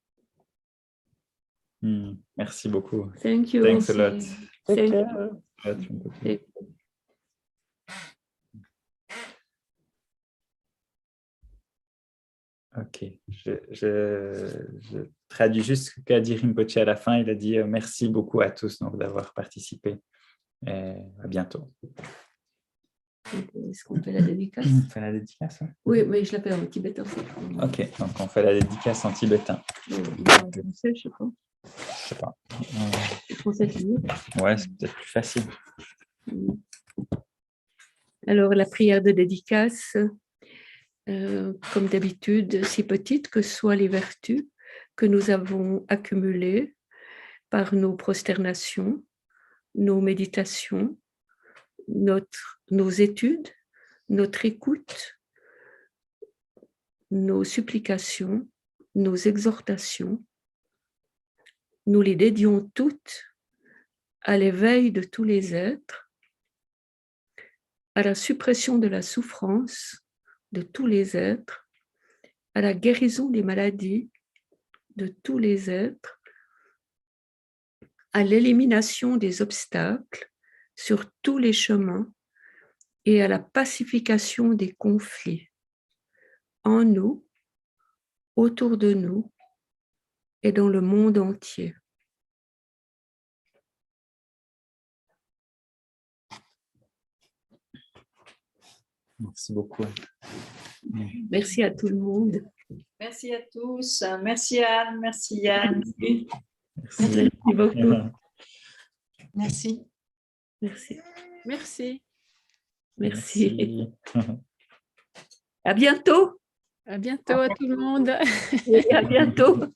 Merci beaucoup. Thank you. Thanks a lot. Take Thank care. you. Ok, je traduis juste ce qu'a dit Rinpoche à la fin. Il a dit merci beaucoup à tous donc, d'avoir participé. Et à bientôt. Est-ce qu'on fait la dédicace? On fait la dédicace, hein? Oui, mais je l'appelle en tibétain. Ok, donc on fait la dédicace en tibétain. En français, je sais pas. Je sais pas. En français, c'est mieux. Ouais, c'est peut-être plus facile. Alors, la prière de dédicace, comme d'habitude, si petite que soient les vertus que nous avons accumulées par nos prosternations, nos méditations, nos études, notre écoute, nos supplications, nos exhortations, nous les dédions toutes à l'éveil de tous les êtres, à la suppression de la souffrance de tous les êtres, à la guérison des maladies de tous les êtres, à l'élimination des obstacles sur tous les chemins et à la pacification des conflits en nous, autour de nous et dans le monde entier. Merci beaucoup. Merci à tout le monde. Merci à tous. Merci Anne, merci Yann. Merci beaucoup. Merci. Merci. Merci. Merci. À bientôt. À bientôt à tout le monde. Et à bientôt.